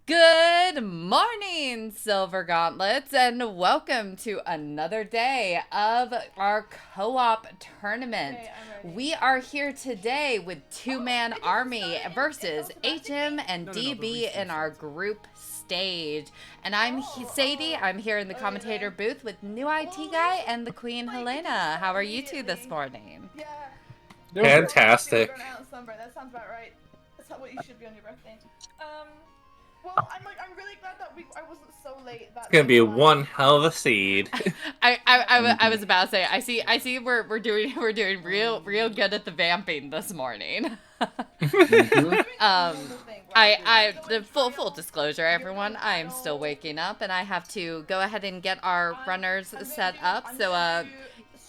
Good morning, Silver Gauntlets, and welcome to another day of our co-op tournament. Okay, I'm ready. We are here today with Two Mann Army versus HM and DB in our group stage. And I'm Sadie. I'm here in the commentator booth with NewITGuy and TheQueenHelena. How are you two this morning? Yeah. Fantastic. That sounds about right. That's what you should be on your birthday. Well, I'm really glad that I wasn't so late. That It's gonna be one hell of a seed. I was about to say I see we're doing real good at the vamping this morning. The full disclosure, everyone, I am still waking up and I have to go ahead and get our runners set up. So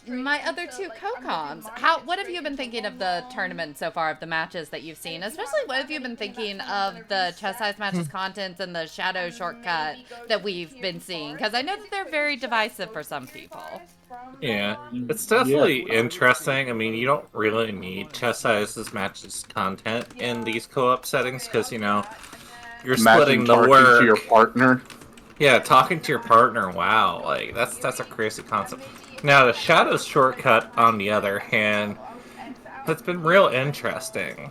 my other two co-coms, what have you been thinking of the tournament so far, of the matches that you've seen? Especially, what have you been thinking of the chess size matches contents and the shadow shortcut that we've been seeing? Because I know that they're very divisive for some people. Yeah, it's definitely interesting. I mean, you don't really need chess sizes matches content in these co-op settings because, you're splitting the work. To your partner. Yeah, talking to your partner. Wow, like that's a crazy concept. Now, the shadow shortcut, on the other hand, has been real interesting.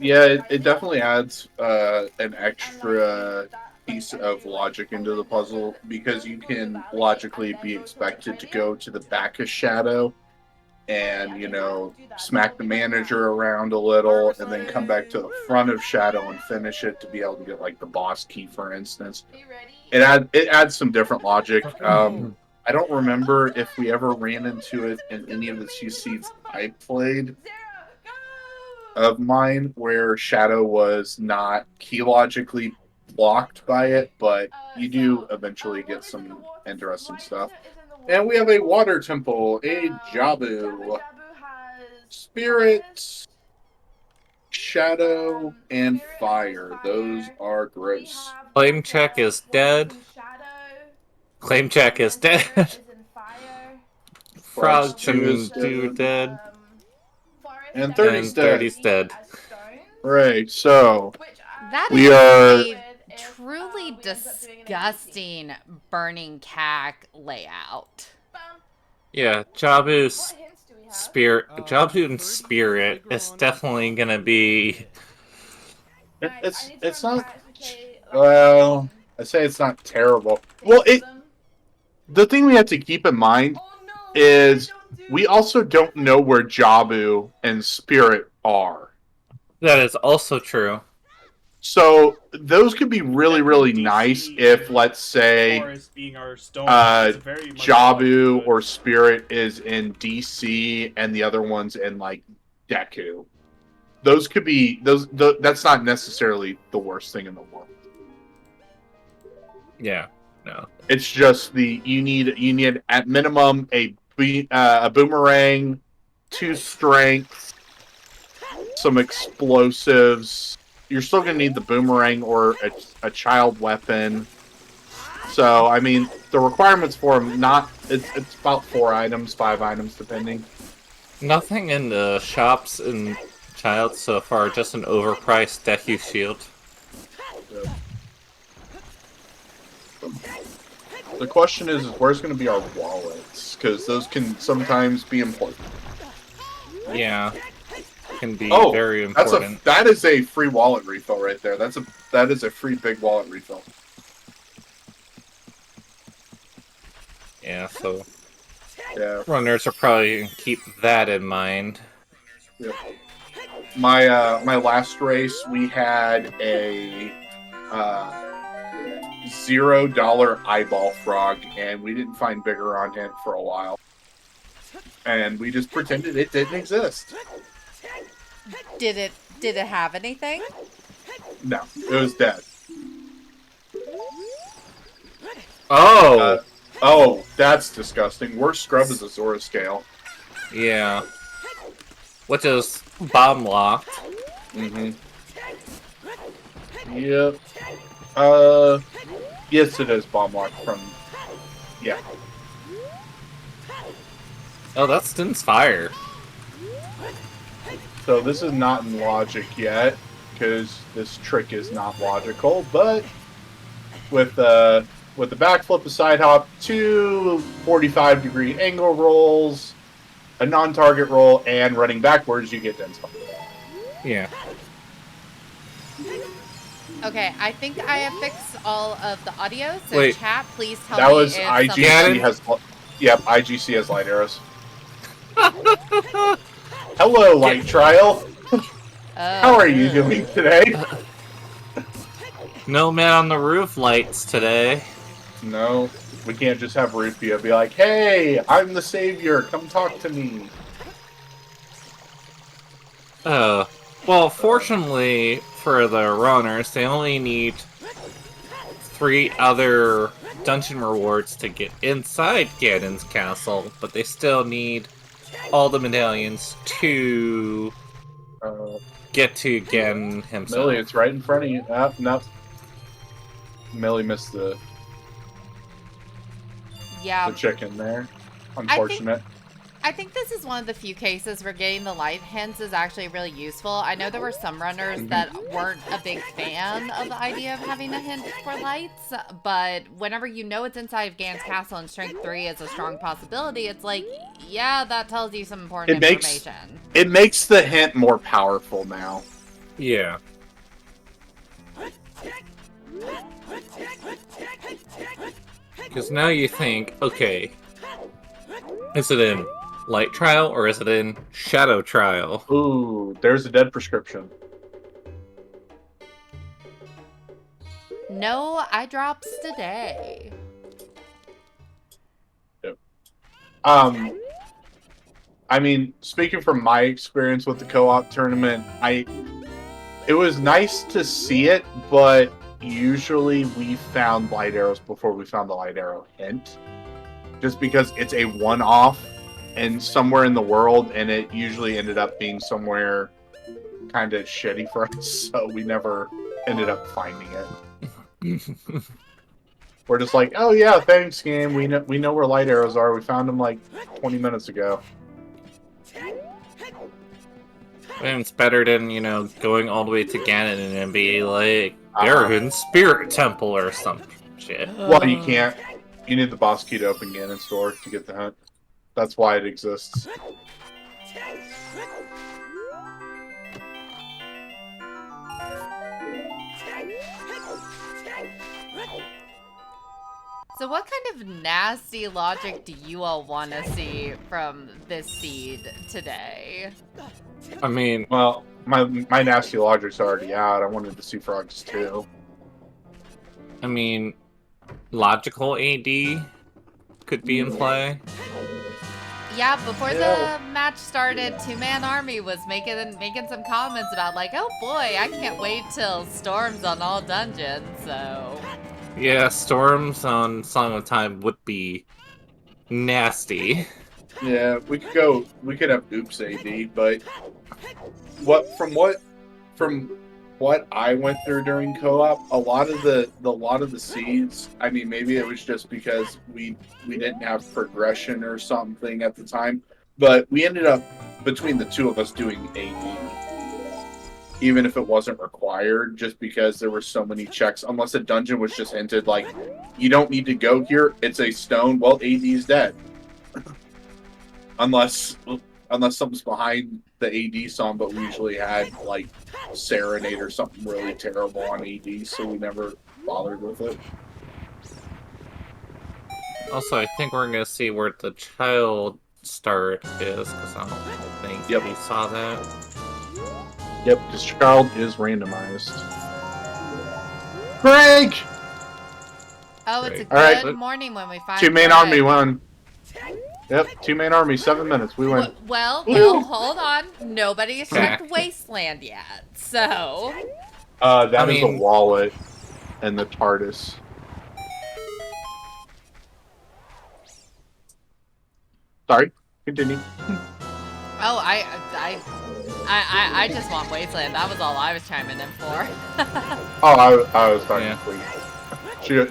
Yeah, it definitely adds an extra piece of logic into the puzzle because you can logically be expected to go to the back of Shadow and, smack the manager around a little and then come back to the front of Shadow and finish it to be able to get, like, the boss key, for instance. It adds some different logic. I don't remember if we ever ran into it in any of the two seeds I played of mine where Shadow was not key logically blocked by it, but you do eventually get some interesting stuff. And we have a water temple, a Jabu, Spirit, Shadow, and Fire. Those are gross. Claim check is dead. Claim check is dead. Frog 2 is dead. And 30's dead. 30's dead. Right, so That we is are a truly disgusting burning cack layout. Yeah, Jabu's Jabu and Spirit is definitely gonna be. it's not. Well, I say it's not terrible. Well, the thing we have to keep in mind is we also don't know where Jabu and Spirit are. That is also true. So those could be really, really nice if, let's say, Jabu or Spirit is in DC and the other one's in, like, Deku. Those could be that's not necessarily the worst thing in the world. Yeah, no. It's just you need at minimum a boomerang, 2 strength, some explosives. You're still gonna need the boomerang or a child weapon. So I mean, the requirements for them it's about 4 items, 5 items depending. Nothing in the shops in Child so far, just an overpriced Deku shield. The question is where's going to be our wallets? Because those can sometimes be important. Yeah, can be Oh, very important. that is a free wallet refill right there. That is a free big wallet refill. Yeah, so Yeah. runners are probably gonna keep that in mind. Yep. My last race we had a $0 eyeball frog, and we didn't find bigger on him for a while, and we just pretended it didn't exist. Did it have anything? No, it was dead. Oh, Oh, that's disgusting. Worst scrub is a Zora scale. yeah. Which is bomb locked. Mm-hmm. Yep. Yes, it is bomb locked from. Yeah. Oh, that's Stin's fire. So this is not in logic yet, because this trick is not logical, but with the backflip, a side hop, 2 45-degree angle rolls, a non-target roll, and running backwards, you get dense bump. Yeah. Okay, I think I have fixed all of the audio, so Wait. chat, please tell That me was if IGC has. Yep, IGC has light arrows. Hello, light trial. How are you doing today? No man on the roof lights today. No, we can't just have Rupia be like, "Hey, I'm the savior. Come talk to me." Well, fortunately for the runners, they only need 3 other dungeon rewards to get inside Ganon's castle, but they still need all the medallions to get to Ganon himself. Millie, it's right in front of you. Nope. Millie missed the chicken there. Unfortunate. I think this is one of the few cases where getting the light hints is actually really useful. I know there were some runners that weren't a big fan of the idea of having a hint for lights, but whenever you know it's inside of Ganon's castle and Strength 3 is a strong possibility, it's like, yeah, that tells you some important information. It makes the hint more powerful now. Yeah. Because now you think, okay, is it in light trial or is it in shadow trial? Ooh, there's a dead prescription. No eye drops today. Yep. I mean, speaking from my experience with the co-op tournament, it was nice to see it, but usually we found light arrows before we found the light arrow hint. Just because it's a one-off and somewhere in the world, and it usually ended up being somewhere kind of shitty for us, so we never ended up finding it. We're just like, oh yeah, thanks game, we know where light arrows are, we found them like 20 minutes ago. And it's better than, going all the way to Ganon and being like, they're in Spirit Temple or some shit. Well, you can't. You need the boss key to open Ganon's door to get the hunt. That's why it exists. So what kind of nasty logic do you all want to see from this seed today? I mean... Well, my nasty logic's already out. I wanted to see frogs too. I mean, logical AD could be in play. Yeah, before the match started, Two Mann Army was making some comments about like, oh boy, I can't wait till Storm's on all dungeons, so... Yeah, Storms on Song of Time would be nasty. Yeah, we could have Oops AD, but from what I went through during co-op, a lot of the seeds, I mean, maybe it was just because we didn't have progression or something at the time, but we ended up, between the two of us, doing AD. Even if it wasn't required, just because there were so many checks, unless a dungeon was just hinted, like, you don't need to go here, it's a stone, well, AD's dead. Unless something's behind the AD song, but we usually had, like, Serenade or something really terrible on AD, so we never bothered with it. Also, I think we're going to see where the child start is, because I don't think we saw that. Yep, because child is randomized. Greg! Oh, it's a Great. good morning when we find Two Mann Greg. Army won. Yep, Two Mann Army, 7 minutes, we win. Well, hold on. Nobody's checked Wasteland yet, so... That is a wallet and the TARDIS. Sorry, continue. Oh, I just want Wasteland. That was all I was chiming in for. Oh, I was talking to Fleet.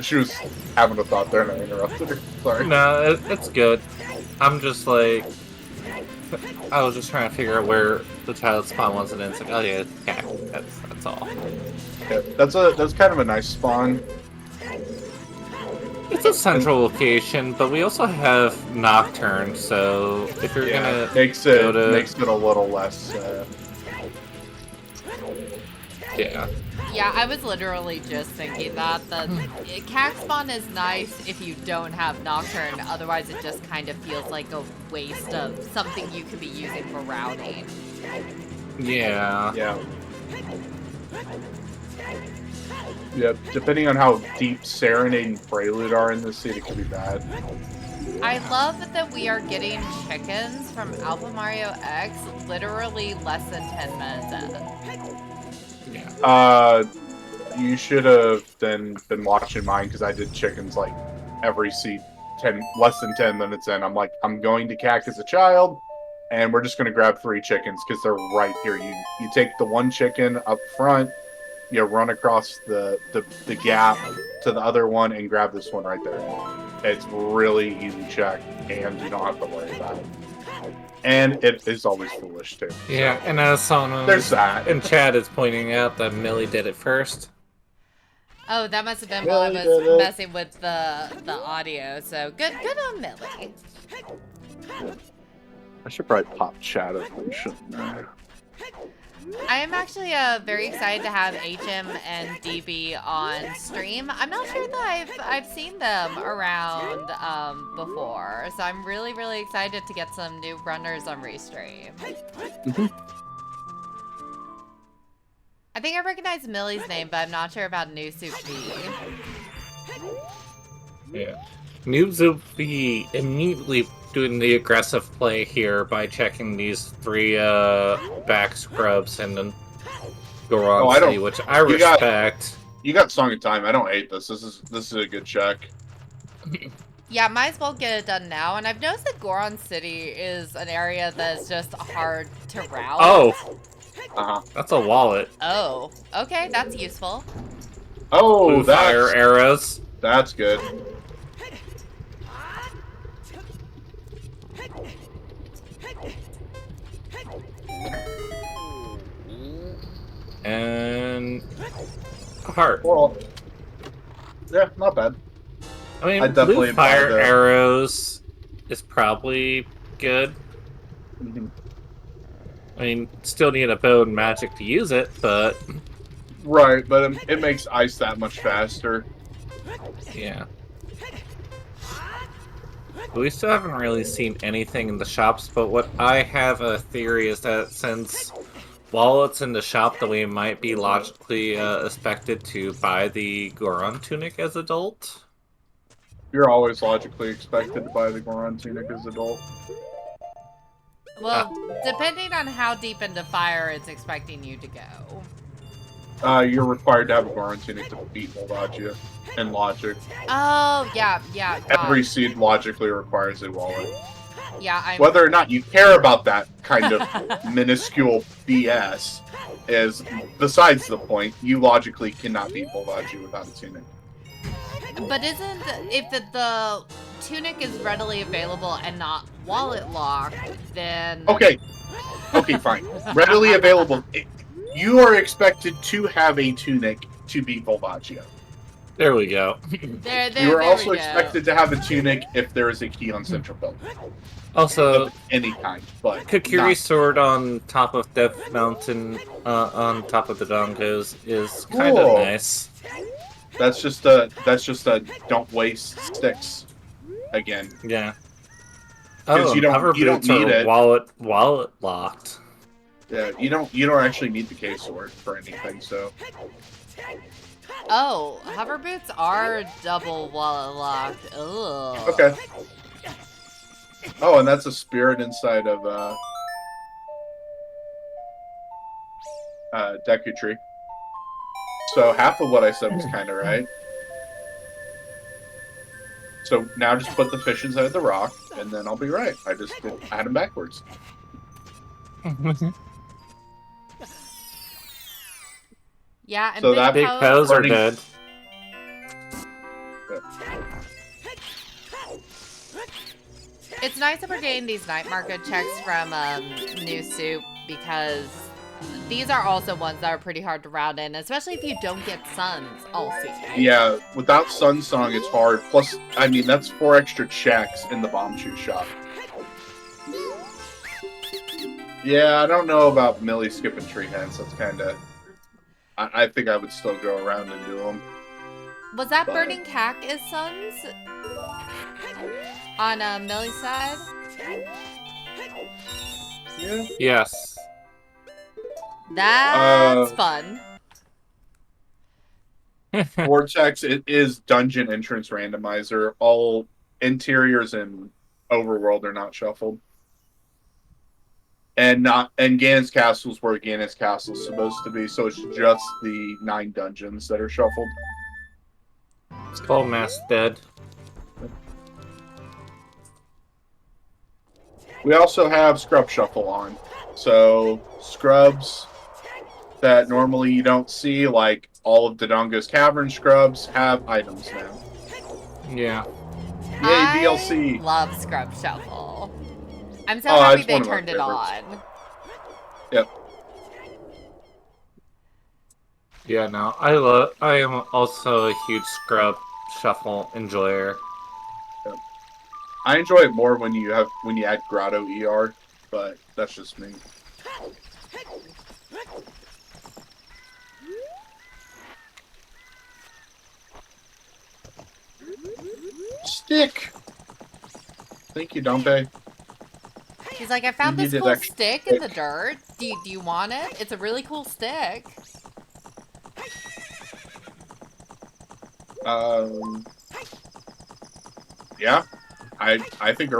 She was having a thought there and I interrupted her. Sorry. No, it's good. I'm just like... I was just trying to figure out where the child spawn was, and then it's like, oh yeah, it's cat. That's all. Yeah, that's kind of a nice spawn. It's a central location, but we also have Nocturne, so if you're gonna makes go it to... makes it a little less. Yeah. Yeah, I was literally just thinking that. The Cax spawn is nice if you don't have Nocturne, otherwise it just kind of feels like a waste of something you could be using for routing. Yeah. Yeah. Yeah, depending on how deep Serenade and Prelude are in this seed, it could be bad. I love that we are getting chickens from Alpha Mario X literally less than 10 minutes in. Yeah. You should have then been watching mine because I did chickens like every seed less than 10 minutes in. I'm like, I'm going to CAC as a child, and we're just going to grab 3 chickens because they're right here. You take the one chicken up front, you run across the gap to the other one and grab this one right there. It's really easy check, and you don't have to worry about it. And it is always foolish too. Yeah, and as someone There's that. in chat is pointing out that Millie did it first. Oh, that must have been while I was messing with the audio. So good on Millie. I should probably pop chat open, shouldn't I? I am actually very excited to have HM and DB on stream. I'm not sure that I've seen them around before, so I'm really excited to get some new runners on Restream. I think I recognize Millie's name, but I'm not sure about NewSoupVi. Yeah. NewSoupVi immediately doing the aggressive play here by checking these 3 back scrubs and then Goron City, which I respect. You got Song of Time. I don't hate this. This is a good check. Yeah, might as well get it done now. And I've noticed that Goron City is an area that's just hard to route. Oh! That's a wallet. Oh, okay, that's useful. Oh, Blue fire arrows. That's good. And a heart. Well, yeah, not bad. I mean, blue fire arrows is probably good. I mean, still need a bow and magic to use it, but... Right, but it makes ice that much faster. Yeah. We still haven't really seen anything in the shops, but what I have a theory is that since wallets in the shop, that we might be logically expected to buy the Goron tunic as adult. You're always logically expected to buy the Goron tunic as adult. Well, depending on how deep into fire it's expecting you to go. You're required to have a Goron tunic to beat Voldagia and Logic. Oh, yeah. Every seed logically requires a wallet. Yeah, Whether or not you care about that kind of minuscule BS is besides the point. You logically cannot beat Voldagia without a tunic. But if the tunic is readily available and not wallet locked, then... Okay, fine. Readily available. You are expected to have a tunic to beat Voldagia. There we go. You are also expected to have a tunic if there is a key on Central Building. Also, of any kind, but Kokiri's sword on top of Death Mountain, on top of the Dongos, is kind of nice. That's just a don't waste sticks again. Yeah. Oh, you don't need it. Wallet locked. Yeah, you don't actually need the K-sword for anything, so. Oh, hover boots are double wallet locked. Ugh. Okay. Oh, and that's a spirit inside of Deku Tree. So half of what I said was kind of right. So now just put the fish inside the rock, and then I'll be right. I had them backwards. Yeah, and so that big pose are dead. It's nice that we're getting these night market checks from New Soup because These are also ones that are pretty hard to route in, especially if you don't get Sun's also. Yeah, without Sun Song, it's hard. Plus, I mean, that's 4 extra checks in the bomb shoot shop. Yeah, I don't know about Millie skipping tree hens. That's kind of... I think I would still go around and do them. Was that Burning Cack is Sun's? On Millie's side? Yeah. Yes. That's fun. Vortex, it is dungeon entrance randomizer. All interiors and overworld are not shuffled. And Ganon's Castle is where Ganon's Castle is supposed to be, so it's just the 9 dungeons that are shuffled. It's called Mass Dead. We also have Scrub Shuffle on. So Scrubs that normally you don't see, like all of Dodongo's Cavern Scrubs, have items now. Yeah. Yay, DLC! I love Scrub Shuffle. I'm so happy they turned it on. Yep. Yeah, no, I am also a huge Scrub Shuffle enjoyer. Yep. I enjoy it more when you add Grotto ER, but that's just me. Stick! Thank you, Dompe. He's like, I found this cool stick in the dirt. Do you want it? It's a really cool stick. Yeah. I think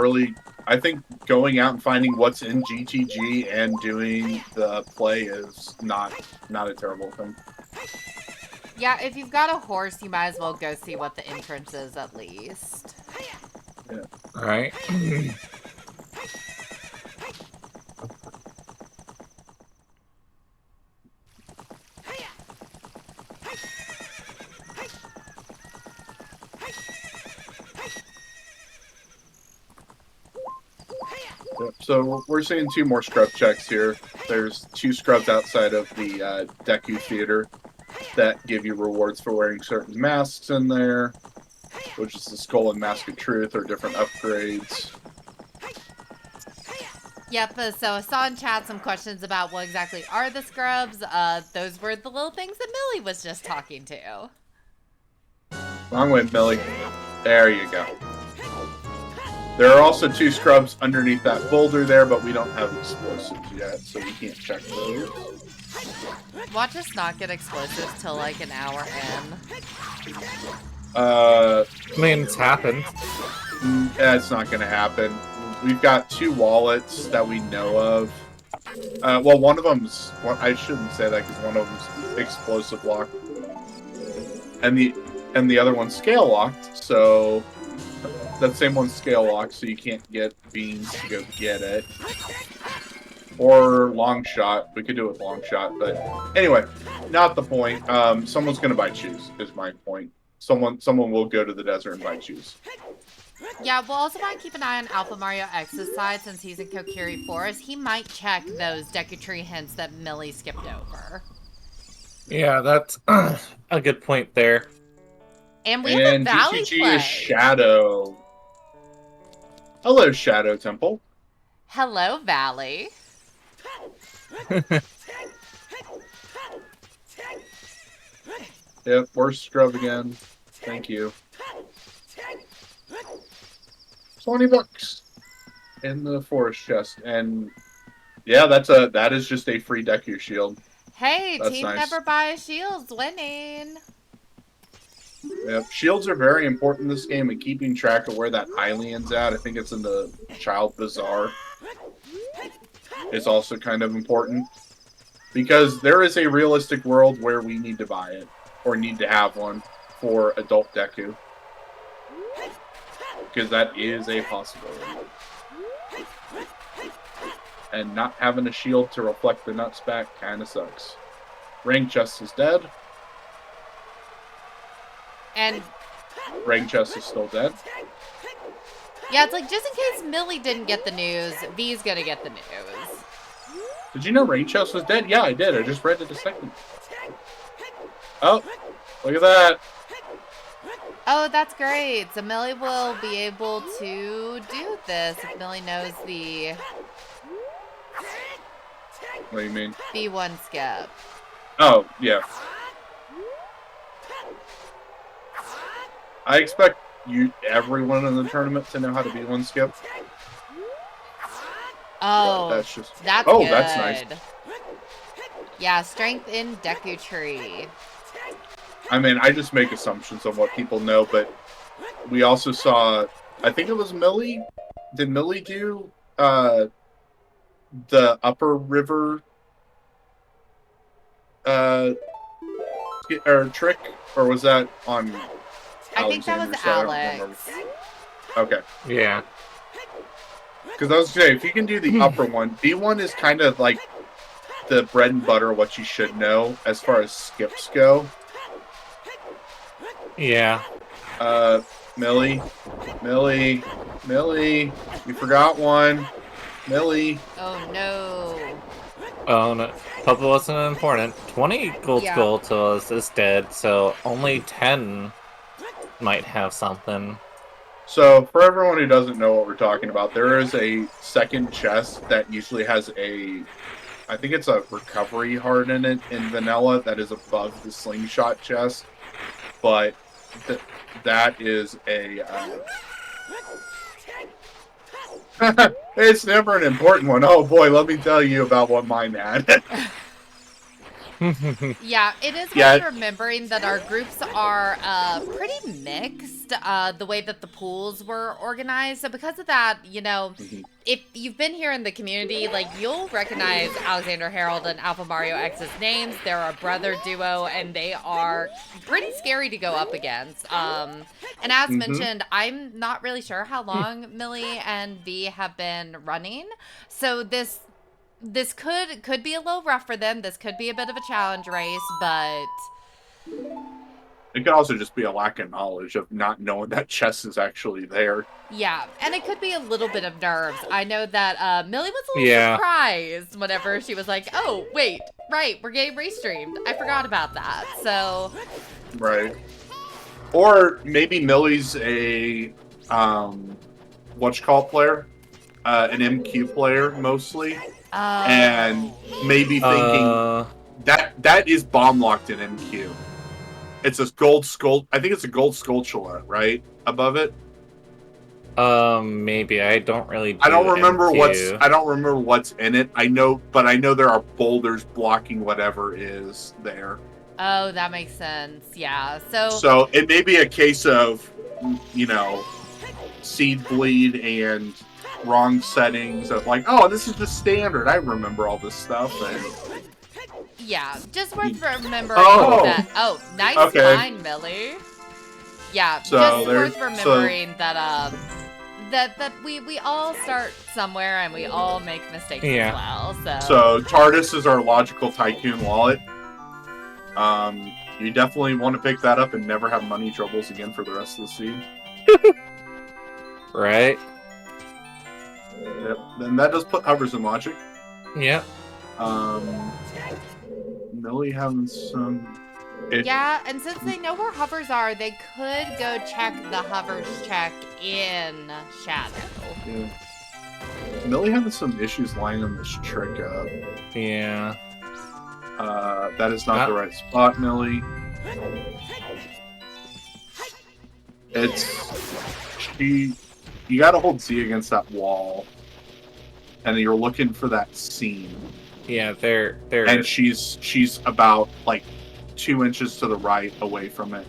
going out and finding what's in GTG and doing the play is not a terrible thing. Yeah, if you've got a horse, you might as well go see what the entrance is at least. Yeah. Alright. So we're seeing 2 more scrub checks here. There's 2 scrubs outside of the Deku Theater that give you rewards for wearing certain masks in there, which is the Skull and Mask of Truth, or different upgrades. Yep, so I saw in chat some questions about what exactly are the scrubs. Those were the little things that Millie was just talking to. Long way, Millie. There you go. There are also 2 scrubs underneath that boulder there, but we don't have explosives yet, so we can't check those. Watch us not get explosives till like an hour in. I mean, it's happened. Yeah, it's not going to happen. We've got 2 wallets that we know of. Well, one of them's... I shouldn't say that because one of them's explosive locked. And the other one's scale locked, so... That same one's scale locked, so you can't get beans to go get it. Or long shot. We could do it with long shot, but anyway, not the point. Someone's gonna buy shoes, is my point. Someone will go to the desert and buy shoes. Yeah, we'll also want to keep an eye on Alpha Mario X's side since he's in Kokiri Forest. He might check those Deku Tree hints that Millie skipped over. Yeah, that's a good point there. And we have a Valley GTG play. is Shadow. Hello, Shadow Temple. Hello, Valley. Yep, we're scrub again. Thank you. $20 in the forest chest, and yeah, that is just a free Deku shield. Hey, That's Team nice. Never Buy Shields winning. Yep, shields are very important in this game, and keeping track of where that Hylian's at, I think it's in the Child Bazaar, is also kind of important. Because there is a realistic world where we need to buy it, or need to have one, for adult Deku. Because that is a possibility. And not having a shield to reflect the nuts back kind of sucks. Ring chest is dead. And Ring chest is still dead. yeah, it's like just in case Millie didn't get the news, V's gonna get the news. Did you know Rain Chest was dead? Yeah, I did. I just read it a second. Oh, look at that. Oh, that's great. So Millie will be able to do this if Millie knows the What do you mean? B1 skip. Oh, yeah. I expect everyone in the tournament to know how to be one skip. Oh, That's just. that's Oh, good. that's nice. Yeah, strength in Deku Tree. I mean, I just make assumptions on what people know, but we also saw. I think it was Millie. Did Millie do the upper river or trick, or was that on? I think that was Alexander's? I don't remember. Alex. Okay. Yeah. Because I was saying, if you can do the upper one, B1 is kind of like the bread and butter, what you should know as far as skips go. Yeah. Millie, you forgot one. Millie. Oh no. Oh no. Puppet wasn't important. 20 gold Yeah. skull to us is dead, so only 10 might have something. So, for everyone who doesn't know what we're talking about, there is a second chest that usually has I think it's a recovery heart in it in vanilla that is above the slingshot chest, but that is a. It's never an important one. Oh boy, let me tell you about what mine had. Yeah, it is Yeah. worth remembering that our groups are pretty mixed, the way that the pools were organized. So because of that, you know, if you've been here in the community, like, you'll recognize Alexander Harrold and Alpha Mario X's names. They're a brother duo, and they are pretty scary to go up against. And as mentioned, I'm not really sure how long Millie and V have been running. So this could be a little rough for them. This could be a bit of a challenge race, but It could also just be a lack of knowledge of not knowing that chest is actually there. yeah, and it could be a little bit of nerves. I know that Millie was a little surprised whenever she was like, "Oh, wait, right, we're getting restreamed. I forgot about that." So, Right. Or maybe Millie's a whatchamacallit player, an MQ player mostly, and maybe thinking that is bomb locked in MQ. It's a gold skull. I think it's a gold sculptula, right above it. Maybe I don't really. I don't remember MQ. I don't remember what's in it. I know there are boulders blocking whatever is there. oh, that makes sense. Yeah. So So it may be a case of, seed bleed and wrong settings of like, oh, this is the standard. I remember all this stuff. And yeah, just worth remembering Oh. that. Oh, nice Okay. find, Millie. Yeah, So just there's- worth remembering that that we all start somewhere and we all make mistakes Yeah. as well. So TARDIS is our logical tycoon wallet. You definitely want to pick that up and never have money troubles again for the rest of the season. Right? Yep. And that does put hovers in logic. Yep. Millie having some. Yeah, and since they know where hovers are, they could go check the hovers check in Shadow. Yeah. Millie having some issues lining this trick up. Yeah. That is not the right spot, Millie. You gotta hold Z against that wall. And you're looking for that seam. Yeah, they're And she's about like 2 inches to the right away from it.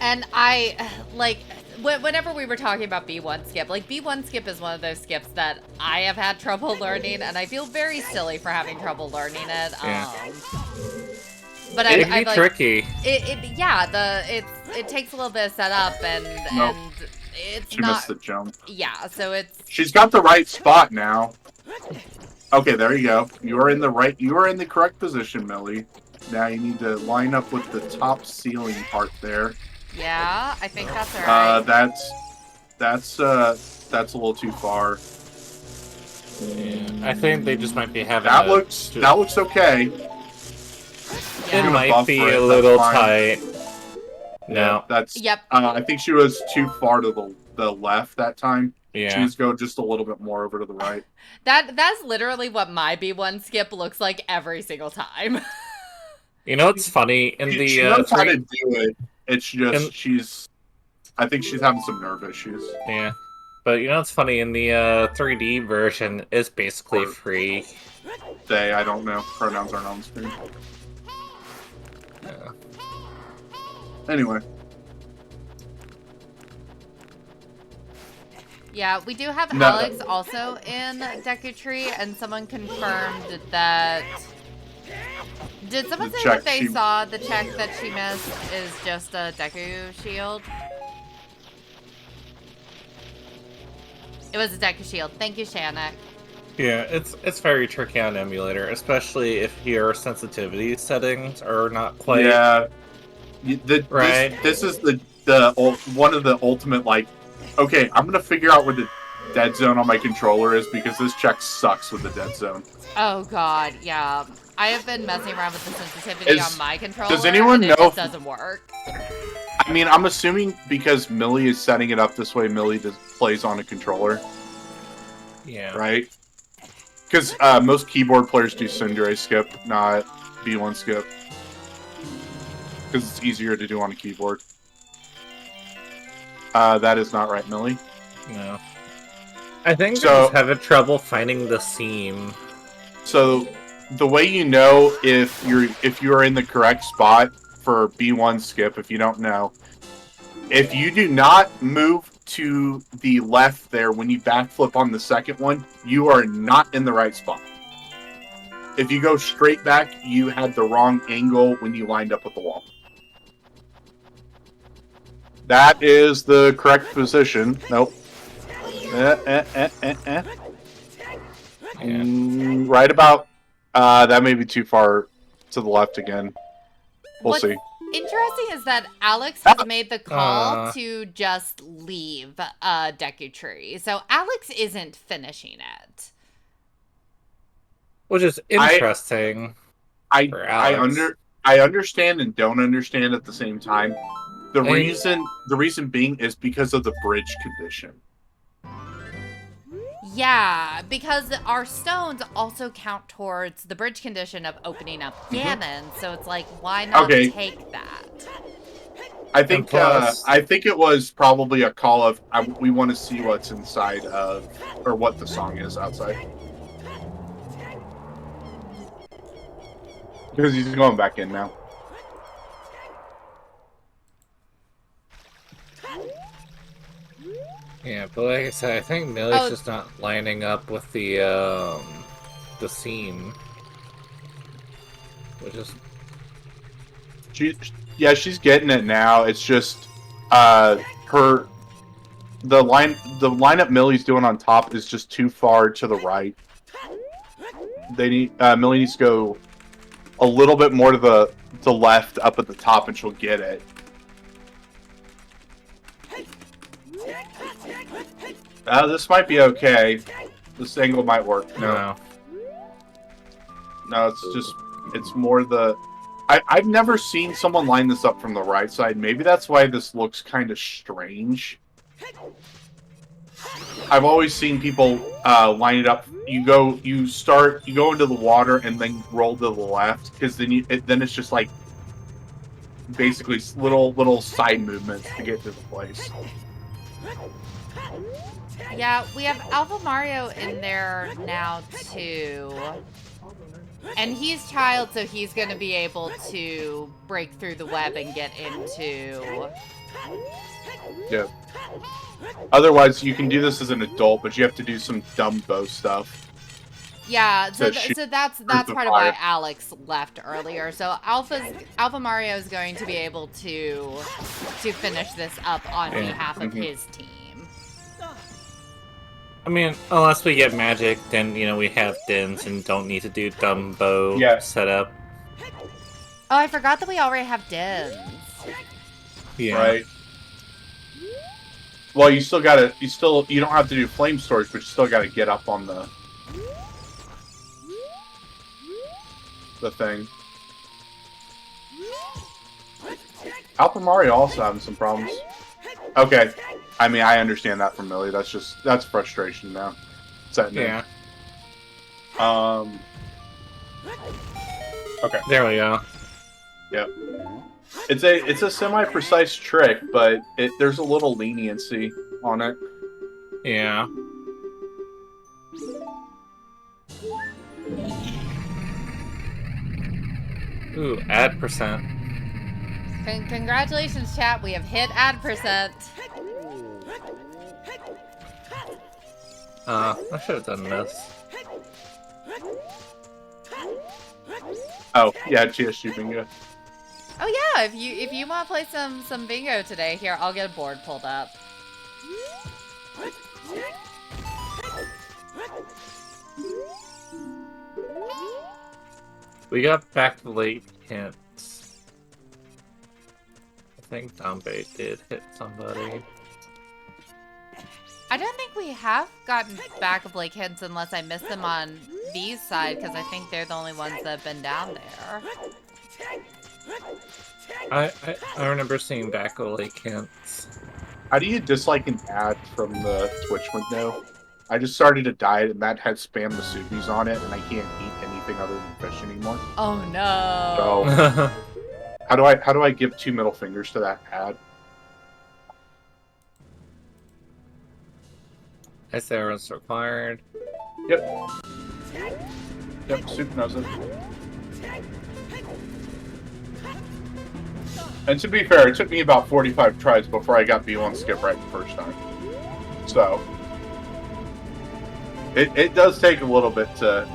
And I, like, whenever we were talking about B1 skip, like, B1 skip is one of those skips that I have had trouble learning, and I feel very silly for having trouble learning it. Yeah. But it can I be like, tricky. It takes a little bit of setup, and Nope. and it's She not. missed the jump. Yeah, so it's. She's got the right spot now. Okay, there you go. You are in the correct position, Millie. Now you need to line up with the top ceiling part there. Yeah, I think that's alright. That's a little too far. Yeah, I think they just might be having That looks okay. It Yeah. might buff be for it, a that's little fine. tight. Yeah, No. that's. Yep. I think she was too far to the left that time. She Yeah. needs to go just a little bit more over to the right. That's literally what my B1 skip looks like every single time. You know what's funny? In the She knows how to three... do it. It's just I think she's having some nerve issues. Yeah. But you know what's funny? In the 3D version, it's basically free. I don't know. Pronouns aren't on screen. Yeah. Anyway. Yeah, we do have No. Alex also in Deku Tree, and someone confirmed that... Did someone The say check that they she- saw the check that she missed is just a Deku shield? It was a Deku shield. Thank you, Shanna. Yeah, it's very tricky on emulator, especially if your sensitivity settings are not quite... Yeah. Right. This is the one of the ultimate, like, okay, I'm gonna figure out where the dead zone on my controller is because this check sucks with the dead zone. Oh god, yeah. I have been messing around with the sensitivity on my controller, does anyone and it know just if- doesn't work. I mean, I'm assuming because Millie is setting it up this way, Millie plays on a controller, Yeah. right? Because most keyboard players do Tsundere skip, not B1 skip. Because it's easier to do on a keyboard. That is not right, Millie. No. I think So- they're just having trouble finding the seam. So the way you know if you're in the correct spot for B1 skip, if you don't know, if you do not move to the left there when you backflip on the second one, you are not in the right spot. If you go straight back, you had the wrong angle when you lined up with the wall. That is the correct position. Nope. Right about. That may be too far to the left again. We'll What's see. interesting is that Alex has made the call Uh. to just leave Deku Tree. So Alex isn't finishing it. Which is interesting. I for Alex. I understand and don't understand at the same time. The And- reason being is because of the bridge condition. Yeah, because our stones also count towards the bridge condition of opening up Ganon, so it's like, why not Okay. take that? I think plus- I think it was probably a call of we want to see what's inside of or what the song is outside. Because he's going back in now. Yeah, but like I said, I think Millie's Oh. just not lining up with the seam. Which is... She's getting it now. It's just the lineup Millie's doing on top is just too far to the right. They need Millie needs to go a little bit more to the left up at the top and she'll get it. This might be okay. This angle might work. No, it's more the... I've never seen someone line this up from the right side. Maybe that's why this looks kind of strange. I've always seen people line it up. You go into the water and then roll to the left because then it's just like basically little side movements to get to the place. Yeah, we have Alpha Mario in there now, too. And he's child, so he's going to be able to break through the web and get into... Yeah. Otherwise, you can do this as an adult, but you have to do some Dumbo stuff. Yeah, so, To shoot so that's the part of why fire. Alex left earlier. So Alpha Mario is going to be able to finish this up on Yeah. behalf of Mhm. his team. I mean, unless we get magic, then, we have Dins and don't need to do Dumbo Yeah. setup. Oh, I forgot that we already have Dins. Yeah. Right. Well, you don't have to do flame storage, but you still gotta get up on the the thing. Alpha Mario also having some problems. Okay, I mean, I understand that from Millie. That's frustration now. Setting in. Okay. There we go. Yep. It's a semi-precise trick, but there's a little leniency on it. Yeah. Ooh, ad percent. Congratulations, chat. We have hit ad percent. I should have done this. Oh, yeah, GSG bingo. Oh yeah, if you want to play some bingo today, here I'll get a board pulled up. We got back to late hints. I think Dombe did hit somebody. I don't think we have gotten back of Blake hints unless I missed them on V's side, because I think they're the only ones that have been down there. I remember seeing back of late hints. How do you dislike an ad from the Twitch window? I just started a diet and that had spam the Subies on it, and I can't eat anything other than fish anymore. Oh no! So, how do I give 2 middle fingers to that ad? SRS required. Yep. Yep, Soup knows it. And to be fair, it took me about 45 tries before I got B1 skip right the first time. So, it does take a little bit to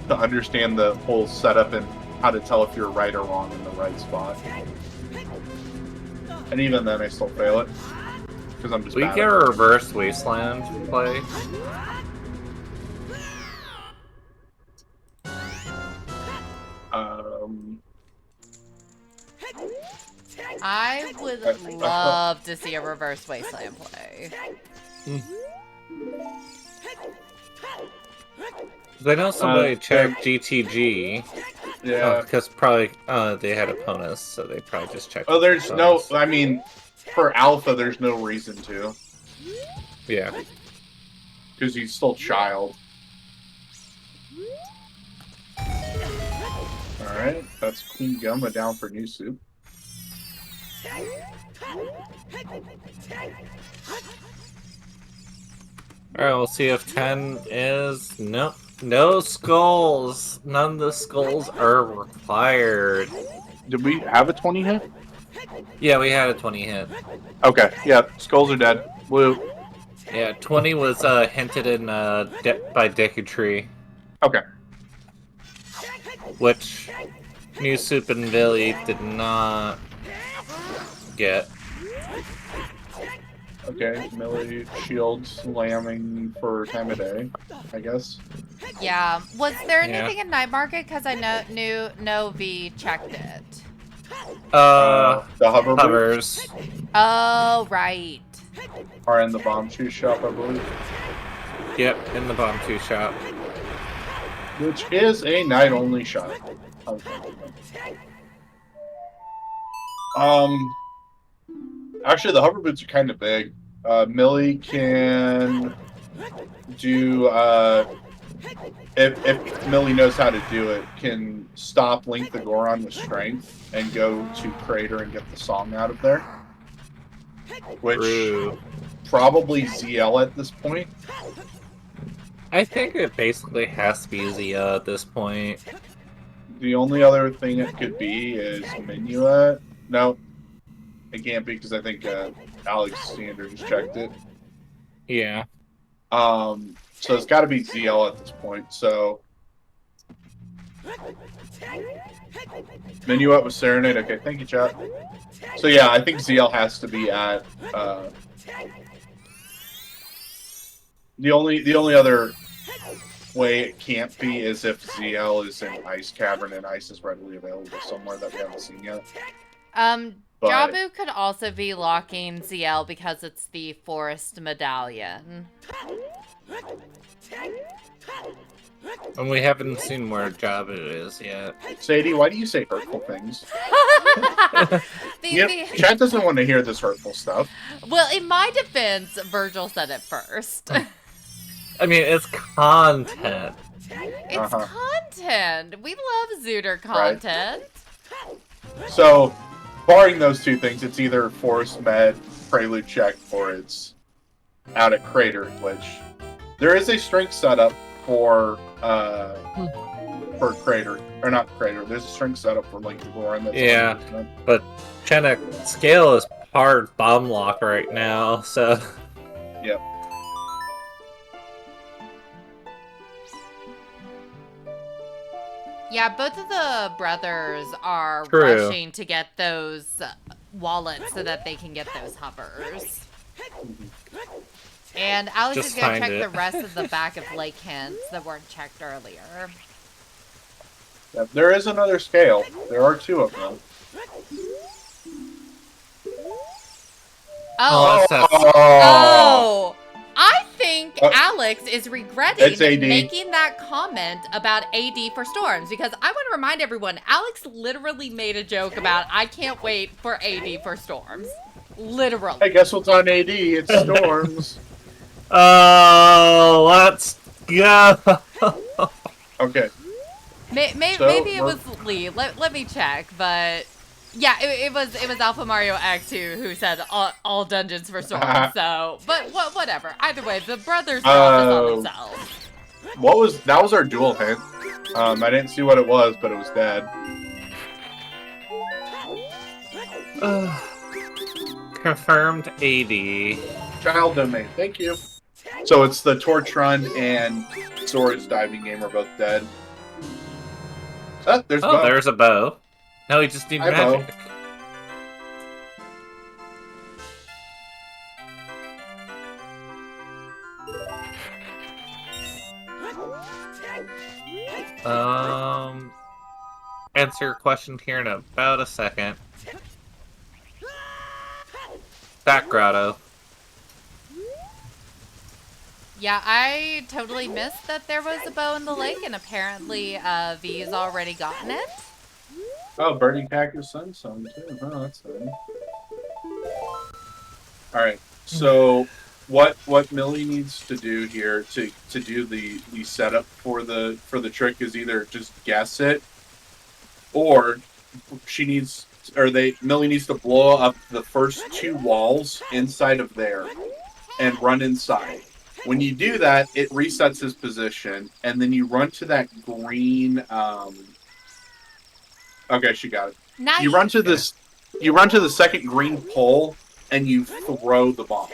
understand the whole setup and how to tell if you're right or wrong in the right spot. And even then, I still fail it. Because I'm just We bad get at a it. reverse wasteland play. I would love to see a reverse wasteland play. I know somebody checked GTG. Yeah. Because probably they had opponents, so they probably just checked. Oh, there's no. opponents. I mean, for Alpha, there's no reason to. Yeah. Because he's still child. Alright, that's Queen Gumma down for New Soup. Alright, we'll see if 10 is... Nope. No skulls! None of the skulls are required. Did we have a 20 hit? Yeah, we had a 20 hit. Okay, yeah, skulls are dead. Blue. Yeah, 20 was hinted in by Tree, Okay. which New Soup and Billy did not get. Okay, Millie shield slamming for time of day, I guess. Yeah. Was there Yeah. anything in Night Market? Because I knew no V checked it. The hover boots Hovers. Oh, right. are in the bomb shoe shop, I believe. Yep, in the bomb 2 shop. Which is a night-only shop. Actually, the hover boots are kind of big. Millie can do, if Millie knows how to do it, can stop Link the Goron with strength and go to Crater and get the song out of there. Which, True. probably ZL at this point. I think it basically has to be Zia at this point. The only other thing it could be is Minuet. No, it can't be because I think Alexander just checked it. Yeah. So it's got to be ZL at this point. So Minuet with Serenade. Okay, thank you, chat. So yeah, I think ZL has to be at. The only other way it can't be is if ZL is in Ice Cavern and Ice is readily available somewhere that we haven't seen yet. But- Jabu could also be locking ZL because it's the Forest Medallion. And we haven't seen where Jabu is yet. Sadie, why do you say hurtful things? the, Chat doesn't want to hear this hurtful stuff. well, in my defense, Virgil said it first. I mean, it's content. It's content. We love Zooter content. So, barring those two things, it's either Forest Med, Prelude Check, or it's out at Crater, which there is a strength setup for Crater, or not Crater. There's a strength setup for Link to Goron. That's Yeah, but Chena Scale is hard bomb lock right now, so. Yep. Yeah, both of the brothers are True. rushing to get those wallets so that they can get those hovers. And Alex Just is going to find check it. the rest of the back of Lake Hints that weren't checked earlier. Yep, there is another scale. There are two of them. Oh, that's- oh! I think Alex is It's regretting AD. making that comment about AD for Storms, because I want to remind everyone, Alex literally made a joke about, I can't wait for AD for Storms. Literally. Hey, guess what's on AD? It's Storms. Oh, let's go. Okay. Maybe it was Lee. Let me check, but yeah, it was Alpha Mario X who said all dungeons for Storms. So, but whatever. Either way, the brothers brought this on themselves. That was our dual hint. I didn't see what it was, but it was dead. Confirmed AD. Child domain. Thank you. So it's the Torch Run and Sora's diving game are both dead. There's Oh, Bo. there's a bow. No, we just need Hi, Bo. magic. Answer your question here in about a second. Back grotto. Yeah, I totally missed that there was a bow in the lake, and apparently V's already gotten it. Oh, Birdie Cactus Sunsong too. Oh, that's nice. Alright, so what Millie needs to do here to do the setup for the trick is either just guess it, or Millie needs to blow up the first two walls inside of there and run inside. When you do that, it resets his position, and then you run to that green. Okay, she got it. Nice. You run to this. You run to the second green pole, and you throw the bomb.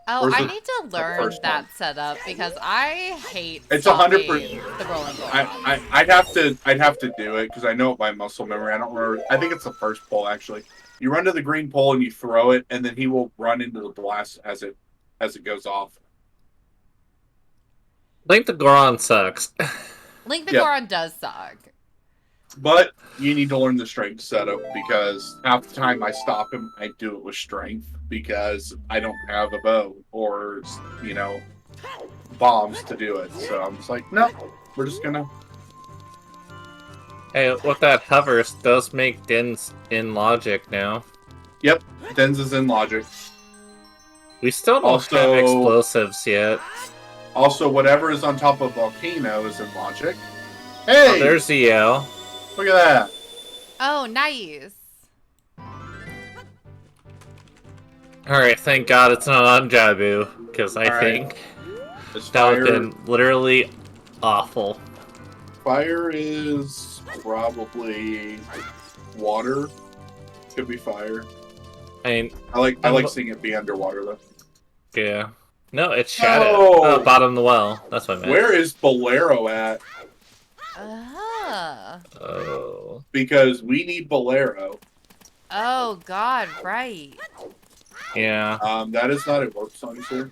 Oh, Where's I the- need to learn first that one? setup because I hate. It's solving 100%. the rolling goal. I'd have to do it because I know it by muscle memory. I don't remember. I think it's the first pole actually. You run to the green pole and you throw it, and then he will run into the blast as it goes off. Link to Goron sucks. Link the Yep. Goron does suck. But you need to learn the strength setup because half the time I stop him, I do it with strength because I don't have a bow or, bombs to do it. So I'm just like, no, we're just gonna. Hey, with that hovers does make Dins in logic now. Yep, Dens is in logic. We still don't Also- have explosives yet. Also, whatever is on top of Volcano is in logic. Hey, Oh, there's EL. look at that. Oh, nice. Alright, thank God it's not on Jabu, because I Alright. think Is that would fire, have been literally awful. fire is probably water. Could be fire. I mean, I like seeing it be underwater though. yeah. No, it's Shadow. Oh! Bottom of the well. That's what I meant. Where is Bolero at? Oh. Because we need Bolero. Oh, God, right. Yeah. That is not a work song, sir.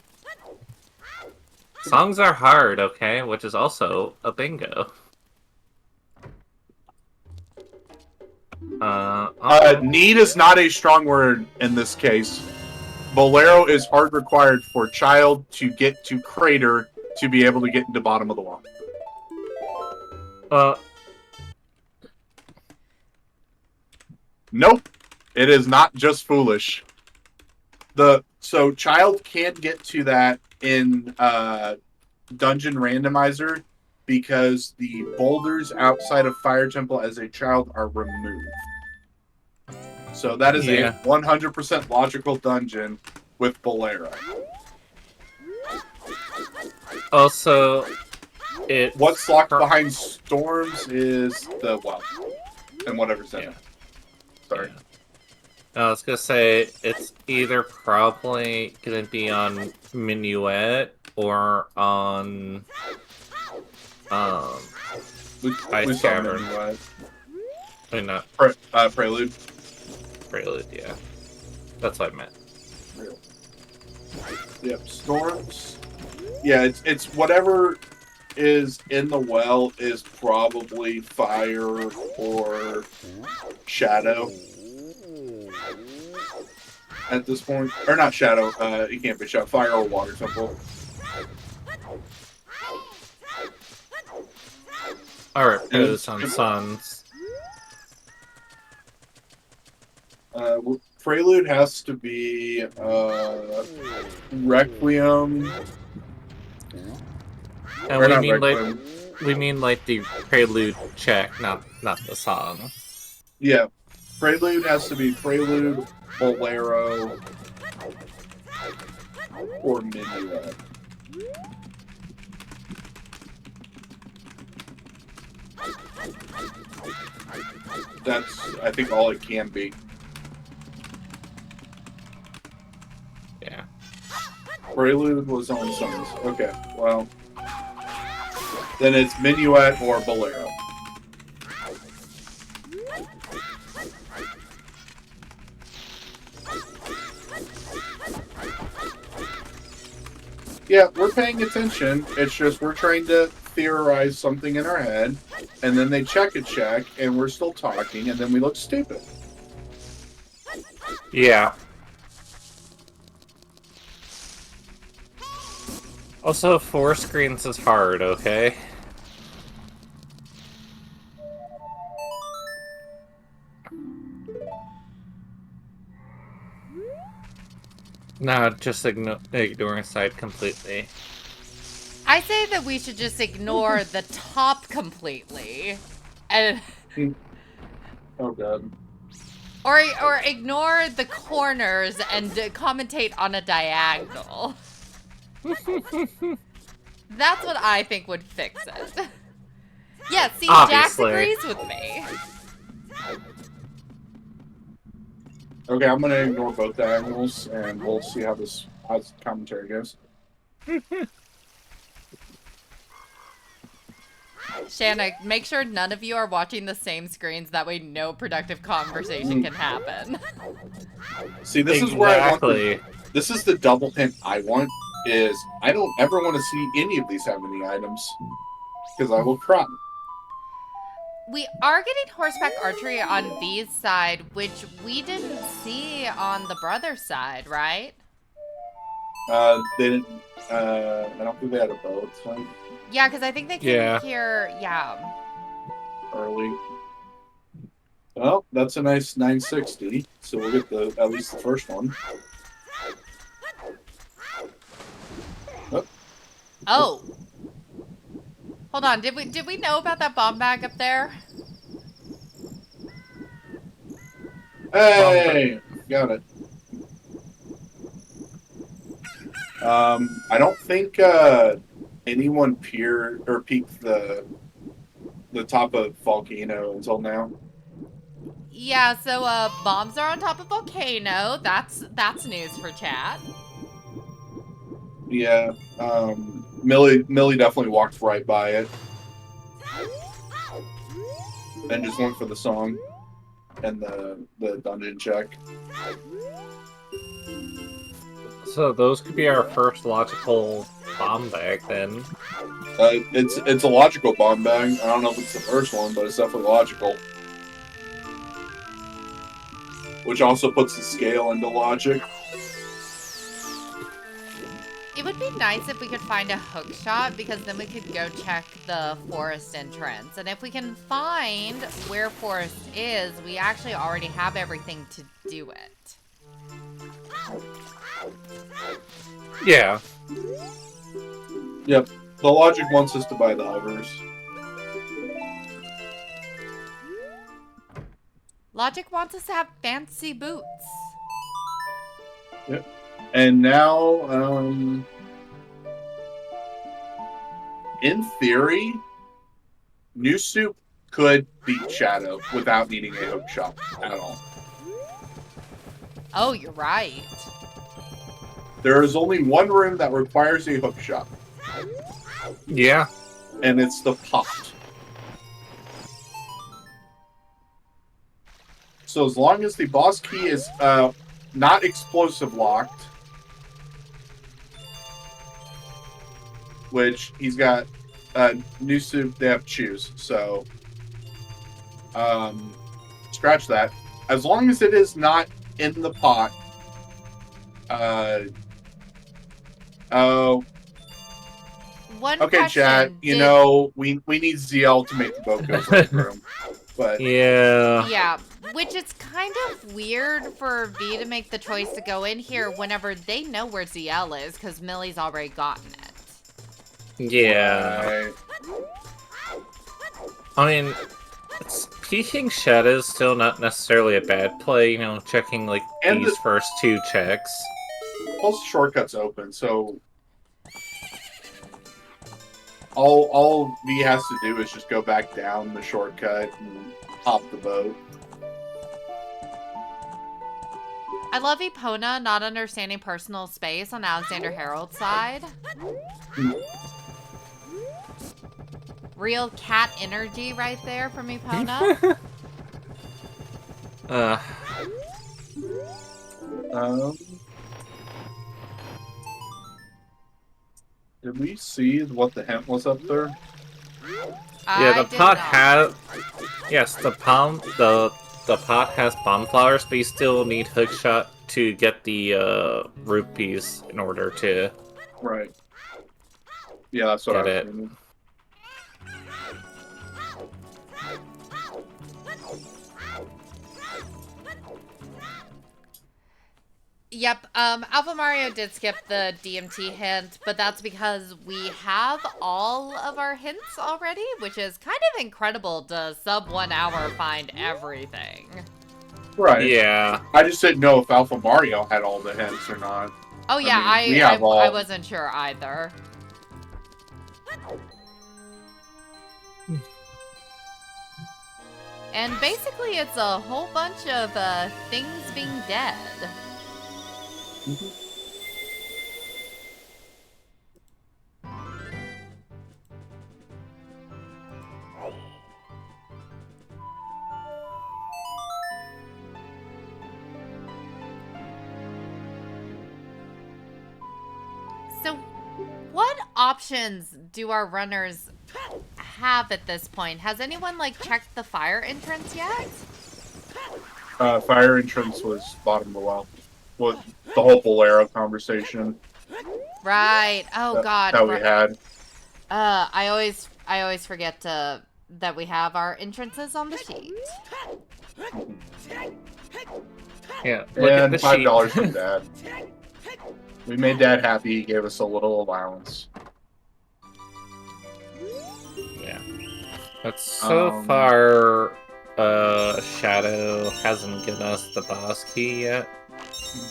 Songs are hard, okay? Which is also a bingo. Need is not a strong word in this case. Bolero is hard required for child to get to crater to be able to get into bottom of the wall. Nope. It is not just foolish. So child can get to that in Dungeon Randomizer because the boulders outside of Fire Temple as a child are removed. So that is a 100% logical dungeon with Bolero. Also, what's locked behind storms is the well and whatever's in it. Sorry. Yeah. I was gonna say it's either probably gonna be on Minuet or on Ice Cavern. I mean, not Prelude. Prelude, yeah. That's what I meant. Yep, storms. Yeah, it's whatever is in the well is probably fire or shadow. At this point, or not shadow, it can't be shadow, fire or water temple. Alright, Pros on Suns. Prelude has to be Requiem. And we mean like the Prelude check, not the song. Yeah, Prelude has to be Prelude, Bolero, or Minuet. That's, I think, all it can be. Yeah. Prelude was on Suns. Okay, well. Then it's Minuet or Bolero. Yeah, we're paying attention. It's just we're trying to theorize something in our head, and then they check, and we're still talking, and then we look stupid. Yeah. Also, 4 screens is hard, okay? No, just ignoring side completely. I say that we should just ignore the top completely, and Oh god. or ignore the corners and commentate on a diagonal. That's what I think would fix it. Yeah, see, Jax Obviously. agrees with me. Okay, I'm gonna ignore both diagonals, and we'll see how this commentary goes. Shanna, make sure none of you are watching the same screens. That way no productive conversation can happen. See, this is where I want this is the double hint I want, is I don't ever want to see any of these have any items, because I will cry. We are getting horseback archery on V's side, which we didn't see on the brother side, right? They didn't, I don't think they had a bow tonight. Yeah, because I think they came here, early. Well, that's a nice 960, so we'll get at least the first one. Oh. Hold on, did we know about that bomb bag up there? Hey, got it. I don't think anyone peeked the top of Volcano until now. Yeah, so bombs are on top of Volcano. That's news for chat. Yeah, Millie definitely walked right by it. And just went for the song and the dungeon check. So those could be our first logical bomb bag then. It's a logical bomb bag. I don't know if it's the first one, but it's definitely logical. Which also puts the scale into logic. It would be nice if we could find a hook shot, because then we could go check the forest entrance. And if we can find where forest is, we actually already have everything to do it. Yeah. Yep. The logic wants us to buy the hovers. Logic wants us to have fancy boots. Yep. And now, in theory, New Soup could beat Shadow without needing a hook shot at all. Oh, you're right. There is only one room that requires a hook shot, Yeah. and it's the pot. So as long as the boss key is not explosive locked, which he's got New Soup, they have to choose. So scratch that. As long as it is not in the pot. One Okay, question, chat. You know, we need ZL to make the boat go to the room. But Yeah. Yeah, which is kind of weird for V to make the choice to go in here whenever they know where ZL is, because Millie's already gotten it. Yeah. Right. I mean, peeking Shadow is still not necessarily a bad play, you know, checking, like, And these first two checks. Plus, shortcut's open, so all V has to do is just go back down the shortcut and hop the boat. I love Epona not understanding personal space on Alexander Harold's side. Real cat energy right there from Epona. Did we see what the hint was up there? Yeah, the I did pot not. has... Yes, the pot has bonflowers, but you still need hookshot to get the rupees in order to Right. Yeah, that's what get I was it. thinking. Yep, Alpha Mario did skip the DMT hint, but that's because we have all of our hints already, which is kind of incredible to sub 1 hour find everything. Right. Yeah. I just didn't know if Alpha Mario had all the hints or not. Oh yeah, I mean, we have all. I wasn't sure either. And basically it's a whole bunch of things being dead. So, what options do our runners have at this point? Has anyone, like, checked the fire entrance yet? Fire entrance was bottom of the well. With the whole Bolero conversation. Right. Oh, God. That we had. I always forget that we have our entrances on the sheet. Yeah, look at And the $5 sheet. from Dad. We made Dad happy. He gave us a little allowance. Yeah. But so far, Shadow hasn't given us the boss key yet.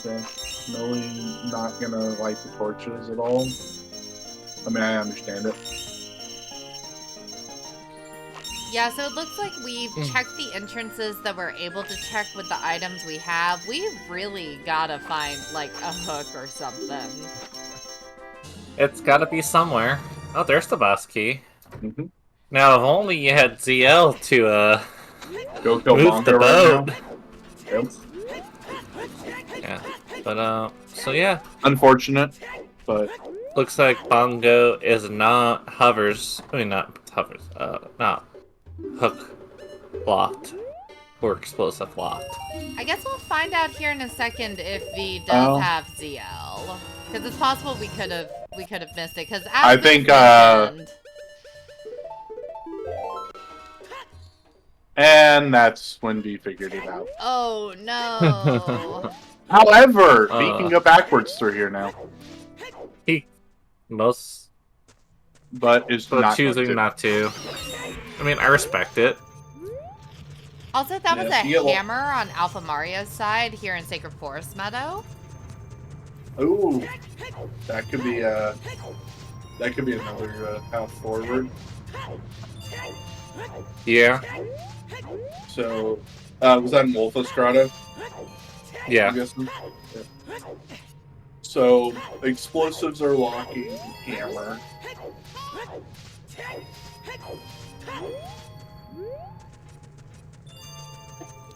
Okay. Millie not gonna light the torches at all. I mean, I understand it. Yeah, so it looks like we've checked the entrances that we're able to check with the items we have. We really gotta find, like, a hook or something. It's gotta be somewhere. Oh, there's the boss key. Mm-hmm. Now, if only you had ZL to, Go kill move the Bongo boat. right now. Yep. Yeah, but, so yeah. Unfortunate, but Looks like Bongo is not not hook locked or explosive locked. I guess we'll find out here in a second if V does have ZL. Because it's possible we could have we could have missed it because I think, and that's when V figured it out. Oh no. However, V can go backwards through here now. He most, but is but not choosing not to. I mean, I respect it. Also, that was a Yeah, hammer on Alpha Mario's side here in Sacred Forest Meadow. Ooh, that could be another path forward. Yeah. So, was that in Wolf's Grotto? Yeah. I'm guessing? Yeah. So, explosives are locking hammer.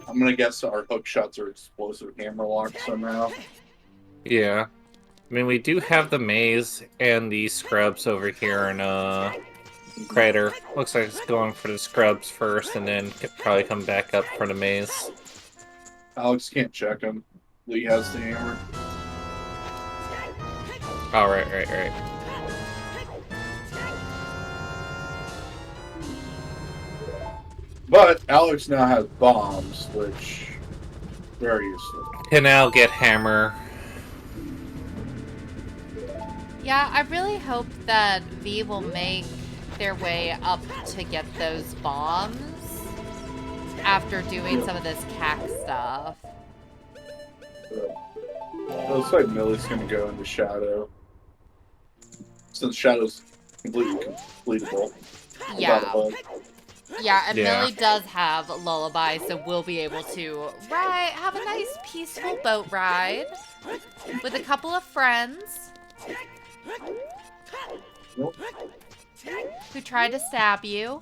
I'm gonna guess our hook shots are explosive hammer locked somehow. Yeah. I mean, we do have the maze and the scrubs over here in Crater. Looks like it's going for the scrubs first, and then could probably come back up for the maze. Alex can't check him. Lee has the hammer. Oh, right. But Alex now has bombs, which very useful. Can now get hammer. Yeah, I really hope that V will make their way up to get those bombs after doing some of this cack stuff. Looks like Millie's gonna go into Shadow. Since Shadow's completely completable. Yeah. Yeah, and Yeah. Millie does have Lullaby, so we'll be able to have a nice peaceful boat ride with a couple of friends who tried to stab you.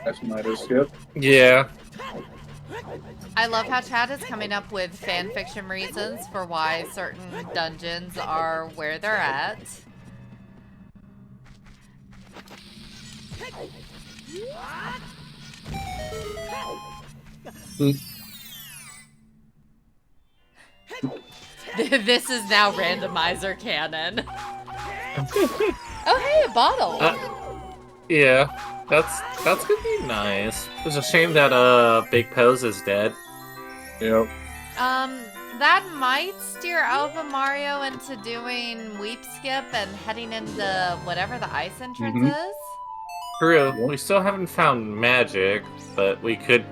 That's Midas skip. Yeah. I love how Chad is coming up with fanfiction reasons for why certain dungeons are where they're at. This is now randomizer canon. Oh hey, a bottle. Yeah. That's gonna be nice. It's a shame that Big Pose is dead. Yep. That might steer Alpha Mario into doing Weep Skip and heading into whatever the ice entrance is. True. We still haven't found magic, but we could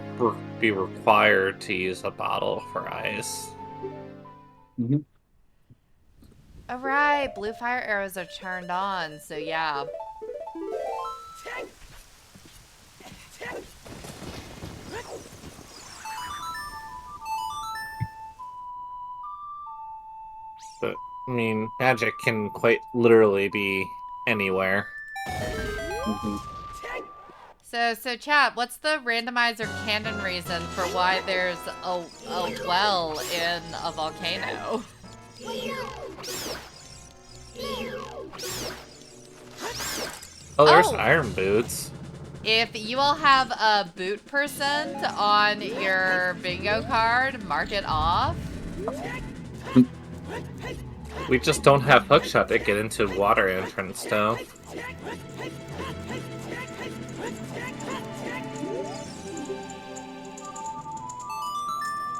be required to use a bottle for ice. Alright, blue fire arrows are turned on, so yeah. But, I mean, magic can quite literally be anywhere. So chat, what's the randomizer canon reason for why there's a well in a volcano? Oh, there's iron boots. If you all have a boot person on your bingo card, mark it off. We just don't have hookshot to get into water entrance, though.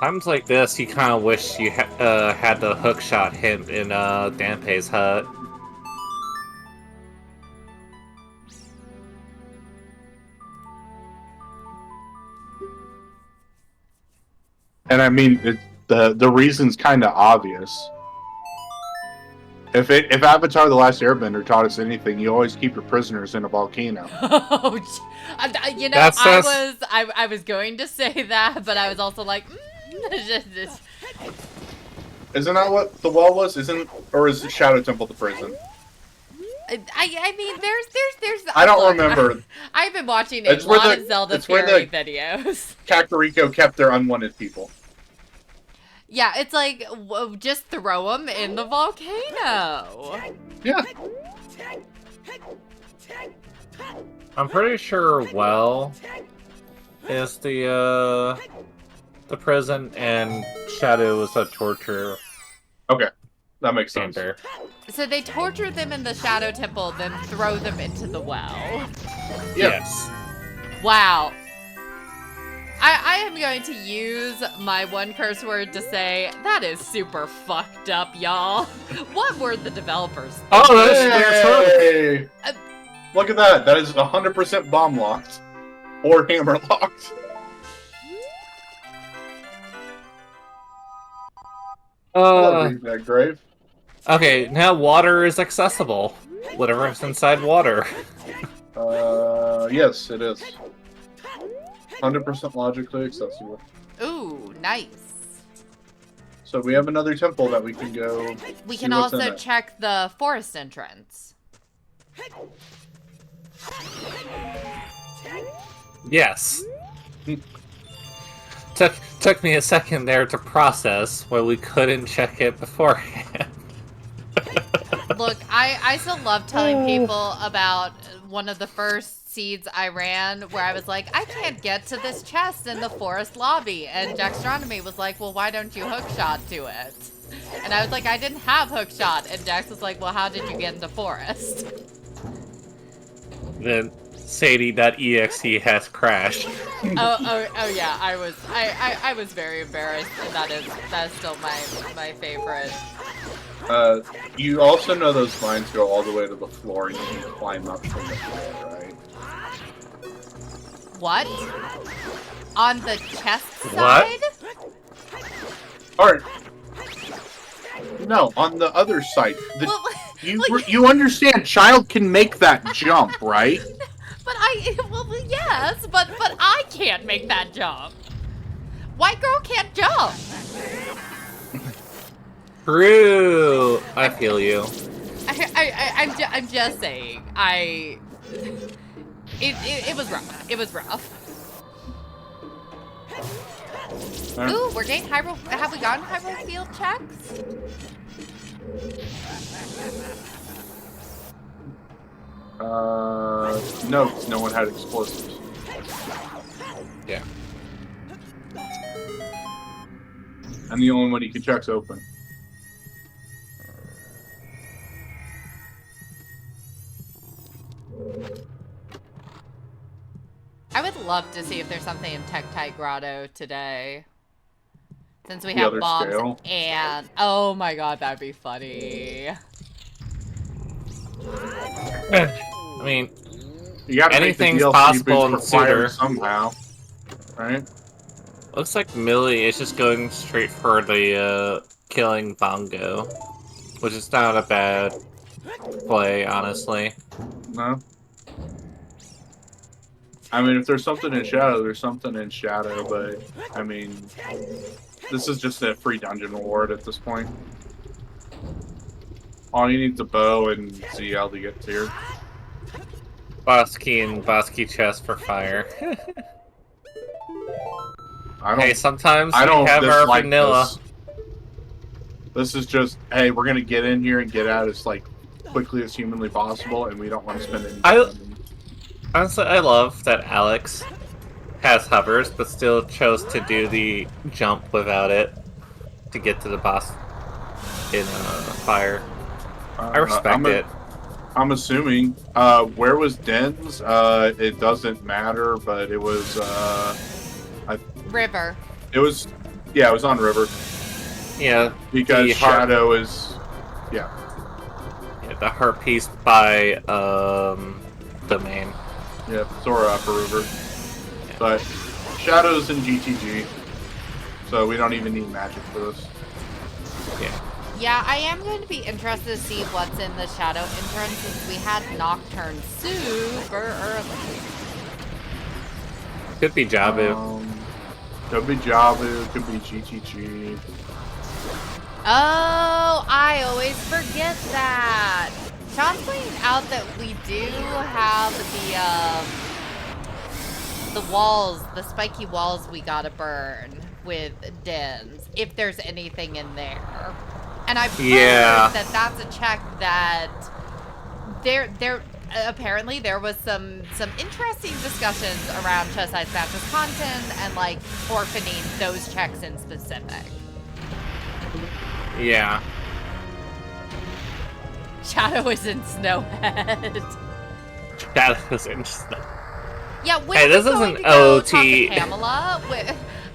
Times like this, you kind of wish you had the hookshot hint in Dante's hut. And I mean, the reason's kind of obvious. If Avatar: The Last Airbender taught us anything, you always keep your prisoners in a volcano. You know, I was going to say that, but I was also like, Isn't that what the well was? Or is Shadow Temple the prison? I mean, there's. I don't remember. I've been watching a lot of Zelda theory videos. Kakariko kept their unwanted people. Yeah, it's like, just throw them in the volcano. Yeah. I'm pretty sure Well is the prison and Shadow is a torture Okay. That makes sense. chamber. So they torture them in the Shadow Temple, then throw them into the well. Yes. Wow. I am going to use my one curse word to say, that is super fucked up, y'all. What were the developers thinking? Oh, that's Hey! Look at that. That is 100% bomb locked. Or hammer locked. That grave. Okay, now water is accessible. Whatever's inside water. Yes, it is. 100% logically accessible. Ooh, nice. So we have another temple that we can go. We see can what's in also it. check the forest entrance. Yes. Took me a second there to process why we couldn't check it beforehand. Look, I still love telling people about one of the first seeds I ran where I was like, I can't get to this chest in the forest lobby. And Jackstronomy was like, well, why don't you hookshot to it? And I was like, I didn't have hookshot. And Jax was like, well, how did you get into forest? Then Sadie.exe has crashed. Oh yeah, I was very embarrassed, and that is still my favorite. You also know those mines go all the way to the floor and you can climb up from the floor, right? What? On the chest side? Alright. No, on the other side. Well, You understand, child can make that jump, right? but yes, but I can't make that jump. White girl can't jump. True. I feel you. I'm just saying. It was rough. It was rough. Ooh, we're getting Hyrule. Have we gotten Hyrule Field checks? No, 'cause no one had explosives. Yeah. And the only one you can check's open. I would love to see if there's something in Tektite Grotto today. Since we The have other bombs scale? and... Oh my god, that'd be funny. I mean, You gotta anything's make the DLC possible in boost required Suitor. somehow, right? looks like Millie is just going straight for the killing Bongo, which is not a bad play, honestly. No. I mean, if there's something in Shadow, there's something in Shadow, but I mean, this is just a free dungeon reward at this point. All you need is a bow and ZL to get tier. Boss key and boss key chest for fire. I don't. Hey, sometimes I we don't have our dislike vanilla. This is just, hey, we're gonna get in here and get out as like quickly as humanly possible, and we don't want to spend any time. Honestly, I love that Alex has hovers, but still chose to do the jump without it to get to the boss in fire. I respect it. I'm assuming. Where was Den's? It doesn't matter, but it was. River. It was. Yeah, it was on River. Yeah, Because the heart, Shadow is. Yeah. the heart piece by domain. Yeah, Sora Upper River. But Shadow's in GTG, so we don't even need magic for this. Yeah. Yeah, I am going to be interested to see what's in the Shadow entrance since we had Nocturne super early. Could be Jabu. Could be Jabu, could be GTG. Oh, I always forget that. Sean's pointing out that we do have the walls, the spiky walls we gotta burn. with dens if there's anything in there. And I've heard Yeah. that that's a check that there apparently there was some interesting discussions around Chest-Size Mattress content and like orphaning those checks in specific. Yeah. Shadow is in Snowhead. That was interesting. Yeah, when Hey, are this we is going an to go talk OT. to Pamela?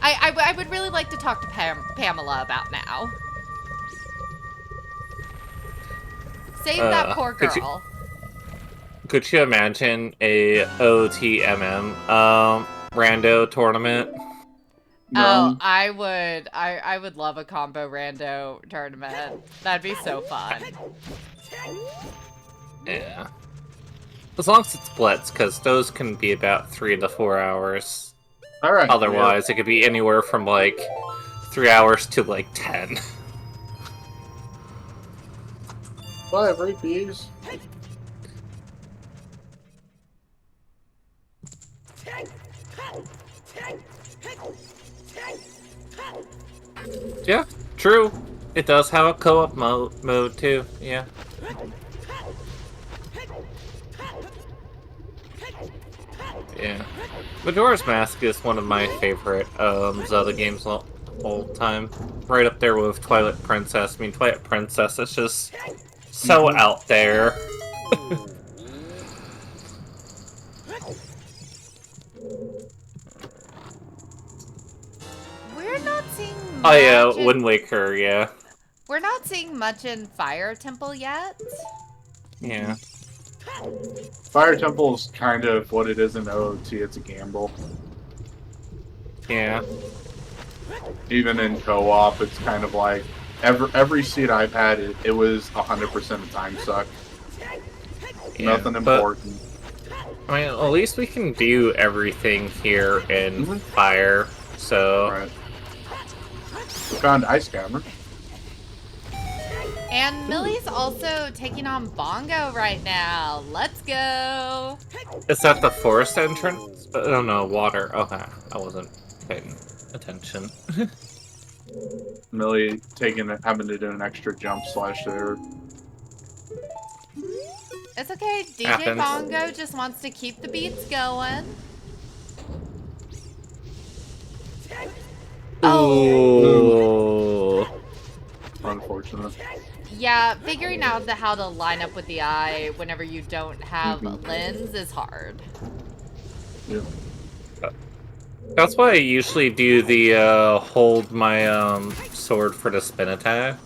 I would really like to talk to Pamela about now. Save that poor girl. Could you imagine a OTMM rando tournament? Oh, I would love a combo rando tournament. That'd be so fun. Yeah. As long as it's blitz, because those can be about 3 to 4 hours. Alright. Otherwise, it could be anywhere from like 3 hours to like 10. Bye, repeats. Yeah, true. It does have a co-op mode too, yeah. Yeah. Majora's Mask is one of my favorite Zelda games all time. Right up there with Twilight Princess. I mean, Twilight Princess is just so out there. We're not seeing much. Oh yeah, Wind Waker, yeah. We're not seeing much in Fire Temple yet. Yeah. Fire Temple is kind of what it is in OOT. It's a gamble. Yeah. Even in co-op, it's kind of like every seed I've had, it was 100% a time suck. Yeah, Nothing important. I mean, at least we can do everything here in Fire, so... Right. We found Ice Camera. And Millie's also taking on Bongo right now. Let's go. Is that the forest entrance? Oh no, water. Okay, I wasn't paying attention. Millie having to do an extra jump slash there. It's okay. DJ Happens. Bongo just wants to keep the beats going. Oh. Unfortunate. Yeah, figuring out how to line up with the eye whenever you don't have a lens is hard. Yeah. That's why I usually do the hold my sword for the spin attack.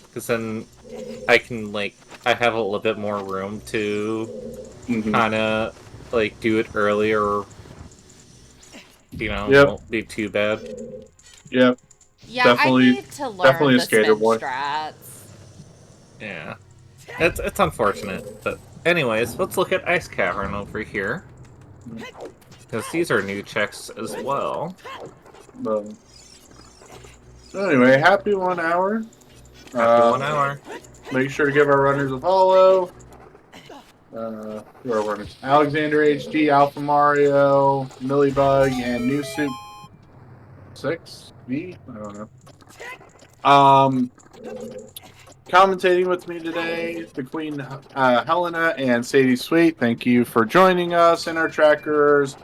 Because then I can I have a little bit more room to kind of do it earlier. You know, Yep. won't be too bad. Yep. Yeah, Definitely- I need to learn definitely a the skater spin boy. strats. Yeah. It's unfortunate, but anyways, let's look at Ice Cavern over here. Because these are new checks as well. So anyway, happy 1 hour. Happy 1 hour. Make sure to give our runners a follow. Who are our runners? Alexander HD, Alpha Mario, Milliebug, and NewSoup6V? I don't know. Commentating with me today, the Queen Helena and SadieSweet. Thank you for joining us in our trackers.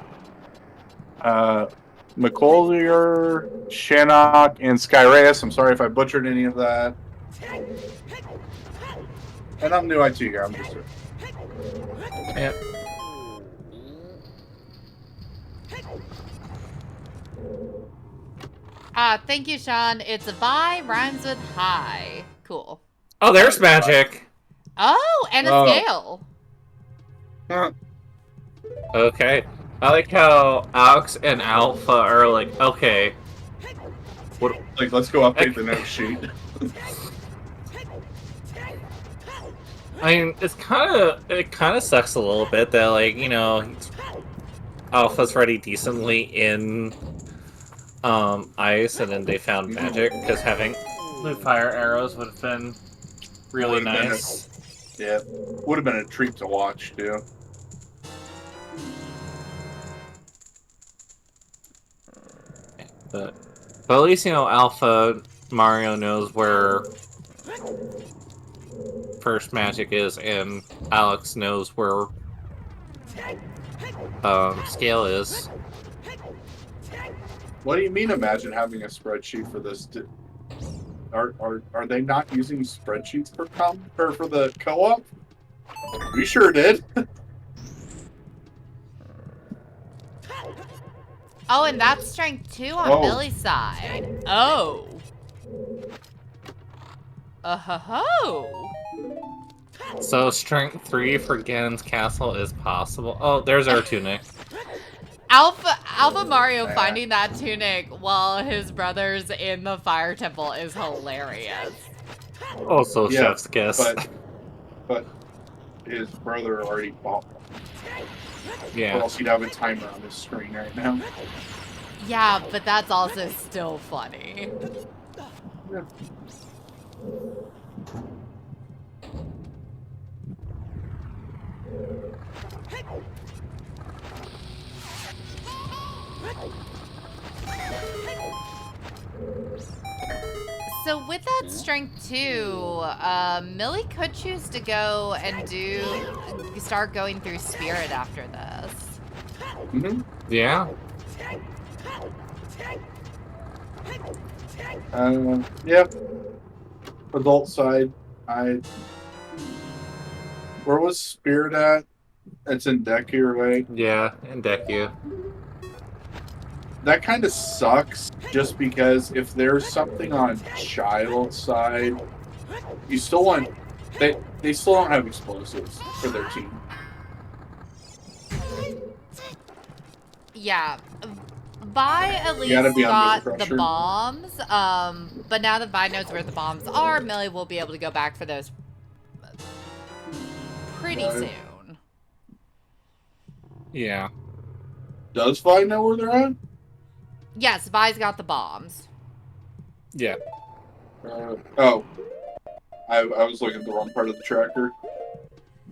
McCollier, Shannock, and Skyreus. I'm sorry if I butchered any of that. And I'm NewITGuy. I'm just Yeah. Thank you, Sean. It's Vi rhymes with high. Cool. Oh, there's magic. Oh, and a scale. Okay. I like how Alex and Alpha are like, okay. What, let's go update the note sheet. I mean, it kind of sucks a little bit that Alpha's already decently in ice, and then they found magic because having the fire arrows would have been really nice. Yeah, would have been a treat to watch too. But at least, Alpha Mario knows where First Magic is, and Alex knows where Scale is. What do you mean? Imagine having a spreadsheet for this. Are they not using spreadsheets for for the co-op? We sure did. Oh, and that's strength 2 on Millie's side. Oh. Oh-ho-ho. So strength 3 for Ganon's Castle is possible. Oh, there's our tunic. Alpha Mario finding that tunic while his brother's in the fire temple is hilarious. Also, chef's kiss. But his brother already bought one. Yeah. Or else he'd have a timer on his screen right now. Yeah, but that's also still funny. Yeah. So with that strength 2, Millie could choose to go and start going through Spirit after this. Mm-hmm. Yeah. Yeah. Adult side, where was Spirit at? It's in Deku, right? Yeah, in Deku. That kind of sucks, just because if there's something on Child's side, you still want... They still don't have explosives for their team. Yeah. Vi at least got the bombs, but now that Vi knows where the bombs are, Millie will be able to go back for those pretty soon. Yeah. Does Vi know where they're at? Yes, Vi's got the bombs. Yeah. Oh. I was looking at the wrong part of the tracker.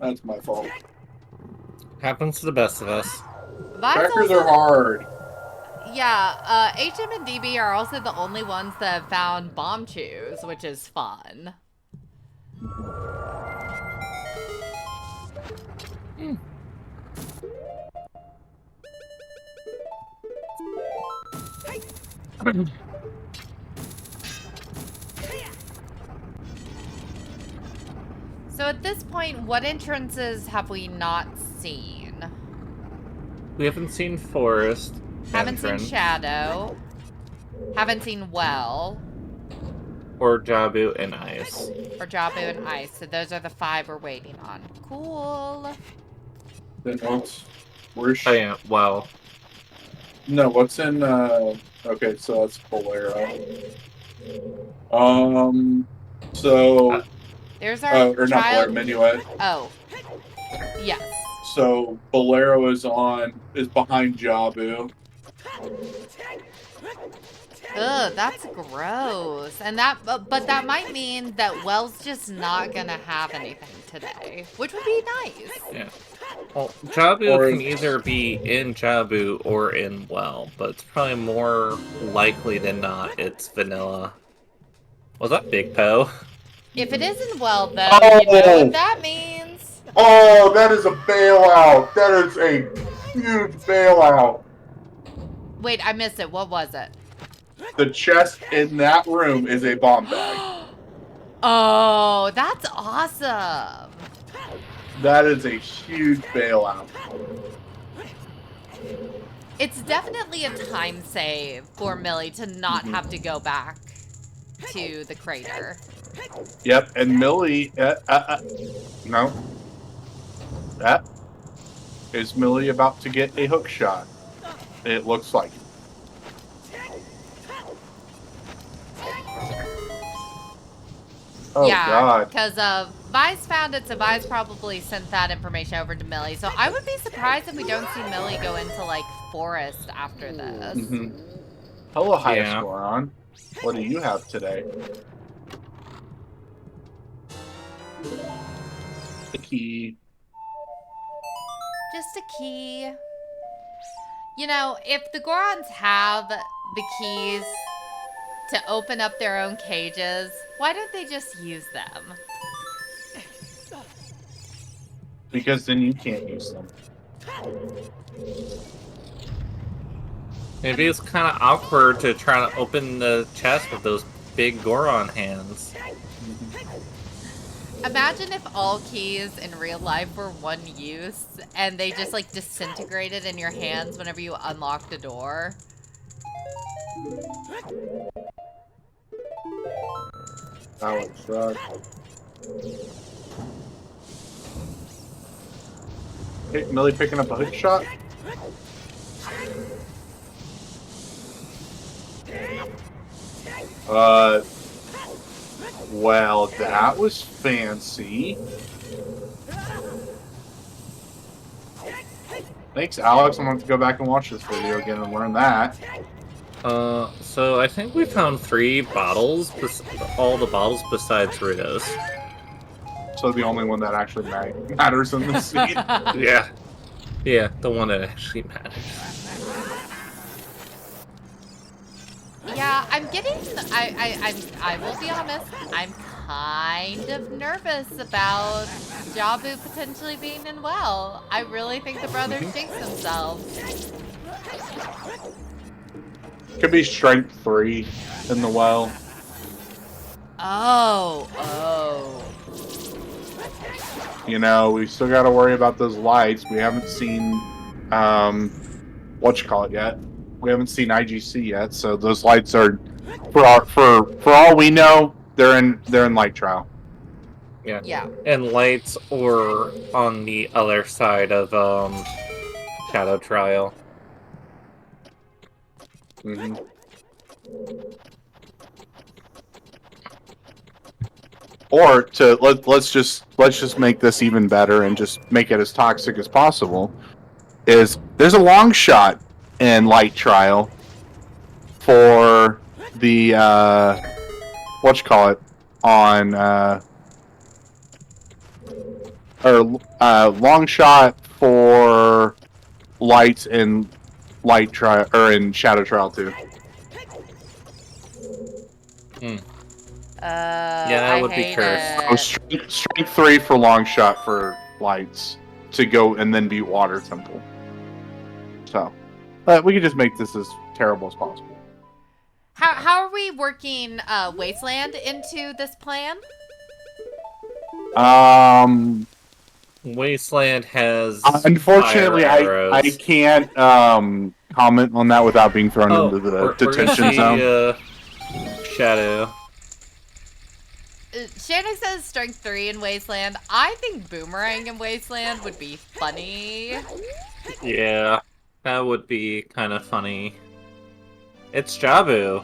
That's my fault. Happens to the best of us. Trackers are hard. Yeah, HM and DB are also the only ones that have found bomb chews, which is fun. So at this point, what entrances have we not seen? We haven't seen Forest. Haven't seen Shadow. Haven't seen Well. Or Jabu and Ice. Or Jabu and Ice. So those are the 5 we're waiting on. Cool. Then where's... Oh yeah, Well. No, what's in... Okay, so that's Bolero. So... There's our or not Bolero, Minuet. Oh. Yes. So Bolero is behind Jabu. Ugh, that's gross. And but that might mean that Well's just not gonna have anything today, which would be nice. Yeah. Well, Jabu can either be in Jabu or in Well, but it's probably more likely than not it's Vanilla. Was that Big Poe? If it isn't Well, though, you know what that means. Oh, that is a bailout. That is a huge bailout. Wait, I missed it. What was it? The chest in that room is a bomb bag. Oh, that's awesome. That is a huge bailout. It's definitely a time save for Millie to not have to go back to the crater. Yep, and Millie... no. That is Millie about to get a hook shot. It looks like. Oh, yeah, God. because Vi's found it, so Vi's probably sent that information over to Millie. So I would be surprised if we don't see Millie go into, like, Forest after this. Hello, Hyaskoron. What do you have today? The key. Just a key. You know, if the Gorons have the keys to open up their own cages, why don't they just use them? Because then you can't use them. Maybe it's kind of awkward to try to open the chest with those big Goron hands. Imagine if all keys in real life were one use and they just like disintegrated in your hands whenever you unlocked a door. That would suck. Hey, Millie picking up a hook shot? Well, that was fancy. Thanks, Alex. I'm going to go back and watch this video again and learn that. So I think we found 3 bottles, all the bottles besides Ritos. So the only one that actually matters in this scene. Yeah. Yeah, the one that actually matters. Yeah, I'm getting. I will be honest. I'm kind of nervous about Jabu potentially being in well. I really think the brothers jinx themselves. Could be strength 3 in the well. Oh. You know, we still got to worry about those lights. We haven't seen, whatchamacallit yet. We haven't seen IGC yet, so those lights are, for all we know, they're in light trial. Yeah. And lights or on the other side of Shadow Trial. Mm-hmm. Or let's just make this even better and just make it as toxic as possible. There's a long shot in light trial for the on long shot for lights in light trial or in shadow trial too. Yeah, that would be cursed. It. So strength 3 for long shot for lights to go and then be water temple. So, we could just make this as terrible as possible. How are we working Wasteland into this plan? Wasteland has. Unfortunately, fire I can't comment on that without being thrown into the detention zone. Shadow. Shannon says strength 3 in Wasteland. I think boomerang in Wasteland would be funny. Yeah, that would be kind of funny. It's Jabu.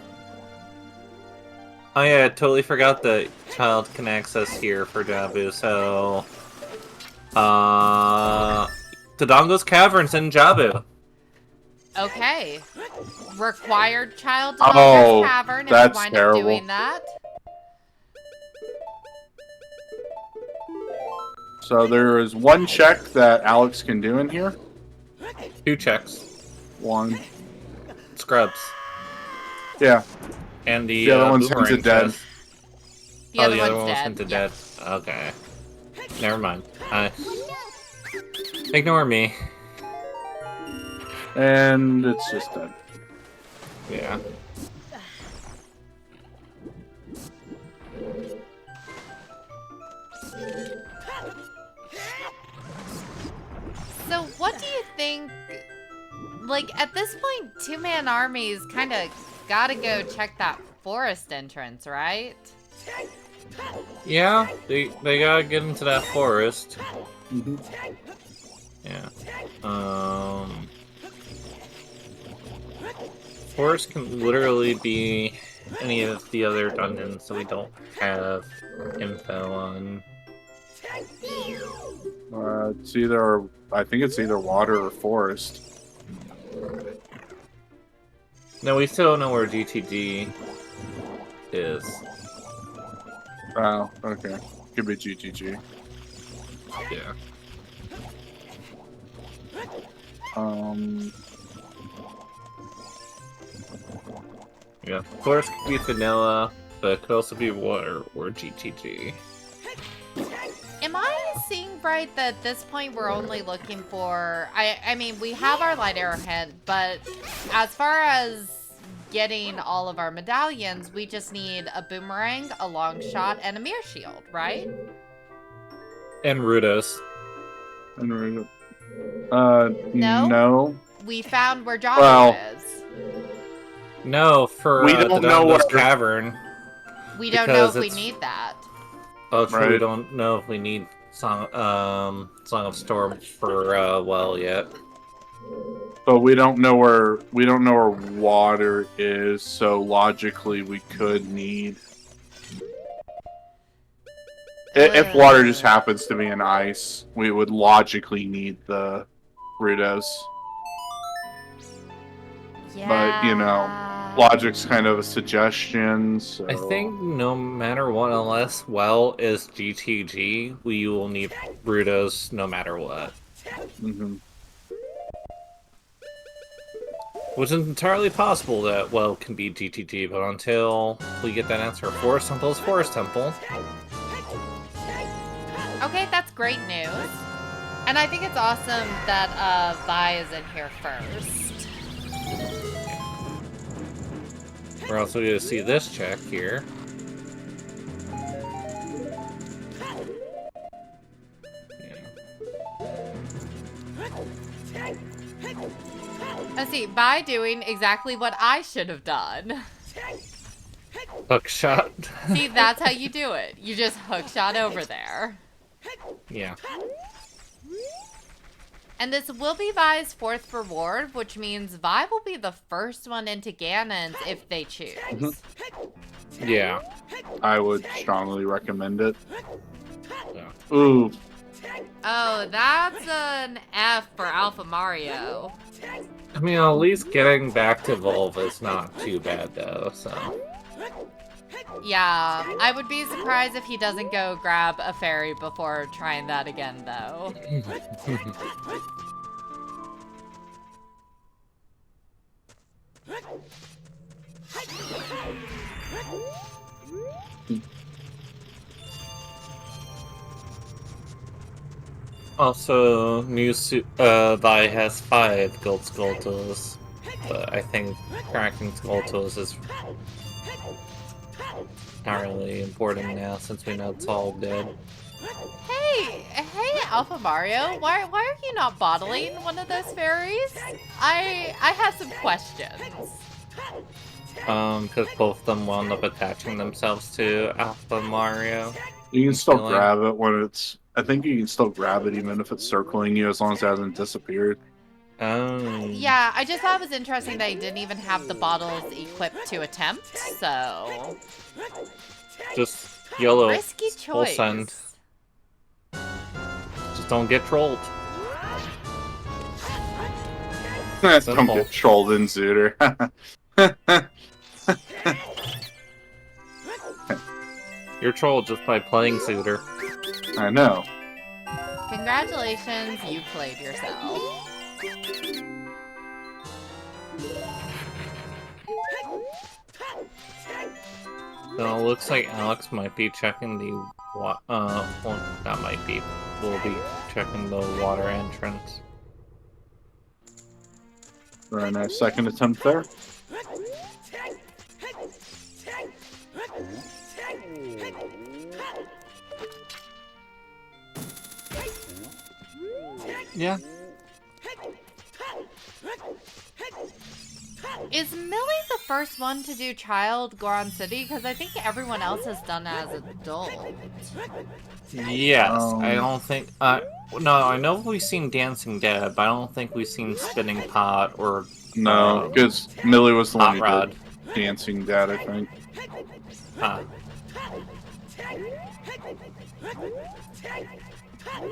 Oh yeah, I totally forgot that child can access here for Jabu, so... Dodongo's Caverns in Jabu. Okay. Required child Dodongo's Cavern if you wind up doing that. So there is one check that Alex can do in here. 2 checks. 1. Scrubs. Yeah. And the other one's hinted dead. The other one one's was hinted dead. Okay. Never mind. Ignore me. And it's just dead. Yeah. So what do you think, like, at this point, Two Mann Army's kind of gotta go check that forest entrance, right? Yeah, they gotta get into that forest. Mm-hmm. Yeah. Forest can literally be any of the other dungeons that we don't have info on. It's either, I think it's either water or forest. No, we still don't know where GTG is. Oh, okay. Could be GTG. Yeah. Yeah, of course, could be vanilla, but it could also be water or GTG. Am I seeing right that at this point we're only looking for... I mean, we have our light arrowhead, but as far as getting all of our medallions, we just need a boomerang, a long shot, and a mirror shield, right? And Rudos. No. We found where Jocko Well, is. No, for we the don't know Dundos where... Cavern. We don't know because if we it's- need that. Oh, true. Right. We don't know if we need Song of Storm for well yet. But we don't know where water is, so logically we could need. If water just happens to be in ice, we would logically need the Rudos. Yeah. But, you know, logic's kind of a suggestion, so... I think no matter what, unless well is GTG, we will need Rudos no matter what. Mm-hmm. Which is entirely possible that well can be GTG, but until we get that answer, Forest Temple is Forest Temple. Okay, that's great news. And I think it's awesome that Vi is in here first. We're also going to see this check here. Let's see, Vi doing exactly what I should have done. Hookshot. See, that's how you do it. You just hookshot over there. Yeah. And this will be Vi's 4th reward, which means Vi will be the first one into Ganon's if they choose. Yeah. I would strongly recommend it. Yeah. Ooh. Oh, that's an F for Alpha Mario. I mean, at least getting back to Volva is not too bad, though, so... Yeah, I would be surprised if he doesn't go grab a fairy before trying that again, though. Also, NewSoupVi has 5 gold Skulltulas, but I think cracking Skulltulas is not really important now since we know it's all dead. Hey, Alpha Mario, why are you not bottling one of those fairies? I have some questions. Because both of them wound up attaching themselves to Alpha Mario. You can still Feeling- grab it when it's... I think you can still grab it even if it's circling you, as long as it hasn't disappeared. Oh. Yeah, I just thought it was interesting that he didn't even have the bottles equipped to attempt, so... Just YOLO. Risky Full choice. send. Just don't get trolled. Don't Simple. get trolled in Zooter. You're trolled just by playing Suitor. I know. Congratulations, you played yourself. So it looks like Alex might be checking the well, that might be. We'll be checking the water entrance. Very nice second attempt there. Yeah. Is Millie the first one to do Child Goron City? Because I think everyone else has done as adult. Yes, I don't think. No, I know we've seen Dancing Dead, but I don't think we've seen Spinning Pot or. No, because Millie was the Hot one who Rod. did Dancing Dad, I think. Huh.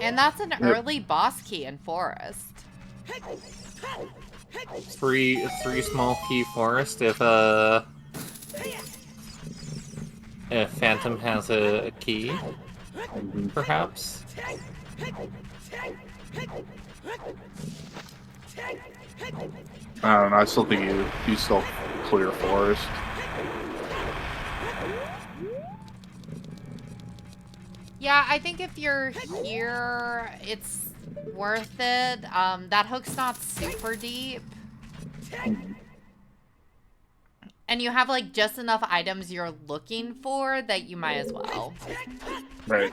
And that's an early boss key in Forest. Three small key forest if Phantom has a key, perhaps. I don't know. I still think you still clear forest. Yeah, I think if you're here, it's worth it. That hook's not super deep. And you have, like, just enough items you're looking for that you might as well. Right.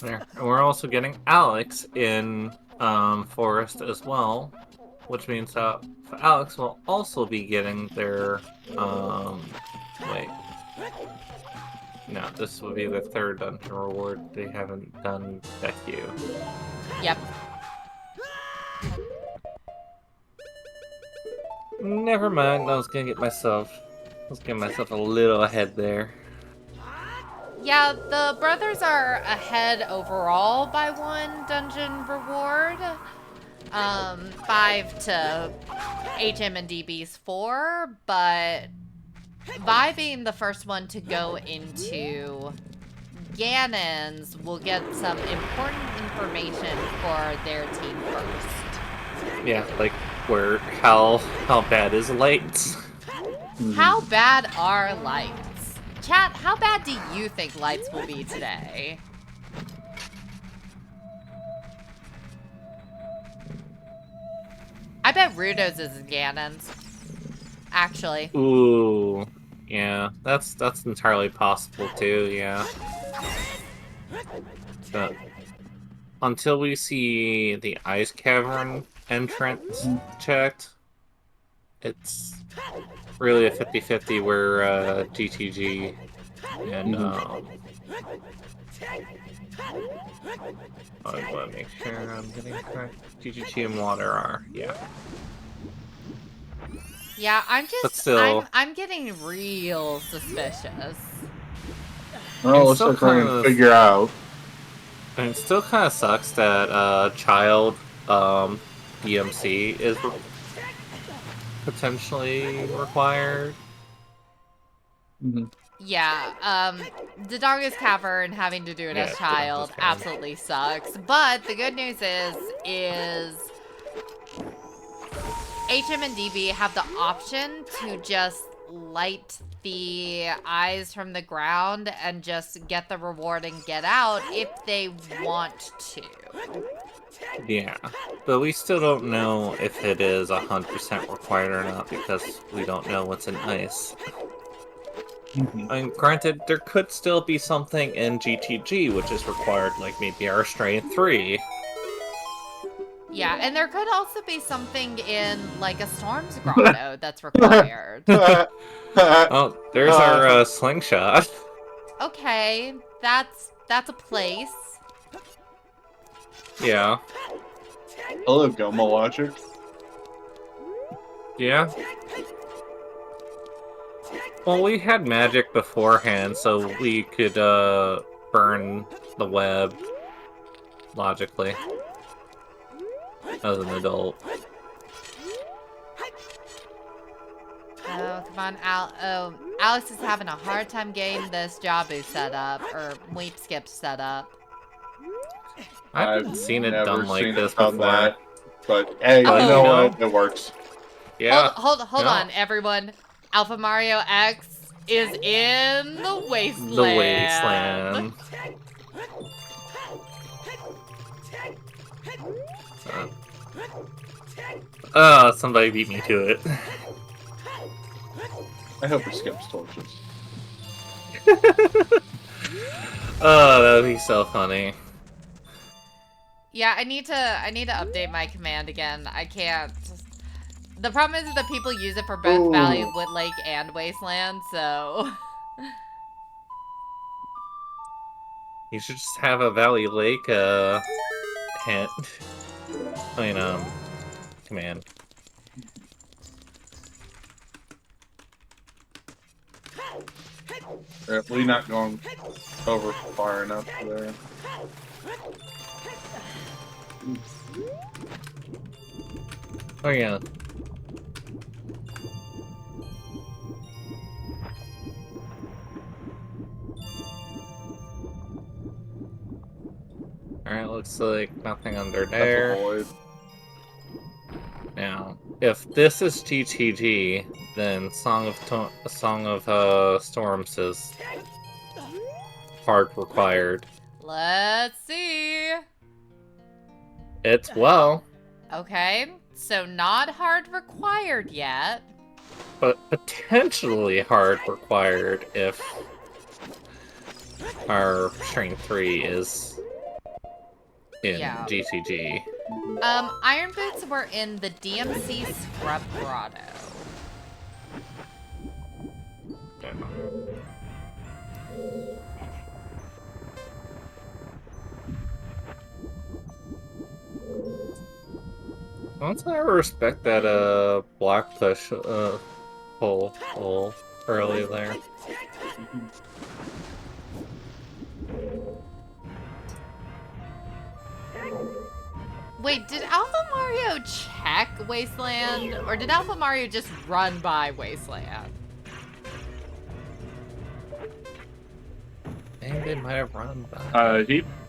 There. And we're also getting Alex in Forest as well, which means that Alex will also be getting their wait. No, this will be the third dungeon reward. They haven't done Deku. Yep. Never mind. I was getting myself a little ahead there. Yeah, the brothers are ahead overall by 1 dungeon reward. 5 to HM and DB's 4, but Vi being the first one to go into Ganon's will get some important information for their team first. Yeah, like how bad is lights? How bad are lights? Chat, how bad do you think lights will be today? I bet Rudo's is Ganon's. Actually. Ooh, yeah, that's entirely possible too. Yeah, but until we see the ice cavern entrance checked, it's really a 50-50 where GTG and I want to make sure I'm getting it correct. GGG and water are, yeah. Yeah, I'm But just, still, I'm getting real suspicious. Well, let's still try kind and of- figure out. and it still kind of sucks that child BMC is potentially required. Yeah, the Dogger's Cavern having to do it Yeah, as the child Dogger's Cavern. absolutely sucks. But the good news is HM and DB have the option to just light the eyes from the ground and just get the reward and get out if they want to. Yeah, but we still don't know if it is 100% required or not because we don't know what's in ice. And granted, there could still be something in GTG which is required, like maybe our Strength 3. Yeah, and there could also be something in, like, a Storm's Grotto that's required. Oh, there's our slingshot. Okay, that's a place. Yeah. Hello, Goma Logic. Yeah. Well, we had magic beforehand, so we could burn the web logically as an adult. Oh, come on, Alex is having a hard time getting this Jabu set up, or Weep Skip set up. I haven't seen it never done like seen this it done before. that, but hey, Oh. you know No. what? It works. Yeah. Hold no. on, everyone. Alpha Mario X is in the wasteland. The wasteland. Somebody beat me to it. I hope it skips torches. Oh, that would be so funny. Yeah, I need to update my command again. I can't. The problem is that people use it for both Ooh. Valley, Wood Lake, and Wasteland, so. You should just have a Valley Lake hint. I mean, command. We're not going over far enough there. Oh yeah. Alright, looks like nothing under That's a there. void. Now, if this is GTG, then Song of Storms is hard required. Let's see. It's well, Okay, so not hard required yet. but potentially hard required if our Strength 3 is in Yeah. GTG. Iron Boots were in the DMC Scrub Grotto. Don't I respect that block push pull early there. Wait, did Alpha Mario check Wasteland? Or did Alpha Mario just run by Wasteland? I think they might have run by.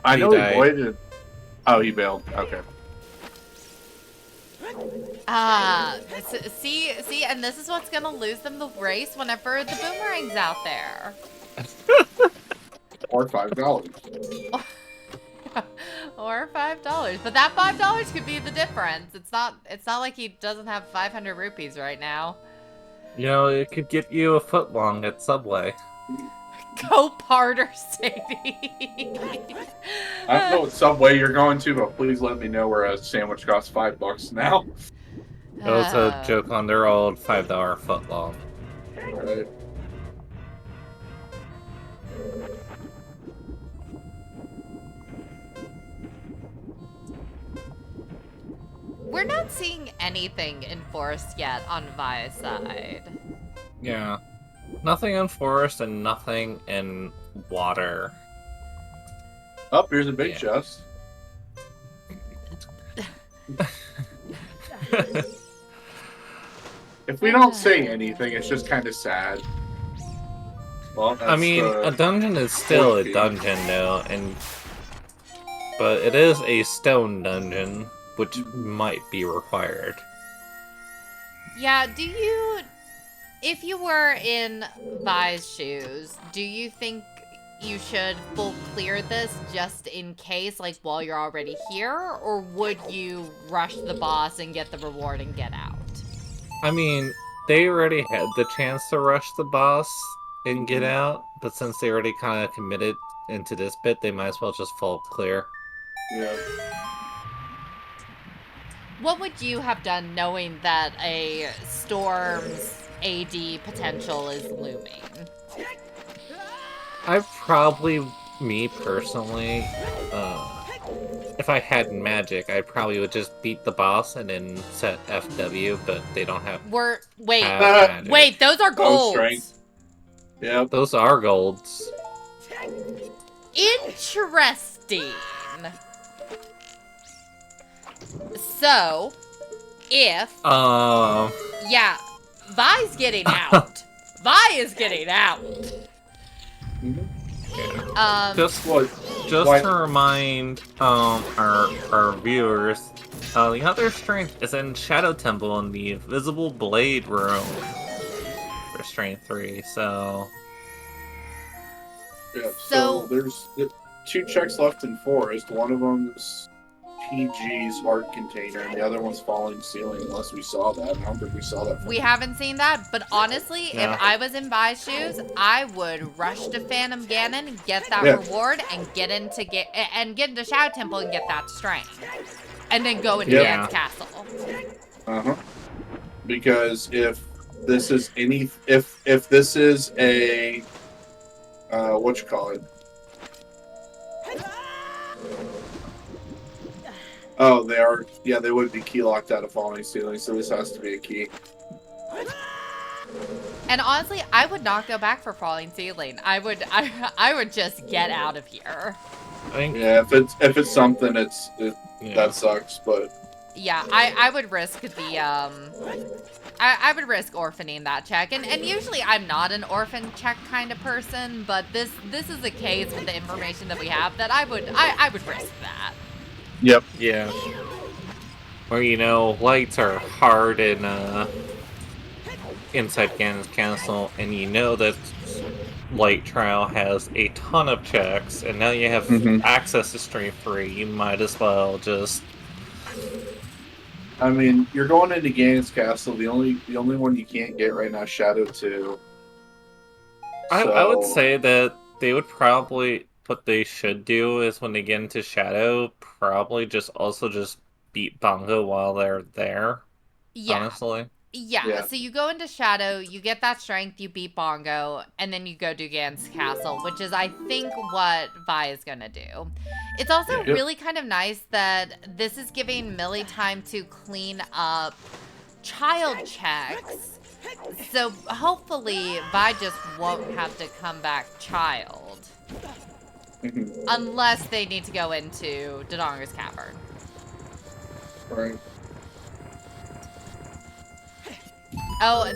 I know died. he voided. Oh, he bailed. Okay. See, and this is what's gonna lose them the race whenever the boomerang's out there. Or $5. Or $5. But that $5 could be the difference. It's not like he doesn't have 500 rupees right now. You know, it could get you a foot long at Subway. Go Parter, Sadie. I don't know what Subway you're going to, but please let me know where a sandwich costs $5 now. That was a joke on their old $5 foot long. Alright. We're not seeing anything enforced yet on Vi's side. Yeah. Nothing in forest and nothing in water. Oh, here's a big Yeah. chest. If we don't say anything, it's just kind of sad. Well, that's I mean, a dungeon is still a dungeon, though, but it is a stone dungeon, which might be required. Yeah, if you were in Vi's shoes, do you think you should full clear this just in case, like while you're already here? Or would you rush the boss and get the reward and get out? I mean, they already had the chance to rush the boss and get out, but since they already kind of committed into this bit, they might as well just full clear. Yeah. What would you have done knowing that a storm's AD potential is looming? I probably, me personally, if I had magic, I probably would just beat the boss and then set FW, but they don't have. Wait, magic. wait, those are golds. strength. Yep. Those are golds. Interesting. So, if yeah, Vi's getting out. Vi is getting out. Yeah. Just What? to remind our viewers, the other strength is in Shadow Temple in the Visible Blade room for Strength 3. So Yeah. So there's 2 checks left in forest. One of them is PG's heart container, and the other one's falling ceiling. Unless we saw that, I don't think we saw that. We haven't seen that, but honestly, No. if I was in Vi's shoes, I would rush to Phantom Ganon, get that Yeah. reward, and get into Shadow Temple and get that strength, and then go into Yeah. Gan's castle. Because if this is if this is a what you call it? Oh, they are. Yeah, they would be key locked out of falling ceiling, so this has to be a key. And honestly, I would not go back for falling ceiling. I would just get out of here. I think Yeah, if it's something, yeah. that sucks. But Yeah, I would risk the I would risk orphaning that check, and usually I'm not an orphan check kind of person, but this is a case with the information that we have that I would risk that. yep. Yeah. where, you know, lights are hard in, inside Ganon's castle, and you know that Light Trial has a ton of checks, and now you have access to Stream 3, you might as well just... I mean, you're going into Ganon's castle. The only one you can't get right now is Shadow 2. I would say that they would probably... What they should do is when they get into Shadow, probably just beat Bongo while they're there. Yeah. Honestly. Yeah, so you go into Shadow, you get that strength, you beat Bongo, and then you go do Gan's Castle, which is, I think, what Vi is gonna do. It's also really kind of nice that this is giving Millie time to clean up child checks, so hopefully Vi just won't have to come back child. Unless they need to go into Dodonga's Cavern. Right. Oh,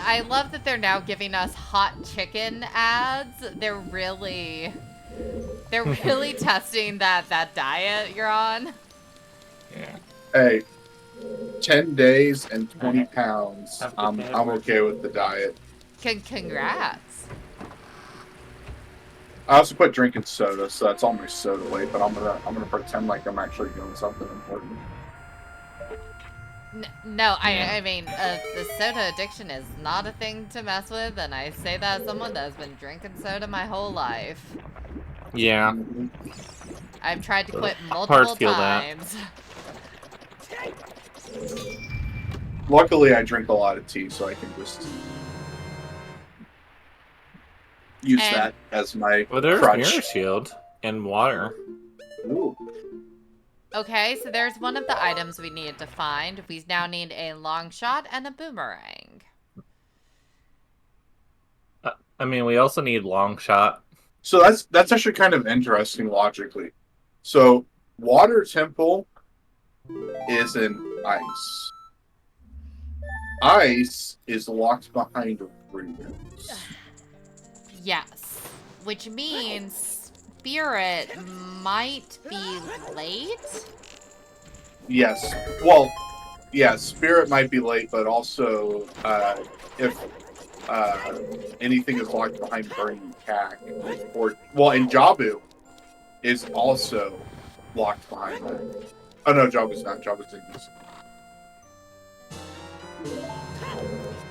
I love that they're now giving us hot chicken ads. They're really testing that diet you're on. Yeah. Hey, 10 days and 20 pounds. I'm okay with the diet. Congrats. I also quit drinking soda, so that's all my soda weight. But I'm gonna pretend like I'm actually doing something important. No, I mean, the soda addiction is not a thing to mess with, and I say that as someone that has been drinking soda my whole life. Yeah. I've tried to quit multiple times. Luckily, I drink a lot of tea, so I can just use that as my there's crutch. Mirror Shield and water. Ooh. Okay, so there's one of the items we needed to find. We now need a long shot and a boomerang. I mean, we also need long shot. So that's actually kind of interesting logically. So Water Temple is in ice. Ice is locked behind runes. Yes, which means Spirit might be late? Yes. Well, yeah, Spirit might be late, but also if anything is locked behind Burning Cack, and Jabu is also locked behind that. Oh no, Jabu's not. Jabu's in this.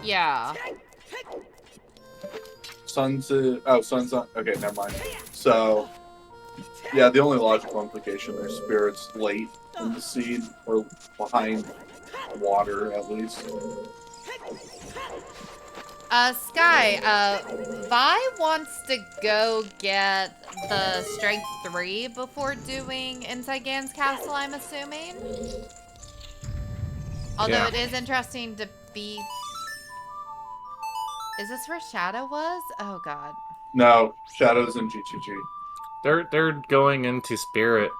Yeah. Sun's up. Okay, never mind. So, yeah, the only logical implication there, Spirit's late in the seed, or behind water, at least. Sky, Vi wants to go get the Strength 3 before doing Inside Gan's Castle, I'm assuming. Although it is interesting to be... Is this where Shadow was? Oh, God. No, Shadow's in GTG. They're going into Spirit,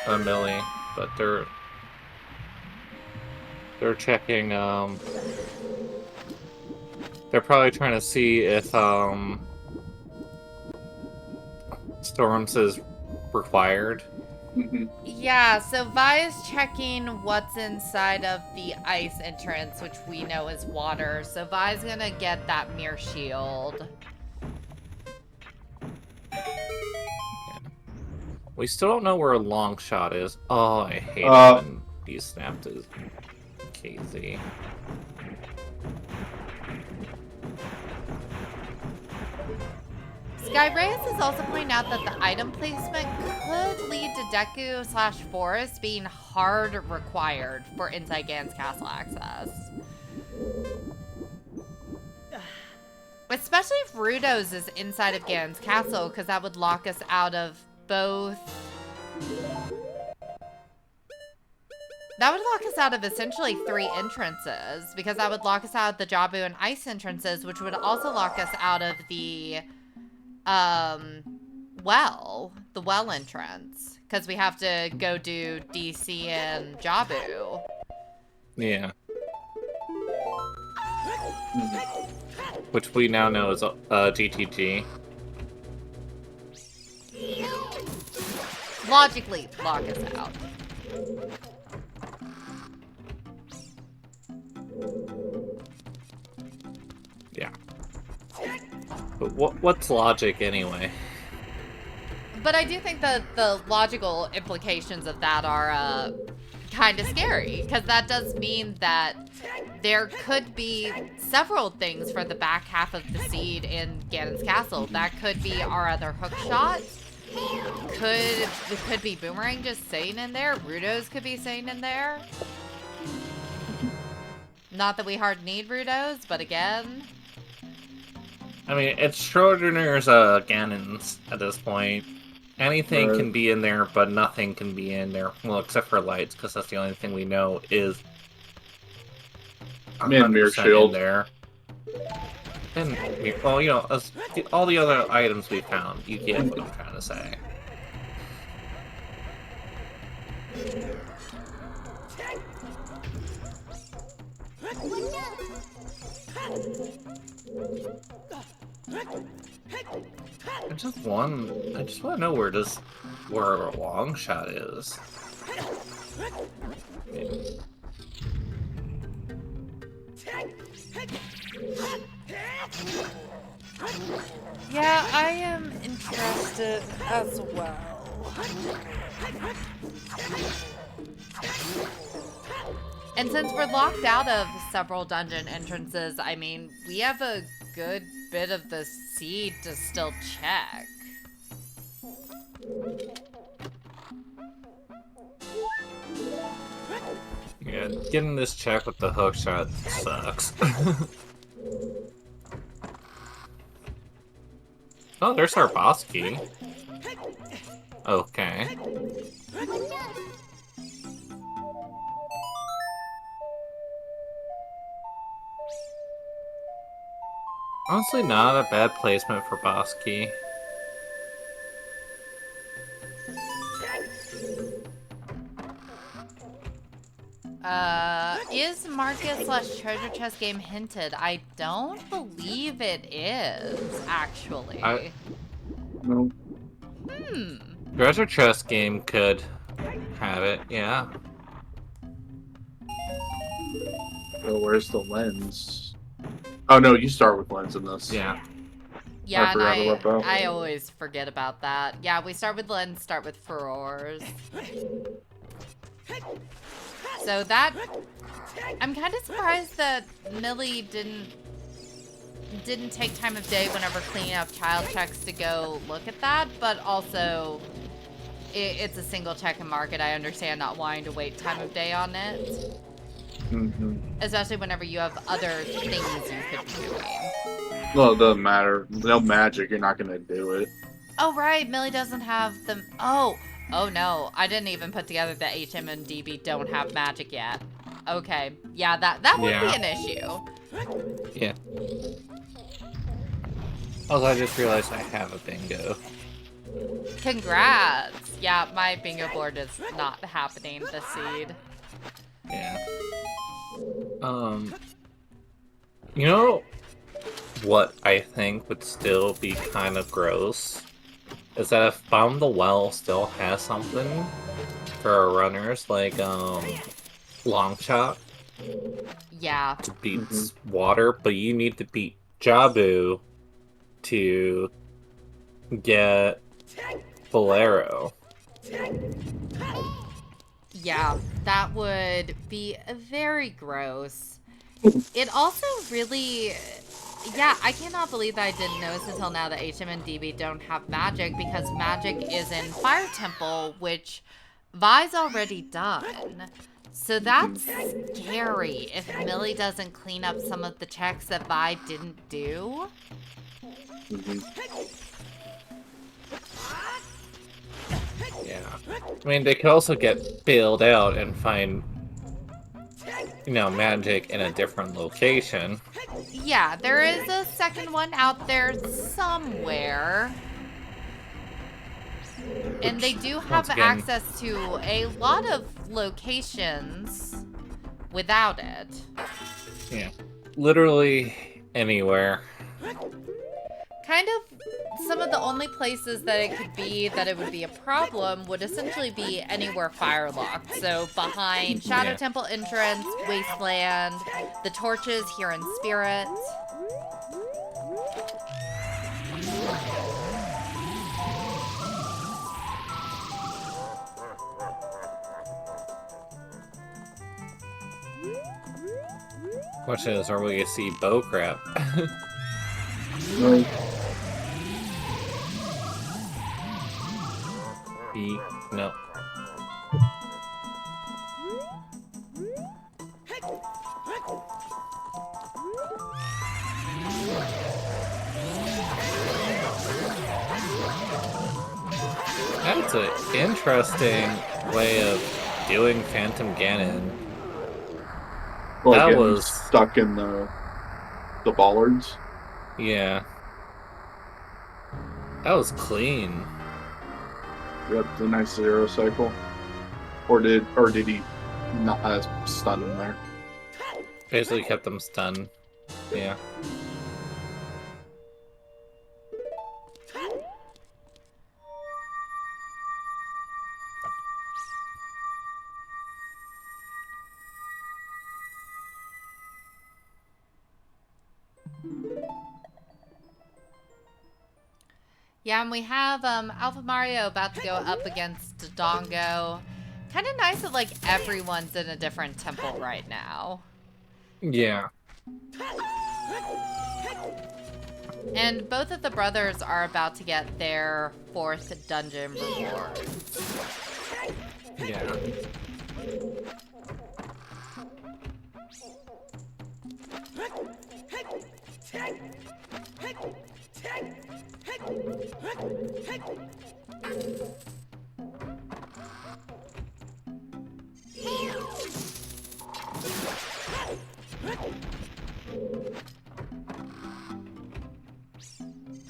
Millie, but they're checking, they're probably trying to see if, Storms is required. Yeah, so Vi is checking what's inside of the ice entrance, which we know is water. So Vi's gonna get that mirror shield. Yeah. We still don't know where a long shot is. Oh, I hate it when he snapped his KZ. Sky Reyes is also pointing out that the item placement could lead to Deku/Forest being hard required for Inside Gan's Castle access. Especially if Rudo's is inside of Gan's Castle, because that would lock us out of both... That would lock us out of essentially 3 entrances, because that would lock us out of the Jabu and Ice entrances, which would also lock us out of the... the well entrance, because we have to go do DC and Jabu. Yeah. Which we now know is GTG. Logically, lock us out. But what's logic anyway? But I do think that the logical implications of that are kind of scary, because that does mean that there could be several things for the back half of the seed in Ganon's castle. That could be our other hook shot. It could be Boomerang just sitting in there. Rudos could be sitting in there. Not that we hard need Rudos, but again. I mean, it's Schrodinger's Ganon's at this point. Anything can be in there, but nothing can be in there. Well, except for lights, because that's the only thing we know is 100% shield in there. And, well, you know, all the other items we found, you get what I'm trying to say. I just want to know where a long shot is. Yeah, I am interested as well. And since we're locked out of several dungeon entrances, I mean, we have a good bit of the seed to still check. Yeah, getting this check with the hook shot sucks. Oh, there's our boss key. Okay. Honestly, not a bad placement for boss key. Is Market/treasure chest game hinted? I don't believe it is, actually. No. Treasure chest game could have it, yeah. So where's the lens? Oh no, you start with lens in this. Yeah. Yeah, forgot about that. I always forget about that. Yeah, we start with lens, start with furrows. So that... I'm kind of surprised that Millie didn't take time of day whenever cleaning up child checks to go look at that, but also it's a single check in Market. I understand not wanting to wait time of day on it. Especially whenever you have other things you could be doing. Well, it doesn't matter. No magic, you're not gonna do it. Oh, right. Millie doesn't have the... Oh no. I didn't even put together that HM and DB don't have magic yet. Okay. Yeah, that would be an issue. Yeah. Also, I just realized I have a bingo. Congrats. Yeah, my bingo board is not happening this seed. Yeah. You know what I think would still be kind of gross? Is that if Bomb the Well still has something for our runners, like, long shot Yeah. to beat water, but you need to beat Jabu to get Bolero. Yeah, that would be very gross. It also really... Yeah, I cannot believe that I didn't notice until now that HM and DB don't have magic, because magic is in Fire Temple, which Vi's already done. So that's scary if Millie doesn't clean up some of the checks that Vi didn't do. Yeah. I mean, they could also get bailed out and find, you know, magic in a different location. Yeah, there is a second one out there somewhere. And they do have access to a lot of locations without it. Yeah. Literally anywhere. Kind of some of the only places that it could be that it would be a problem would essentially be anywhere fire locked. So behind Shadow Temple entrance, Wasteland, the torches here in Spirit. Question is, are we gonna see bow crap? No. No. That's an interesting way of doing Phantom Ganon. Like That getting was- stuck in the bollards. Yeah. That was clean. Yep, the nice zero cycle. Or did he not stun him there? Basically kept them stunned. Yeah. Yeah, and we have Alpha Mario about to go up against Dongo. Kind of nice that like everyone's in a different temple right now. Yeah. And both of the brothers are about to get their 4th dungeon reward. Yeah.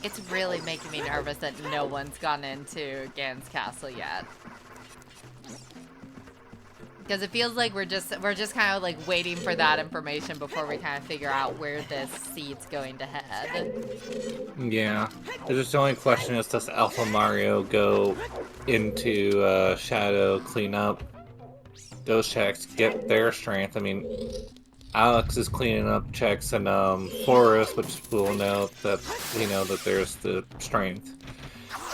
It's really making me nervous that no one's gone into Ganon's castle yet. Because it feels like we're just kind of like waiting for that information before we kind of figure out where this seed's going to head. Yeah. There's just the only question is, does Alpha Mario go into Shadow, clean up those checks, get their strength? I mean, Alex is cleaning up checks in Forest, which will know that, that there's the strength.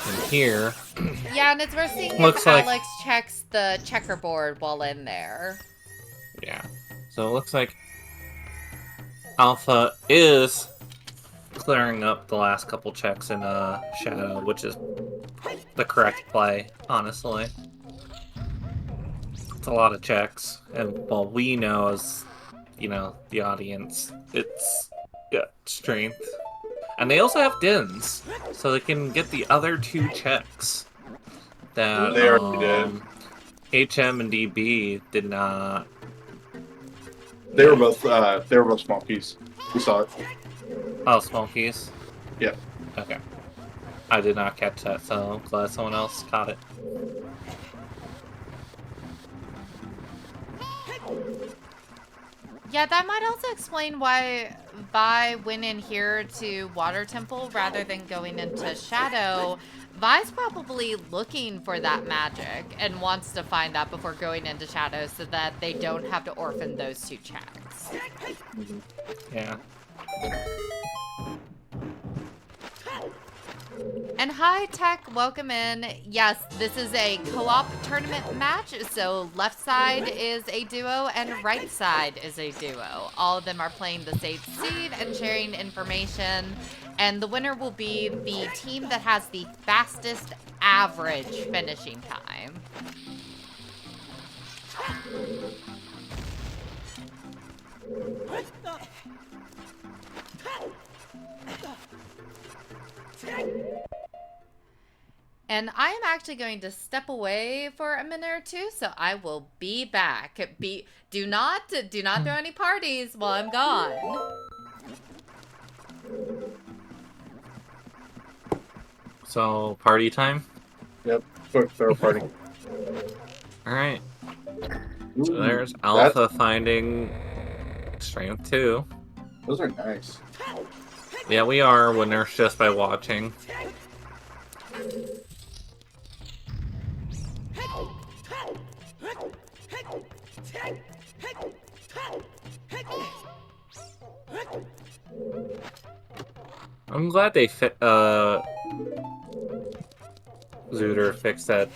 And here... Yeah, and it's worth seeing Looks if like- Alex checks the checkerboard while in there. Yeah. So it looks like Alpha is clearing up the last couple checks in Shadow, which is the correct play, honestly. It's a lot of checks, and while we know as, the audience, it's strength. And they also have Dins, so they can get the other 2 checks that They already did. HM and DB did not. They were both small keys. We saw it. Oh, small keys? Yep. Okay. I did not catch that, so I'm glad someone else caught it. Yeah, that might also explain why Vi went in here to Water Temple rather than going into Shadow. Vi's probably looking for that magic and wants to find that before going into Shadow so that they don't have to orphan those 2 checks. Yeah. And hi, Tech, welcome in. Yes, this is a co-op tournament match, so left side is a duo and right side is a duo. All of them are playing the SadieSweet and sharing information, and the winner will be the team that has the fastest average finishing time. And I am actually going to step away for a minute or 2, so I will be back. Do not throw any parties while I'm gone. So, party time? Yep. Quick throw party. Alright. So Ooh, there's Alpha finding strength 2. Those are nice. Yeah, we are winners just by watching. I'm glad they Zooter fixed that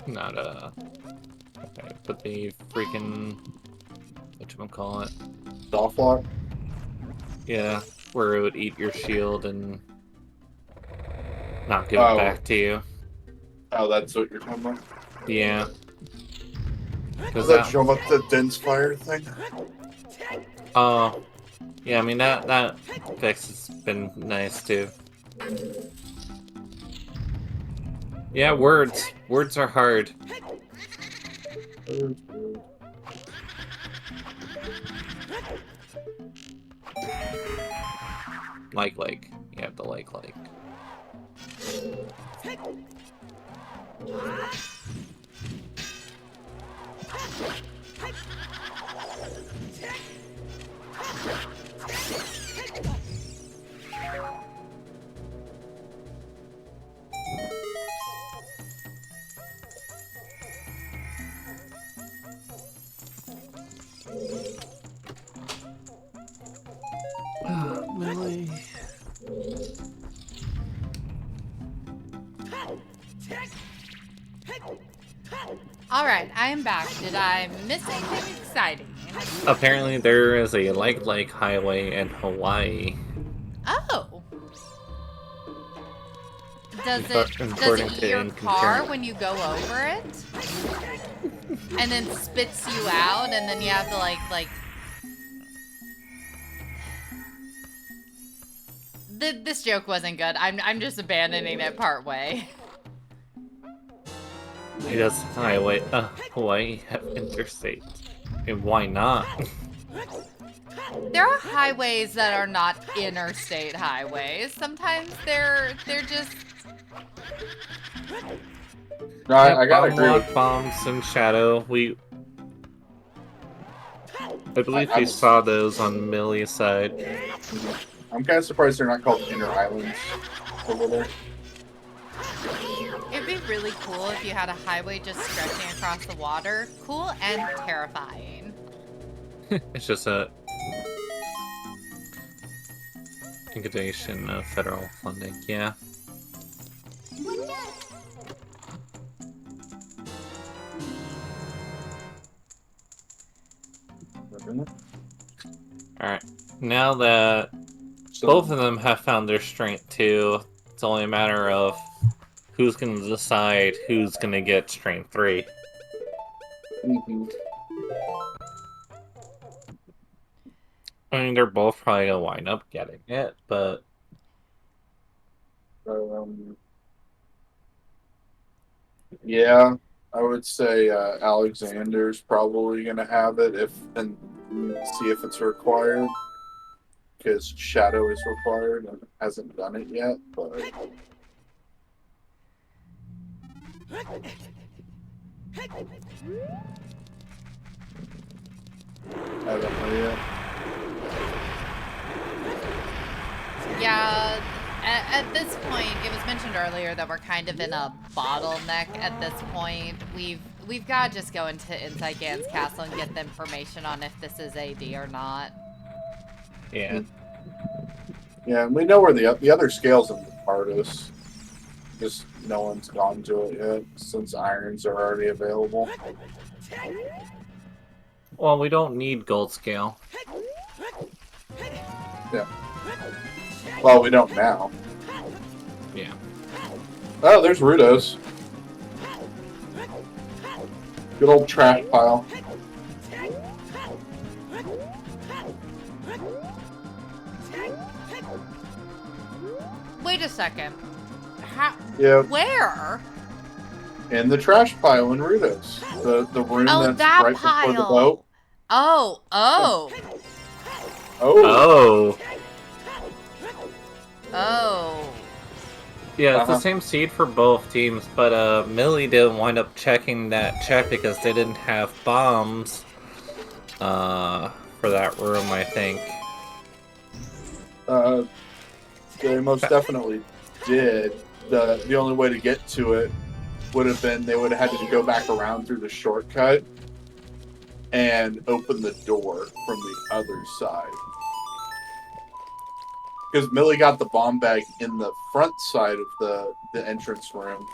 not okay. But the freaking whatchamacallit. Soft lock? Yeah, where it would eat your shield and not give it back to you. Oh, that's what you're talking about? Yeah. Does that show up the dense fire thing? Yeah, I mean that fix has been nice too. Yeah, words. Words are hard. Like. You have to like. Millie. Alright, I am back. Did I miss anything exciting? Apparently there is a like highway in Hawaii. Oh! Does According it eat to your Income car Current. when you go over it? And then spits you out, and then you have to like... This joke wasn't good. I'm just abandoning it partway. Does Hawaii have interstate? And why not? There are highways that are not interstate highways. Sometimes they're just... No, I gotta agree with bombs and Shadow. I believe we I'm- saw those on Millie's side. I'm kind of surprised they're not called inner islands over there. It'd be really cool if you had a highway just stretching across the water. Cool and terrifying. It's just a continuation of federal funding. Yeah. Alright. Now that both of them have found their strength too, it's only a matter of who's going to decide who's going to get strength 3. Mm-hmm. I mean, they're both probably going to wind up getting it, but... Yeah, I would say Alexander's probably going to have it and see if it's required. Because Shadow is required and hasn't done it yet, but... I don't know yet. Yeah, at this point, it was mentioned earlier that we're kind of in a bottleneck at this point. We've got to just go into Inside Gan's castle and get the information on if this is AD or not. Yeah. Yeah, and we know where the other scales in Artis. Just no one's gone to it yet, since irons are already available. Well, we don't need gold scale. Yeah. Well, we don't now. Yeah. Oh, there's Rudos. Good old trash pile. Wait a second. How? Yeah. Where? In the trash pile in Rudos. The room Oh, that's that right pile. before the boat. Oh. Oh. Oh! Oh. Yeah, it's the same seed for both teams, but Millie didn't wind up checking that check because they didn't have bombs for that room, I think. They most definitely did. The only way to get to it would have been they would have had to go back around through the shortcut and open the door from the other side. Because Millie got the bomb bag in the front side of the entrance room,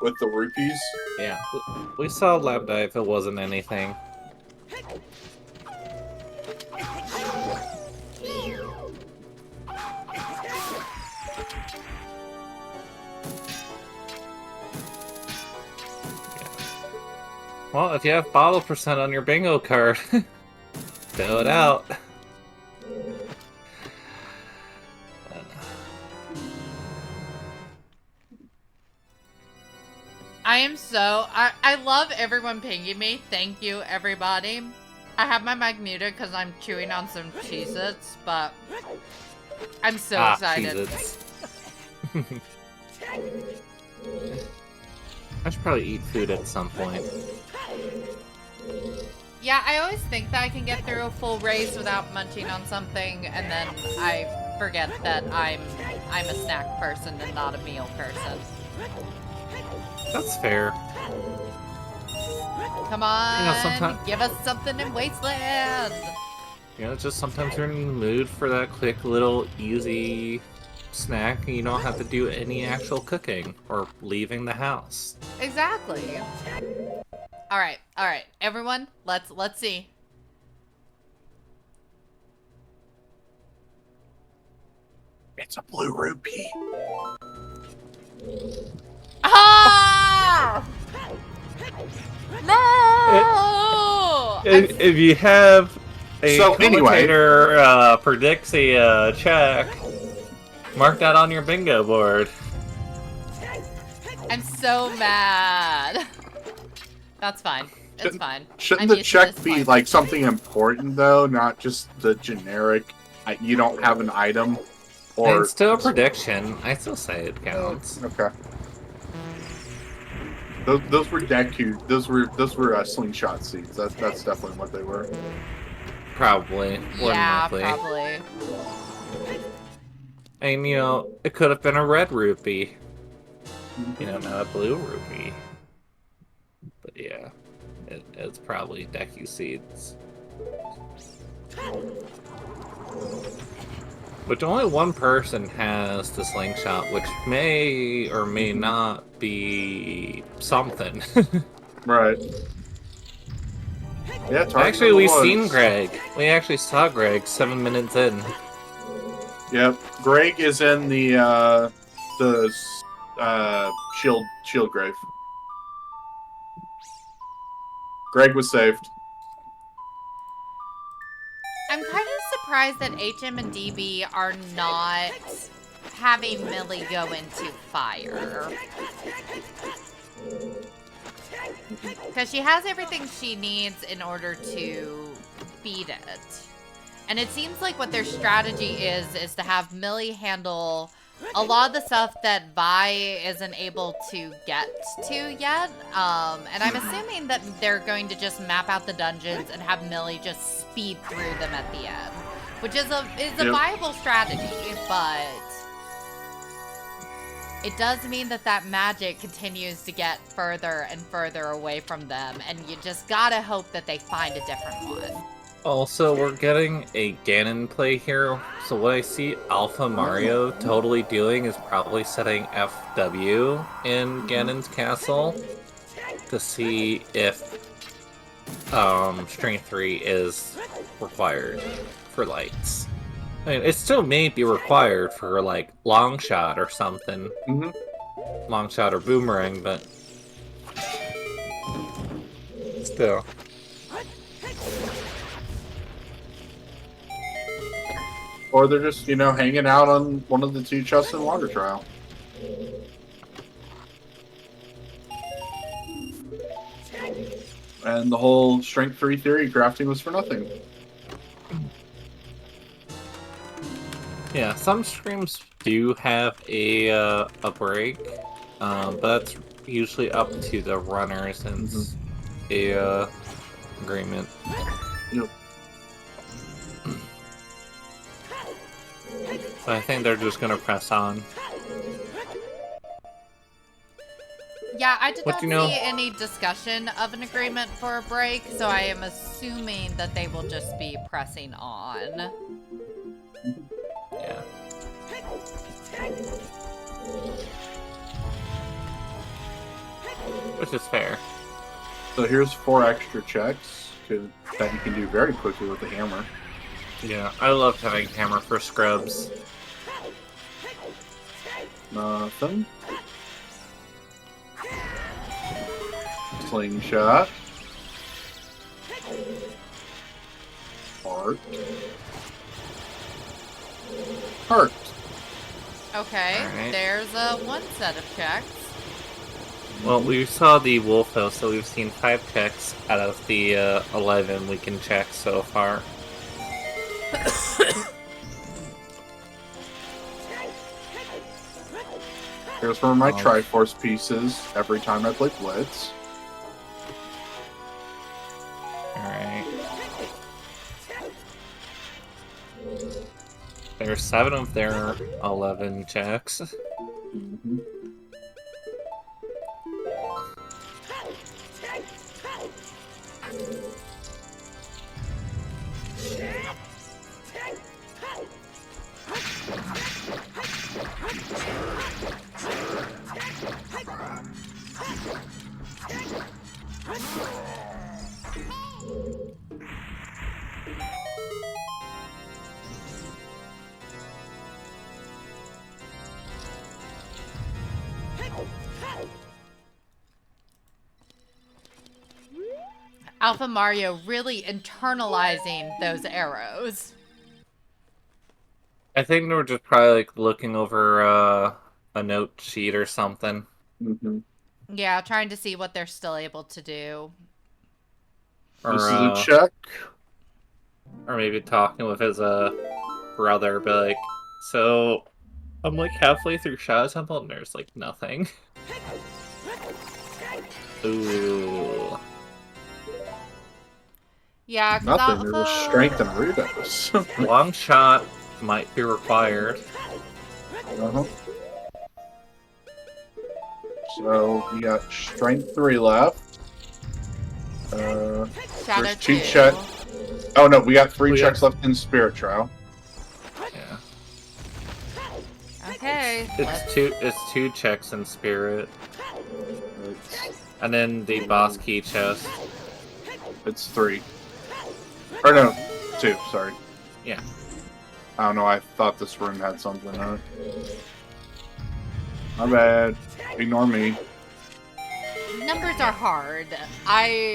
with the rupees. Yeah, we saw lab dive. It wasn't anything. Well, if you have bottle percent on your bingo card, fill it out. I love everyone pinging me. Thank you, everybody. I have my mic muted because I'm chewing on some Cheez-Its, but I'm so excited. Cheez-Its. I should probably eat food at some point. Yeah, I always think that I can get through a full race without munching on something, and then I forget that I'm a snack person and not a meal person. That's fair. Come on, sometimes give us something in Wasteland! Just sometimes you're in the mood for that quick little easy snack and you don't have to do any actual cooking or leaving the house. Exactly. Alright, everyone, let's see. It's a blue rupee. Ah! No! If you have a So, anyway. commentator predicts a check, mark that on your bingo board. I'm so mad. That's fine. It's fine. Shouldn't I'm the used to check this be life. like something important though, not just the generic? You don't have an item, or It's still a prediction. I still say it counts. Okay. Those were Deku. Those were slingshot seeds. That's definitely what they were. Probably. More than Yeah, likely. probably. And it could have been a red rupee. Not a blue rupee. But yeah, it's probably Deku seeds. But only one person has the slingshot, which may or may not be something. Right. Yeah, Actually, we've seen Greg. We actually saw Greg 7 minutes in. Yep. Greg is in the shield grave. Greg was saved. I'm kind of surprised that HM and DB are not having Millie go into fire. Because she has everything she needs in order to beat it. And it seems like what their strategy is to have Millie handle a lot of the stuff that Vi isn't able to get to yet. And I'm assuming that they're going to just map out the dungeons and have Millie just speed through them at the end. Which is a viable strategy, but it does mean that magic continues to get further and further away from them, and you just gotta hope that they find a different one. Also, we're getting a Ganon play here, so what I see Alpha Mario totally doing is probably setting FW in Ganon's castle to see if Strength 3 is required for lights. I mean, it still may be required for, like, long shot or something. Long shot or boomerang, but still. Or they're just, hanging out on one of the two chests in Water Trial. And the whole Strength 3 theory crafting was for nothing. Yeah, some streams do have a break, but that's usually up to the runners and a agreement. Yep. So I think they're just gonna press on. Yeah, I did What not see any discussion of an agreement for a break, so I am assuming that they will just be pressing on. Yeah. which is fair. So here's 4 extra checks that you can do very quickly with the hammer. Yeah, I love having hammer for scrubs. Nothing. Slingshot. Heart. Heart. Okay, Alright. there's one set of checks. Well, we saw the wolf house, so we've seen 5 checks out of the 11 we can check so far. Here's one of my Triforce pieces every time I play Blitz. Alright. There's 7 of their 11 checks. Mm-hmm. Alpha Mario really internalizing those arrows. I think they were just probably like looking over a note sheet or something. Mm-hmm. Yeah, trying to see what they're still able to do. This is a Or, check. or maybe talking with his brother, but like, so I'm like halfway through Shadow Temple and there's like nothing. Ooh. Yeah, 'cause Nothing. There's Alpha... strength and Rudos. Long shot might be required. Uh-huh. So we got strength 3 left. Shadow There's 2 2. checks. Oh no, we got 3 We got- checks left in Spirit Trial. Yeah. Okay. It's two checks in spirit. And then the boss key chest. It's 3. Or no, 2, sorry. Yeah. I don't know, I thought this room had something on it. My bad. Ignore me. Numbers are hard.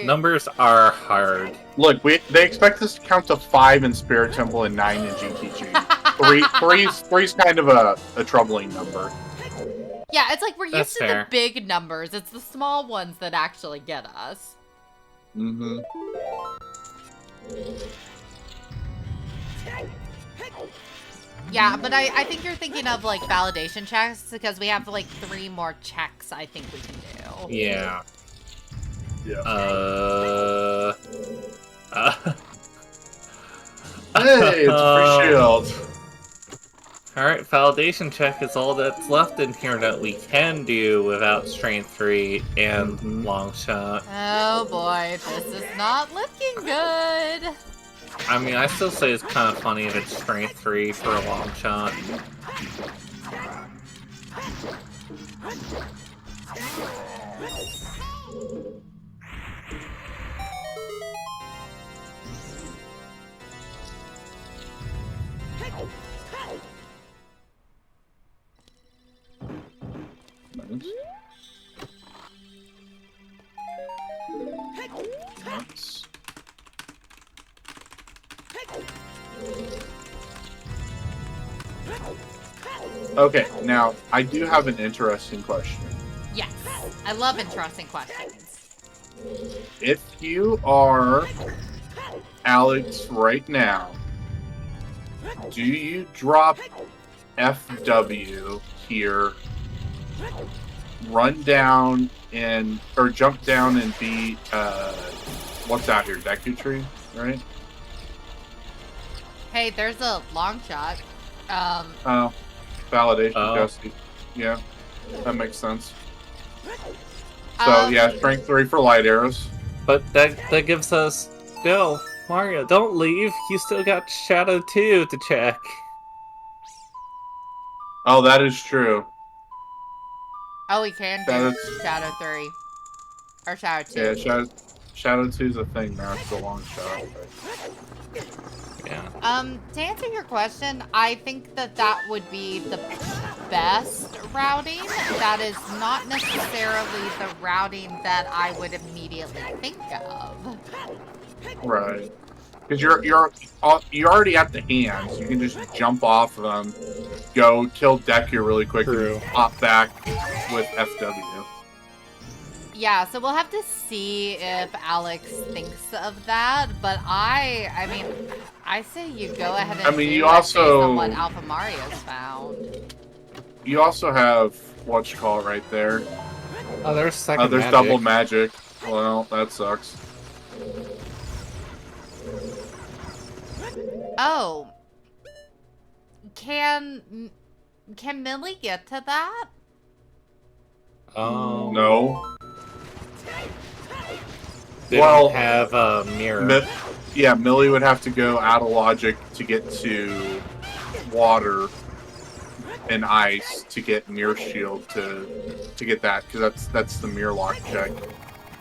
Numbers are hard. Look, they expect us to count to 5 in Spirit Temple and 9 in GTG. Three's kind of a troubling number. Yeah, it's like we're That's used to fair. the big numbers. It's the small ones that actually get us. Mm-hmm. Yeah, but I think you're thinking of like validation checks because we have like 3 more checks I think we can do. Yeah. Yeah. Hey, it's a free shield. Alright, validation check is all that's left in here that we can do without strength 3 and long shot. Oh boy, this is not looking good. I mean, I still say it's kind of funny if it's strength 3 for a long shot. Nice. Okay, now I do have an interesting question. Yes, I love interesting questions. If you are Alex right now, do you drop FW here, run down and or jump down and beat what's out here, Deku Tree, right? Hey, there's a long shot. Oh, validation, Oh. Jesse. Yeah, that makes sense. So yeah, strength 3 for light arrows. But that gives us... No, Mario, don't leave. You still got Shadow 2 to check. Oh, that is true. Oh, we can That do is- Shadow 3. Or Shadow 2? Yeah, Shadow 2's a thing now. It's a long shot. Yeah. To answer your question, I think that would be the best routing. That is not necessarily the routing that I would immediately think of. Right. Because you're already at the hands. You can just jump off of them, go kill Deku really quick, True. and pop back with FW. Yeah, so we'll have to see if Alex thinks of that. But I mean, I say you go ahead and I mean, do you it also- based on what Alpha Mario's found. You also have what you call it right there. Oh, there's second There's magic. double magic. Well, that sucks. Oh. Can Millie get to that? No. They Well, don't have a mirror. Yeah, Millie would have to go out of logic to get to water and ice to get mirror shield to get that, because that's the mirror lock check.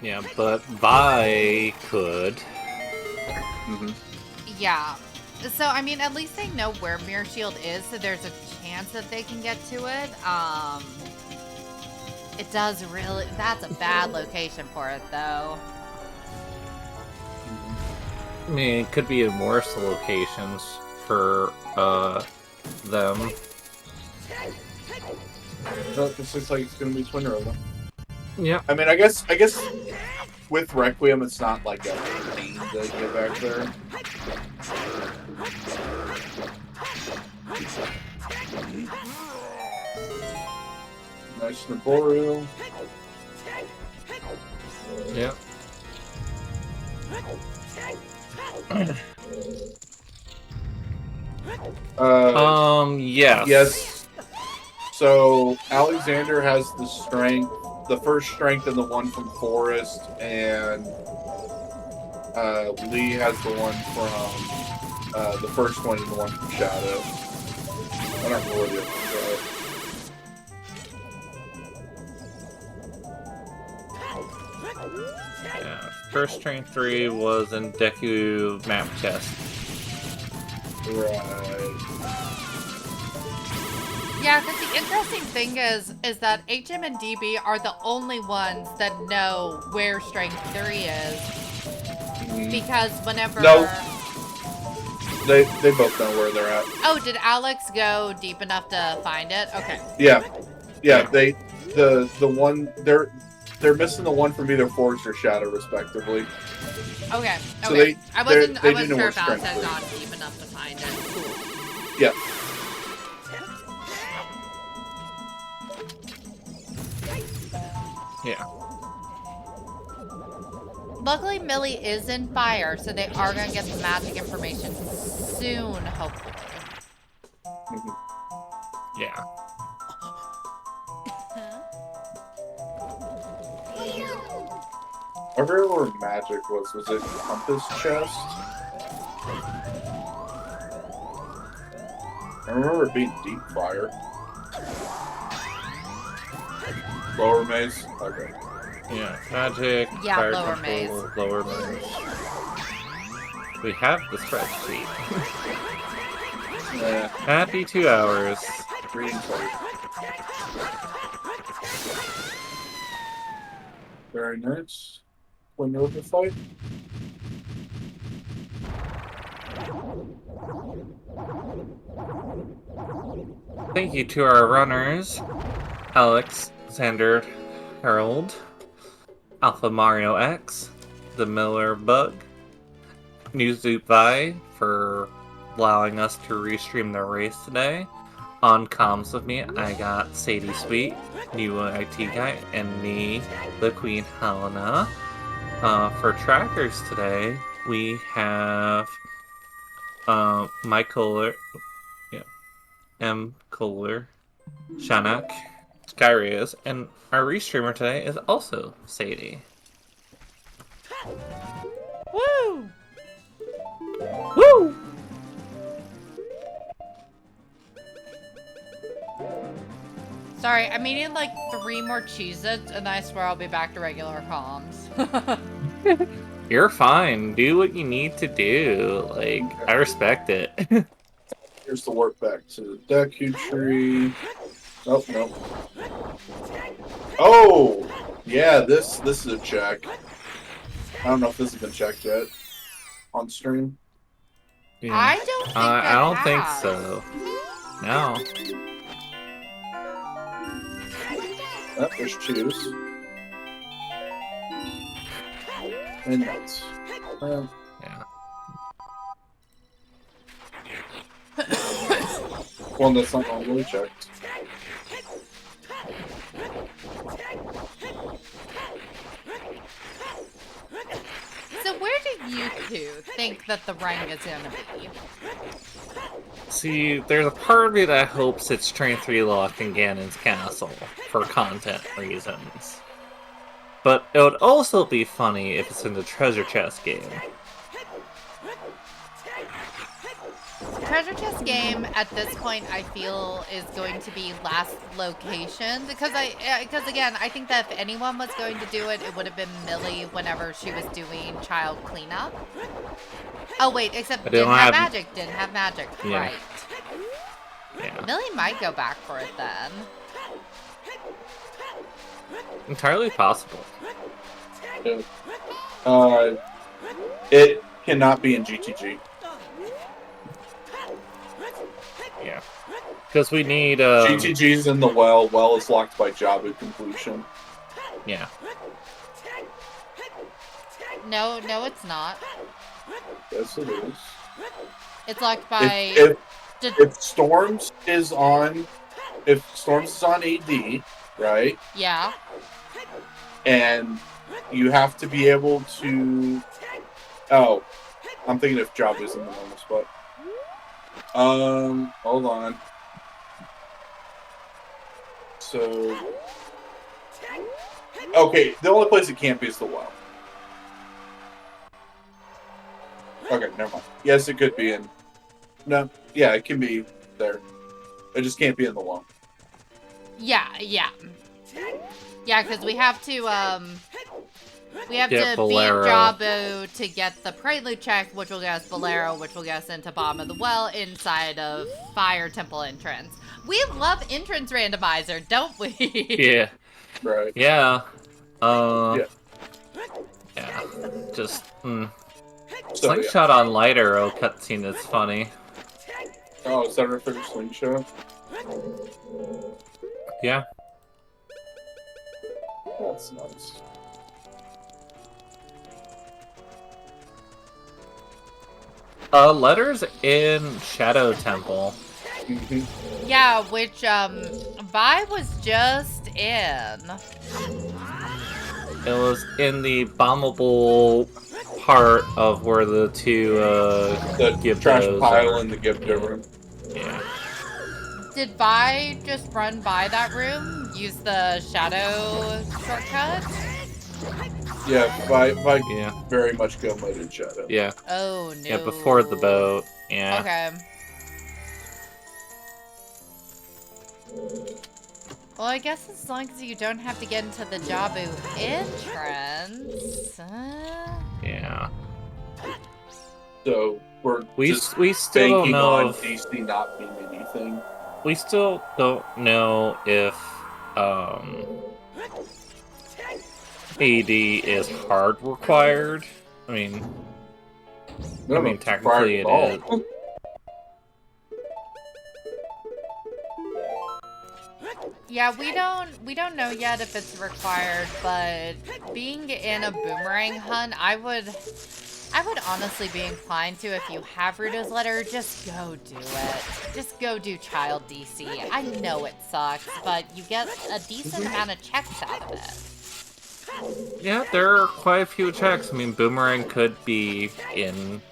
Yeah, but Vi could. Mm-hmm. Yeah. So, I mean, at least they know where Mirror Shield is, so there's a chance that they can get to it. It does really... That's a bad location for it, though. I mean, it could be in worse locations for them. This looks like it's gonna be Twin Road. Yeah. I mean, I guess with Requiem, it's not like a pain to get back there. Nice Naboru. Yeah. Yes. Yes. So Alexander has the strength, the first strength, and the one from Forest, and Lee has the one from the first one and the one from Shadow. I don't know where the other ones are. Yeah. First train 3 was in Deku map chest. Right. Yeah, because the interesting thing is that HM and DB are the only ones that know where Strength 3 is. Because whenever... No. They both know where they're at. Oh, did Alex go deep enough to find it? Okay. Yeah. They the one they're missing the one from either Forest or Shadow, respectively. Okay. So Okay. I wasn't they do know sure where if Alex Strength had is. gone deep enough to find it. Cool. Yeah. Yeah. Luckily, Millie is in fire, so they are going to get the magic information soon, hopefully. Yeah. I remember where magic was. Was it Compass Chest? I remember it being Deep Fire. Lower Maze? Okay. Yeah. Magic. Yeah, fire lower control, maze. Lower maze. We have the spreadsheet. Yeah. Happy 2 hours. Green card. Very nice. Window to fight. Thank you to our runners, Alex, Xander, Harold, Alpha Mario X, the Miller Bug, NewSoupVi for allowing us to restream the race today. On comms with me, I got SadieSweet, NewITGuy, and me, TheQueenHelena. For trackers today, we have Mike Kohler, M. Kohler, Shanak, Skyrius, and our restreamer today is also Sadie. Woo! Woo! Sorry, I'm eating like 3 more Cheez-Its, and I swear I'll be back to regular comms. You're fine. Do what you need to do. Like, I respect it. Here's the warp back to the Deku tree. Oh, no. Oh! Yeah, this is a check. I don't know if this has been checked yet. On stream. Yeah. I don't think I don't think has. so. No. Oh, there's choose. And nuts. Yeah. One that's not normally checked. So where do you two think that the rank is gonna be? See, there's a part of me that hopes it's Train 3 locked in Ganon's castle for content reasons. But it would also be funny if it's in the treasure chest game. Treasure chest game at this point I feel is going to be last location because again I think that if anyone was going to do it, it would have been Millie whenever she was doing child cleanup. Oh wait, except didn't have magic. Yeah. Right. Yeah. Millie might go back for it then. Entirely possible. It cannot be in GTG. Yeah. Because we need, GTG's in the well. Well is locked by Jabu completion. Yeah. No, it's not. Yes, it is. It's locked by... If Storms is on... If Storms is on AD, right? Yeah. And you have to be able to... Oh. I'm thinking if Jabu's in the normal spot. Hold on. So... Okay, the only place it can't be is the well. Okay, never mind. Yes, it could be in... No, yeah, it can be there. It just can't be in the well. Yeah. Yeah, because we have to, Get beat Bolero. Jabu to get the Prelude check, which will get us Bolero, which will get us into bottom of the well inside of Fire Temple entrance. We love entrance randomizer, don't we? Yeah. Right. Yeah. Yeah. Yeah. Just, So, Slingshot on light arrow cutscene is funny. Oh, is that a for slingshot? Yeah. That's nice. Letters in Shadow Temple. Mm-hmm. Yeah, which, Vi was just in. It was in the bombable part of where the two, The gift trash those pile are. in the gift room. Yeah. Did Vi just run by that room? Use the shadow shortcut? Yeah, by Yeah. very much go mode in shadow. Yeah. Oh, no. Yeah, before the boat. Yeah. Okay. Well, I guess as long as you don't have to get into the Jabu entrance. Yeah. So we're We just still don't banking know on if DC not being anything. we still don't know if AD is hard required. I mean, No, no, technically it is. Yeah, we don't know yet if it's required, but being in a boomerang hunt, I would honestly be inclined to, if you have Ruto's letter, just go do it. Just go do child DC. I know it sucks, but you get a decent amount of checks out of it. Yeah, there are quite a few checks. I mean, Boomerang could be in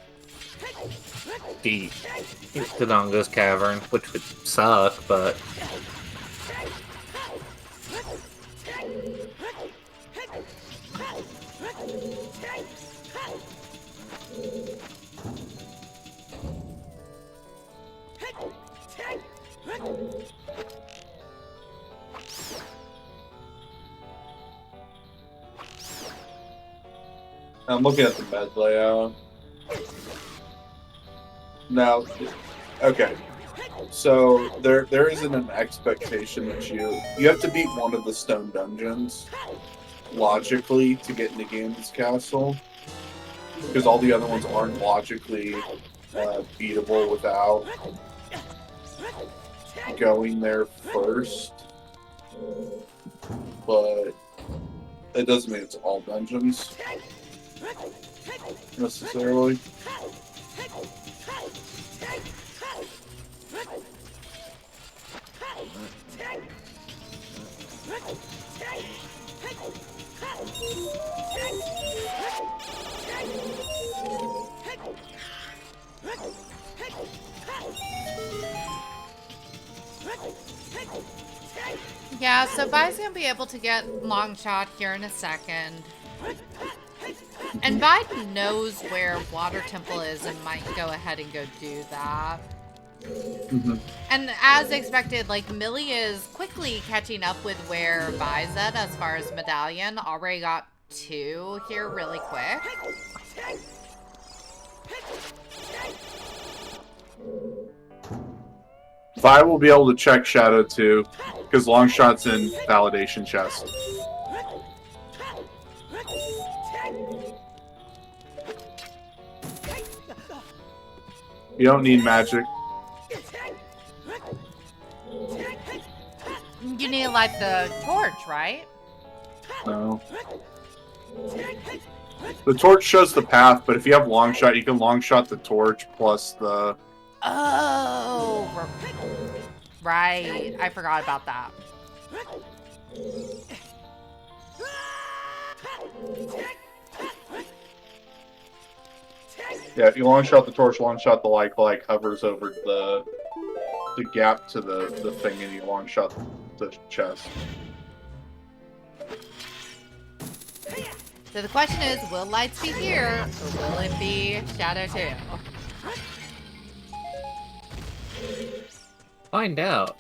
the Dongo's Cavern, which would suck, but... I'm looking at the med layout. Now, okay. So there isn't an expectation that you have to beat one of the stone dungeons logically to get into Ganon's castle, because all the other ones aren't logically beatable without going there first. But it doesn't mean it's all dungeons necessarily. Yeah, so Vi's gonna be able to get long shot here in a second. And Vi knows where Water Temple is and might go ahead and go do that. Mm-hmm. And as expected, like, Millie is quickly catching up with where Vi's at as far as Medallion. Already got 2 here really quick. Vi will be able to check Shadow too, because long shot's in validation chest. You don't need magic. You need to light the torch, right? No. The torch shows the path, but if you have long shot, you can long shot the torch plus the... Oh, right. I forgot about that. Yeah, if you long shot the torch, long shot the like hovers over the gap to the thing, and you long shot the chest. So the question is, will lights be here, or will it be Shadow 2? Find out.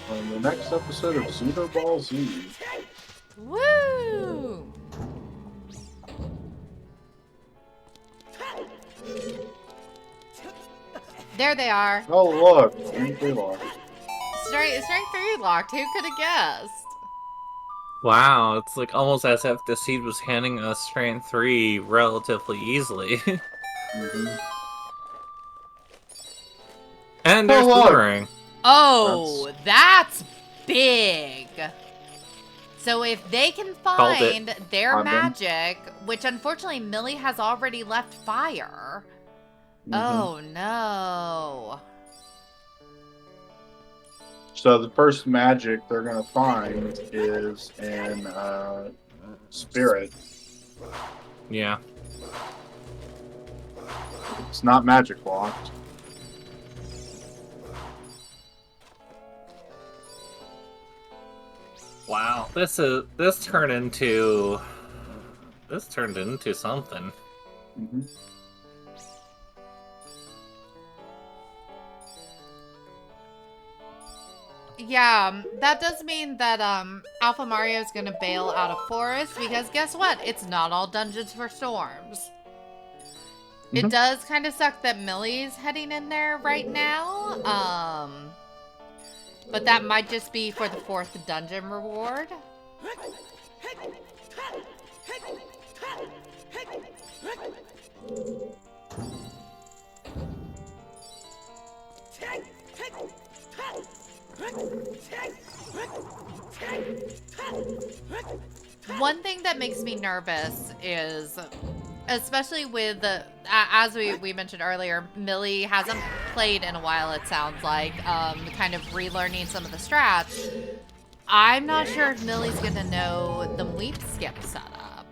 On the next episode of Xeno Ball Z. Woo! There they are. Oh look, strength locked. Strength 3 locked. Who could have guessed? Wow, it's like almost as if the seed was handing us strength 3 relatively easily. Mm-hmm. And there's Oh, look. Boomerang. Oh, that's big. So if they can find their Condom. magic, which unfortunately Millie has already left fire. Mm-hmm. Oh no. So the first magic they're gonna find is in Spirit. Yeah. It's not magic locked. Wow. This turned into something. Mm-hmm. Yeah, that does mean that Alpha Mario is gonna bail out of Forest, because guess what? It's not all Dungeons for Storms. It does kind of suck that Millie's heading in there right now. But that might just be for the 4th dungeon reward. One thing that makes me nervous is, especially with the, as we mentioned earlier, Millie hasn't played in a while, it sounds like, kind of relearning some of the strats. I'm not sure if Millie's gonna know the weep skip setup.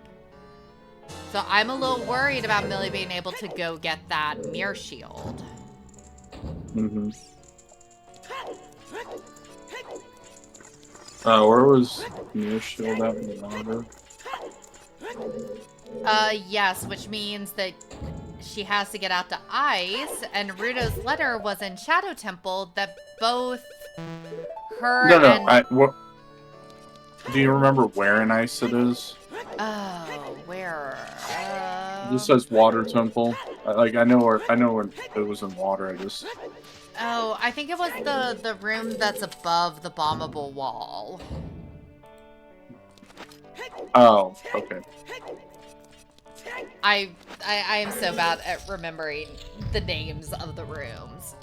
So I'm a little worried about Millie being able to go get that mirror shield. Mm-hmm. Where was Mirror Shield at in the water? Yes, which means that she has to get out to Ice, and Ruto's letter was in Shadow Temple that both her and... What? Do you remember where in Ice it is? Oh, where? This says water temple. I know where it was in water. Oh, I think it was the room that's above the bombable wall. Oh, okay. I am so bad at remembering the names of the rooms.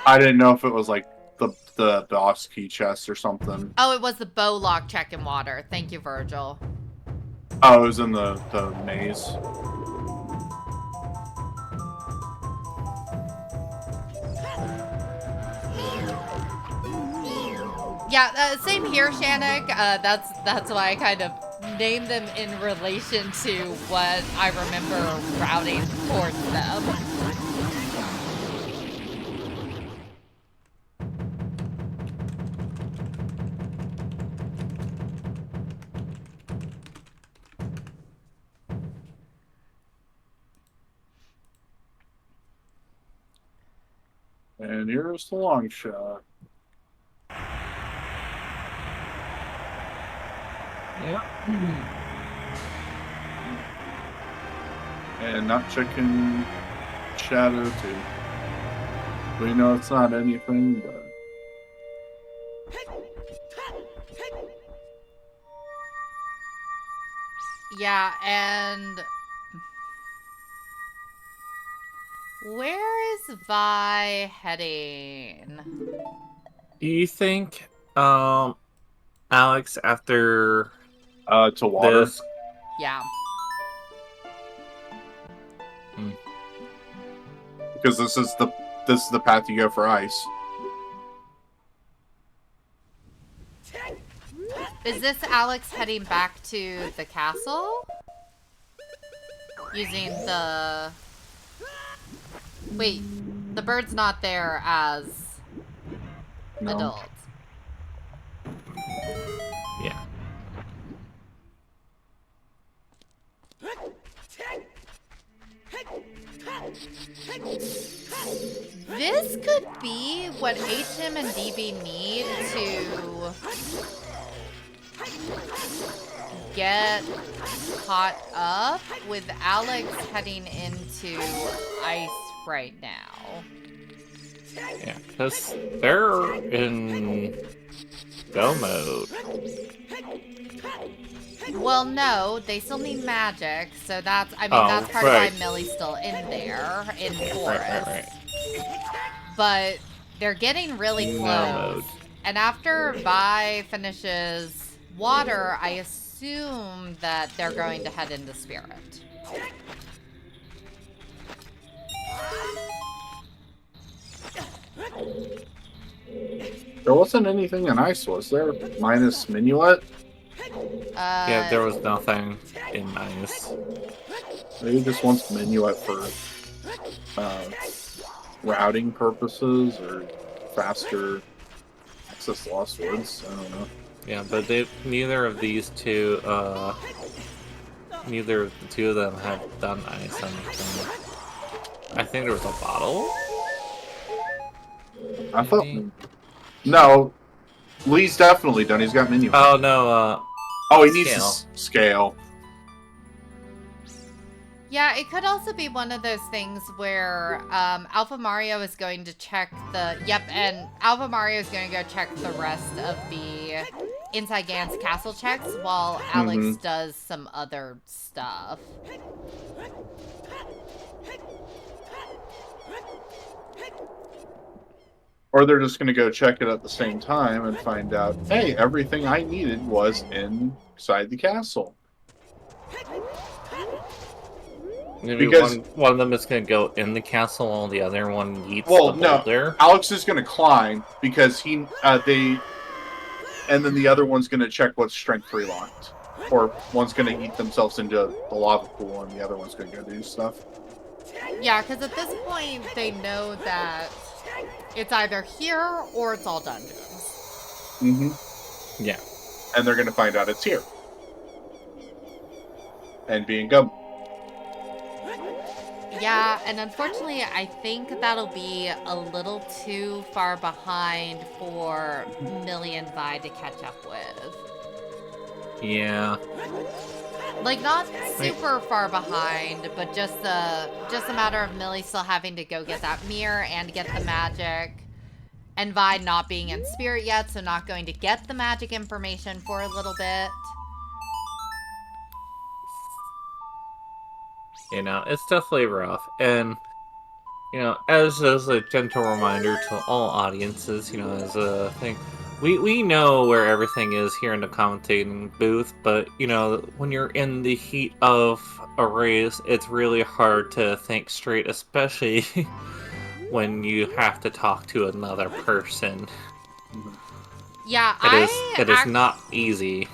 I didn't know if it was like the boss key chest or something. Oh, it was the bow lock check in water. Thank you, Virgil. Oh, it was in the maze. Yeah, same here, Shannick. That's why I kind of named them in relation to what I remember routing towards them. And here's the long shot. Yeah. And not checking shadow too. We know it's not anything, but Yeah, and where is Vi heading? Do you think, Alex, after to water. this... Yeah. Because this is the path you go for ice. Is this Alex heading back to the castle? Using the... Wait, the bird's not there as No. adults. Yeah. This could be what HM and DB need to get caught up with Alex heading into ice right now. Yeah, because they're in go mode. Well, no, they still need magic, so that's, I mean, Oh, that's part right. of why Millie's still in there, in the forest. Right. But they're getting really No close. mode. And after Vi finishes water, I assume that they're going to head into spirit. There wasn't anything in ice, was there? Minus Minuet? Yeah, there was nothing in ice. Maybe this wants Minuet for routing purposes or faster access to Lost Woods. I don't know. Yeah, but neither of these two, neither of the two of them have done ice anything. I think there was a bottle. I thought. Maybe? No. Lee's definitely done. He's got Minuet. Oh no, Oh, he needs scale. to scale. Yeah, it could also be one of those things where Alpha Mario is going to check the... Yep, and Alpha Mario is going to go check the rest of the Inside Gan's castle checks while Alex does some other stuff. Or they're just going to go check it at the same time and find out, hey, everything I needed was inside the castle. Maybe Because- one of them is going to go in the castle while the other one eats Well, the no. boulder. Alex is going to climb because and then the other one's going to check what's strength 3 locked. Or one's going to eat themselves into the lava pool and the other one's going to go do stuff. Yeah, because at this point, they know that it's either here or it's all dungeons. Yeah. And they're going to find out it's here. And being gum. Yeah, and unfortunately, I think that'll be a little too far behind for Millie and Vi to catch up with. Yeah. Like, not super far behind, but just a matter of Millie still having to go get that mirror and get the magic. And Vi not being in spirit yet, so not going to get the magic information for a little bit. You know, it's definitely rough. And, you know, as a gentle reminder to all audiences, you know, as a thing, we know where everything is here in the commentating booth, but, you know, when you're in the heat of a race, it's really hard to think straight, especially when you have to talk to another person. Yeah, It is not easy.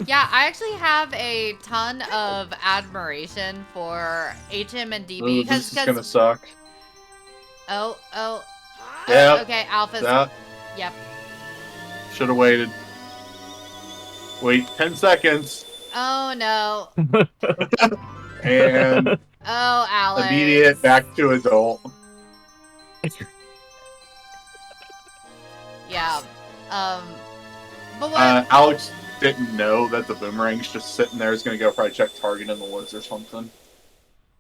Yeah, I actually have a ton of admiration for HM and DB This is gonna suck. Oh. Yep. Okay, Alpha's. That Yep. should have waited. Wait 10 seconds. Oh no. And Oh, Alex. immediate back to adult. Yeah. But what? Alex didn't know that the boomerang's just sitting there. Is gonna go probably check target in the woods or something.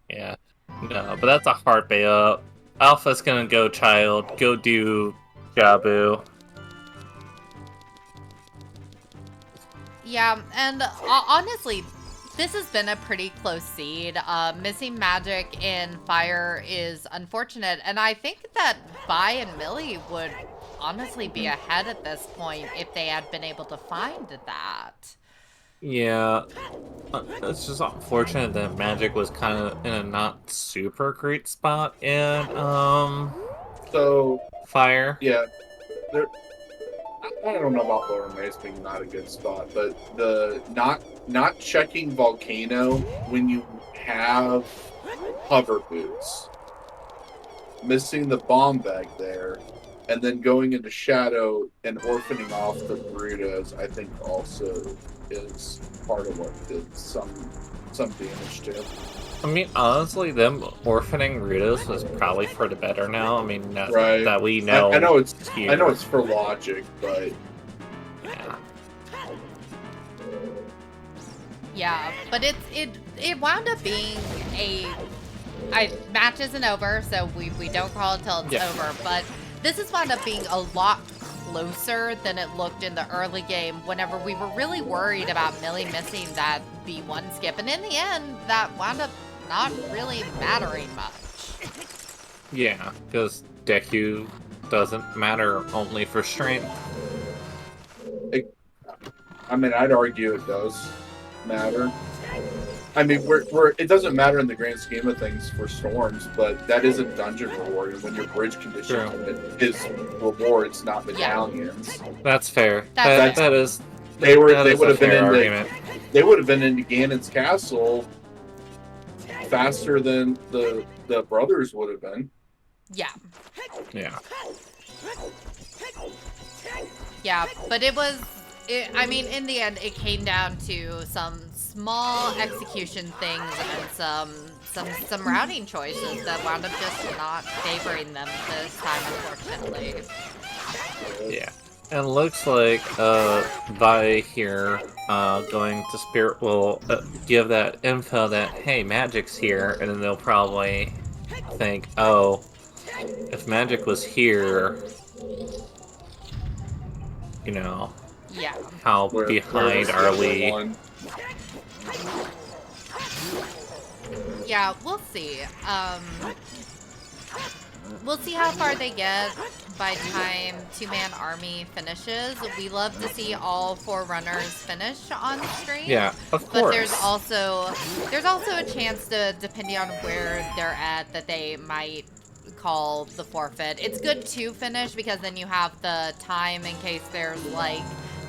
Yeah. No, but that's a hard bay up. Alpha's gonna go child, go do Jabu. Yeah, and honestly, this has been a pretty close seed. Missing magic in fire is unfortunate, and I think that Vi and Millie would honestly be ahead at this point if they had been able to find that. Yeah. It's just unfortunate that magic was kind of in a not super great spot in, So, fire. yeah. I don't know about Lower Maze being not a good spot, but the not checking Volcano when you have hover boots, missing the bomb bag there, and then going into Shadow and orphaning off the burritos, I think also is part of what did some damage to. I mean, honestly, them orphaning Rudos was probably for the better now. I mean, Right. that we know. I know it's here. I know it's for logic, but Yeah. Yeah, but it wound up being match isn't over, so we don't call it till it's over, but this has wound up being a lot closer than it looked in the early game whenever we were really worried about Millie missing that B1 skip, and in the end, that wound up not really mattering much. Yeah, because Deku doesn't matter only for strength. I mean, I'd argue it does matter. I mean, it doesn't matter in the grand scheme of things for storms, but that is a dungeon reward, and when your bridge condition is rewards, not medallions. That's fair. That's That is. They would that is a have been fair in argument. they would have been into Ganon's castle faster than the brothers would have been. Yeah. Yeah. Yeah, but I mean, in the end, it came down to some small execution things and some routing choices that wound up just not favoring them this time, unfortunately. Yeah. And it looks like Vi here going to Spirit will give that info that, hey, magic's here, and then they'll probably think, oh, if magic was here, you know, Yeah. how Where behind was are the we? one? Yeah, we'll see. We'll see how far they get by the time Two Mann Army finishes. We love to see all 4 runners finish on stream. Yeah, of course. But there's also a chance to, depending on where they're at, that they might call the forfeit. It's good to finish because then you have the time in case there's like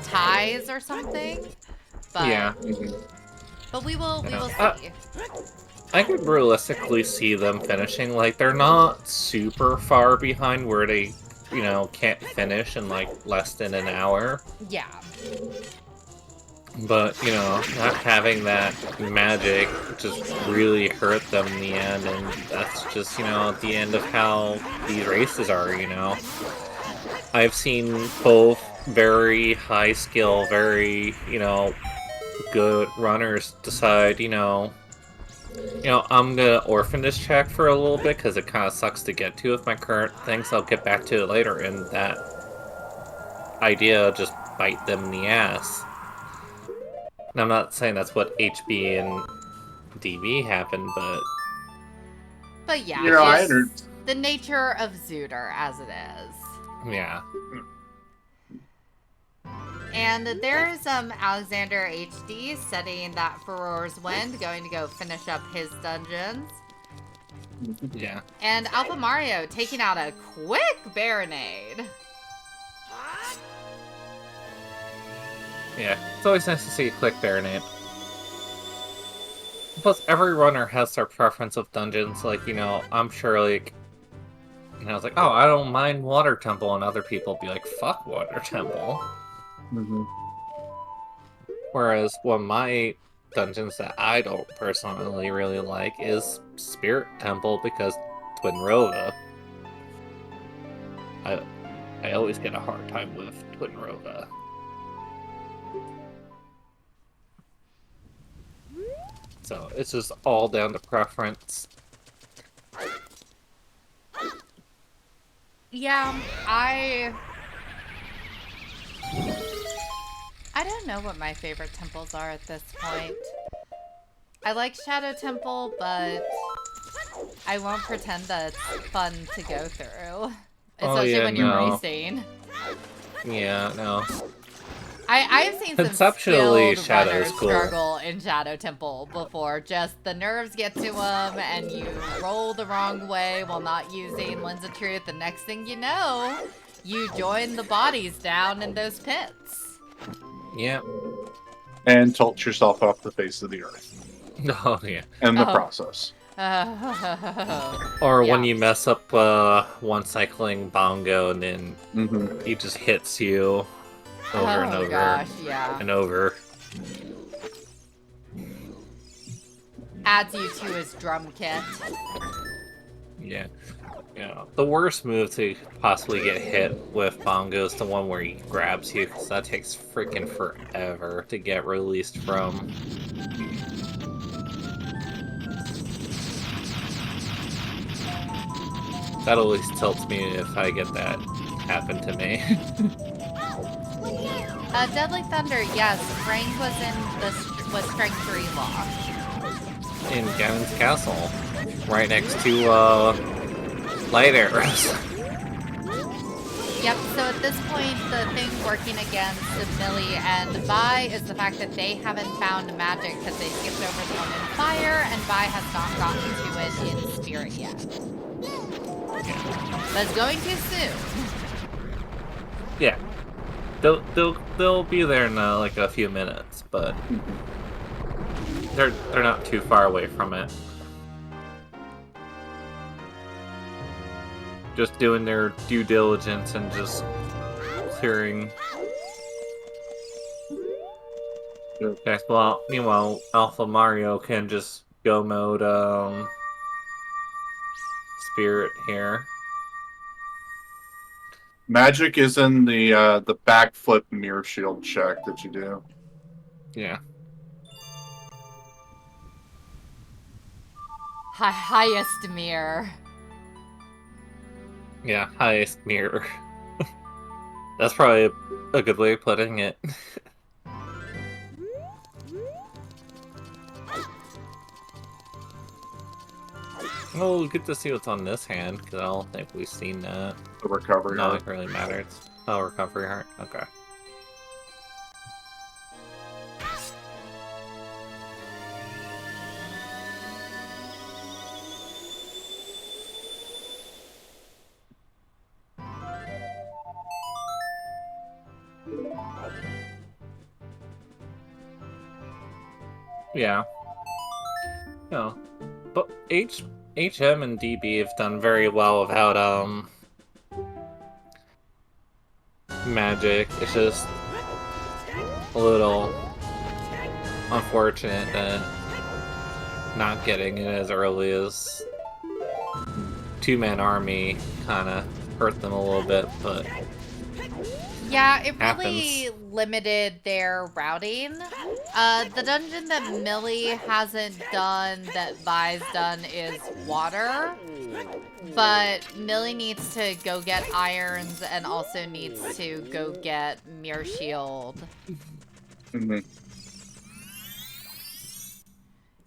ties or something. But Yeah. But we will see. I could realistically see them finishing. Like, they're not super far behind where they, you know, can't finish in, like, less than an hour. Yeah. But, you know, not having that magic just really hurt them in the end, and that's just, you know, the end of how these races are, you know. I've seen both very high skill, very, you know, good runners decide, I'm gonna orphan this track for a little bit because it kind of sucks to get to with my current things. I'll get back to it later, and that idea just bite them in the ass. And I'm not saying that's what HB and DB happened, but yeah, I it's the nature of Zooter as it is. yeah. And there's Alexander HD setting that Furor's Wind, going to go finish up his dungeons. Yeah. And Alpha Mario taking out a quick Baronade. Yeah, it's always nice to see a quick Baronade. Plus, every runner has their preference of dungeons. Like, I'm sure, like, it's like, oh, I don't mind Water Temple, and other people be like, fuck Water Temple. Mm-hmm. Whereas one of my dungeons that I don't personally really like is Spirit Temple, because Twin Rova. I always get a hard time with Twin Rova. So it's just all down to preference. Yeah, I don't know what my favorite temples are at this point. I like Shadow Temple, but I won't pretend that it's fun to go through. Especially when you're racing. Yeah, no. I've seen some Conceptually, skilled Shadow runners is cool. struggle in Shadow Temple before. Just the nerves get to them, and you roll the wrong way while not using Lens of Truth. The next thing you know, you join the bodies down in those pits. Yeah. And tilt yourself off the face of the earth. Oh, yeah. In the process. Or Yeah. when you mess up one cycling bongo and then he just hits you over and over Gosh, yeah. and over. Adds you to his drum kit. Yeah. The worst move to possibly get hit with bongo is the one where he grabs you, because that takes freaking forever to get released from. That always tilts me if I get that happen to me. Deadly Thunder, yes. Frank was in was Strength 3 locked. In Ganon's Castle, right next to light arrows. Yep, so at this point, the thing working against Millie and Vi is the fact that they haven't found magic because they skipped over the one in fire, and Vi has not gotten to it in spirit yet. But it's going too soon. Yeah. They'll be there in like a few minutes, but they're not too far away from it. Just doing their due diligence and just clearing. Okay, well, meanwhile, Alpha Mario can just go mode Spirit here. Magic is in the backflip mirror shield check that you do. Yeah. Highest mirror. Yeah, highest mirror. That's probably a good way of putting it. Oh, good to see what's on this hand, because I don't think we've seen that. The recovery. No, heart. it really matters. Oh, recovery heart? Okay. Yeah. No. But HM and DB have done very well without magic. It's just a little unfortunate that not getting it as early as Two Mann Army kind of hurt them a little bit, but Yeah, it really limited their routing. The dungeon that Millie hasn't done that Vi's done is water. But Millie needs to go get irons and also needs to go get Mirror Shield. Mm-hmm.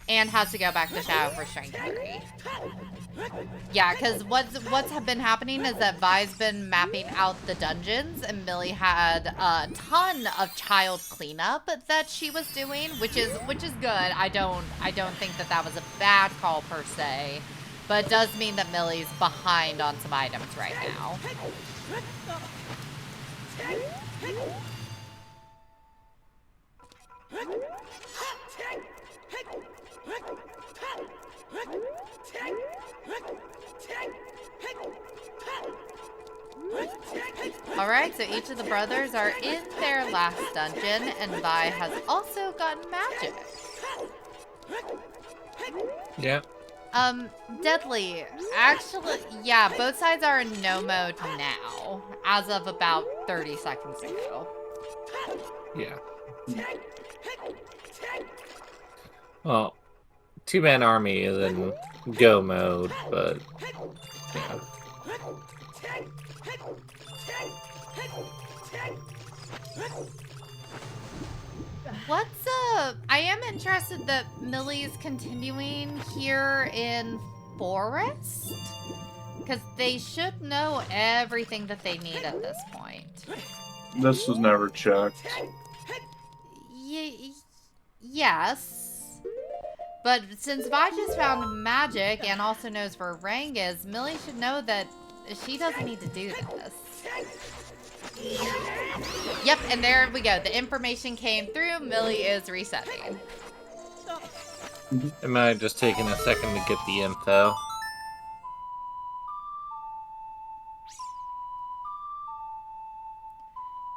And has to go back to Shadow for Strength 3. Yeah, because what's been happening is that Vi's been mapping out the dungeons, and Millie had a ton of child cleanup that she was doing, which is good. I don't think that was a bad call per se, but it does mean that Millie's behind on some items right now. Alright, so each of the brothers are in their last dungeon, and Vi has also gotten magic. Yeah. Deadly. Actually, yeah, both sides are in no mode now, as of about 30 seconds ago. Yeah. Well, Two Mann Army is in go mode, but yeah. I am interested that Millie's continuing here in Forest, because they should know everything that they need at this point. This was never checked. Yes. But since Vi just found magic and also knows where Rang is, Millie should know that she doesn't need to do this. Yep, and there we go. The information came through. Millie is resetting. It might have just taken a second to get the info.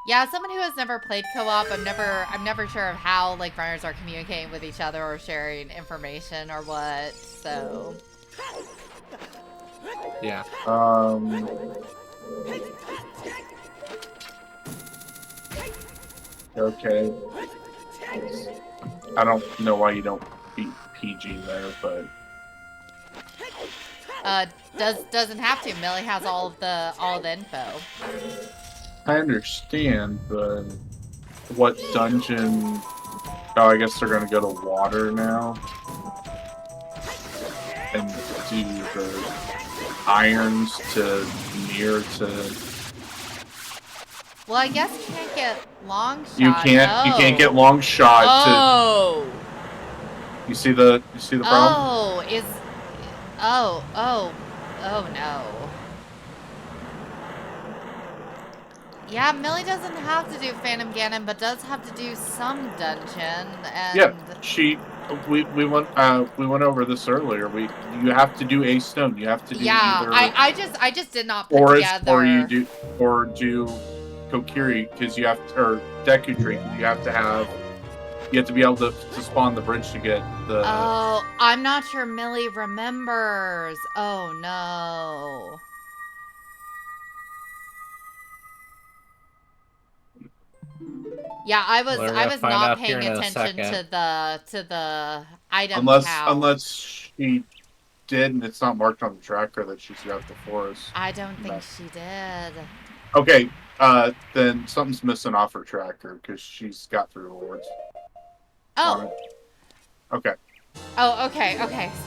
Yeah, as someone who has never played co-op, I'm never sure of how like runners are communicating with each other or sharing information or what. So yeah. Okay. I don't know why you don't beat PG there, but doesn't have to. Millie has all the info. I understand, but what dungeon? Oh, I guess they're gonna go to water now and do the irons to near to. Well, I guess you can't get long shot. You can't get long shot. Oh. You see the problem? Oh no. Yeah, Millie doesn't have to do Phantom Ganon, but does have to do some dungeon. And Yeah, we went over this earlier. You have to do a stone. You have to do either. I just did not put together. Or do Kokiri, because you have to, or Deku Tree, you have to be able to spawn the bridge to get the. Oh, I'm not sure Millie remembers. Oh no. Yeah, I was not paying attention to the item count. Unless she did, and it's not marked on the tracker that she's got the forest. I don't think she did. Okay, then something's missing off her tracker because she's got 3 rewards. Oh. Okay. Oh, okay.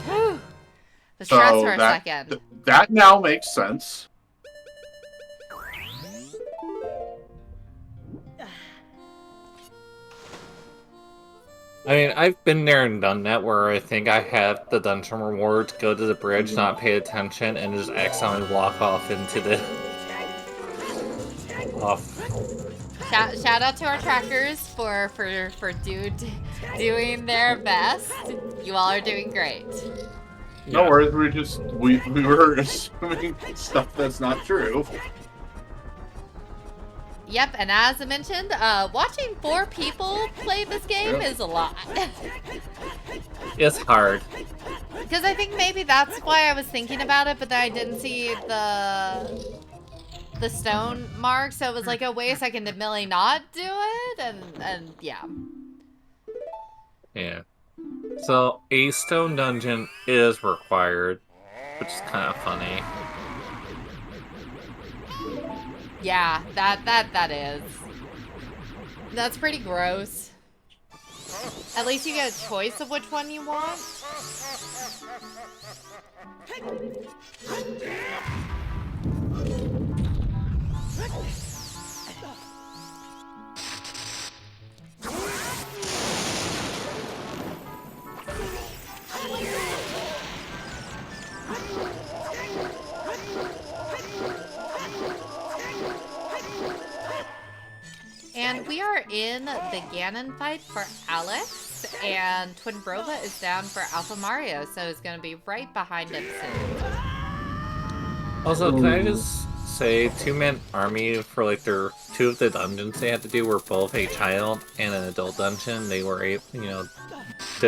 Whew. The stress for a second. That now makes sense. I mean, I've been there and done that where I think I had the dungeon reward, go to the bridge, not pay attention, and just accidentally walk off into the... Shout out to our trackers for doing their best. You all are doing great. No worries, we were assuming stuff that's not true. Yep, and as I mentioned, watching 4 people play this game is a lot. It's hard. Because I think maybe that's why I was thinking about it, but then I didn't see the stone mark, so it was like, oh, wait a second, did Millie not do it? And yeah. Yeah. So, a stone dungeon is required, which is kind of funny. Yeah, that is. That's pretty gross. At least you get a choice of which one you want. And we are in the Ganon fight for Alex, and Twin Brova is down for Alpha Mario, so it's going to be right behind him soon. Also, can I just say, Two Mann Army, for like their 2 of the dungeons they had to do were both a child and an adult dungeon. They were, did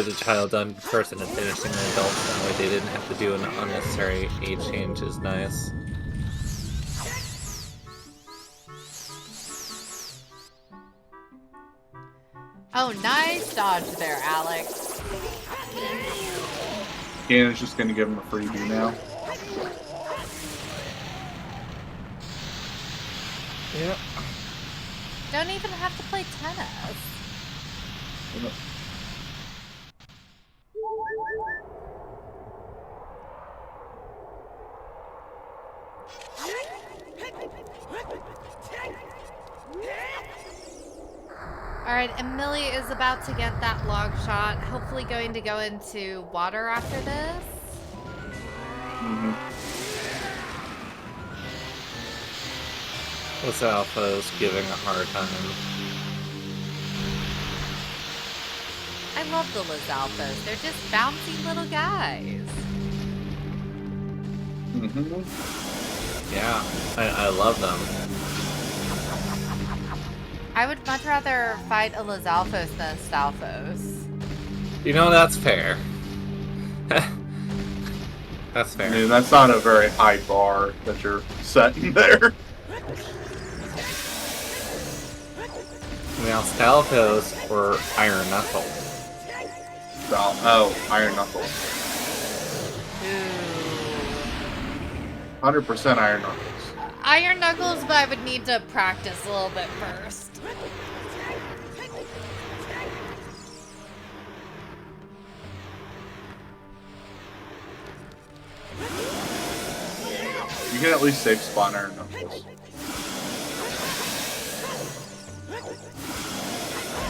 a child dungeon first and then finishing an adult, so that way they didn't have to do an unnecessary age change is nice. Oh, nice dodge there, Alex. Ganon's just gonna give him a freebie now. Yep. Don't even have to play tennis. Yep. Alright, and Millie is about to get that log shot. Hopefully going to go into water after this. Mm-hmm. This alpha is giving a hard time. I love the Liz Alphas. They're just bouncy little guys. Mm-hmm. Yeah, I love them. I would much rather fight a Lizalfos than a Stalfos. You know, that's fair. That's fair. I mean, that's not a very high bar that you're setting there. Now, Stalfos or Iron Knuckle. Oh, Iron Knuckle. Ooh. 100% Iron Knuckles. Iron Knuckles, but I would need to practice a little bit first. You can at least safe spawn Iron Knuckles.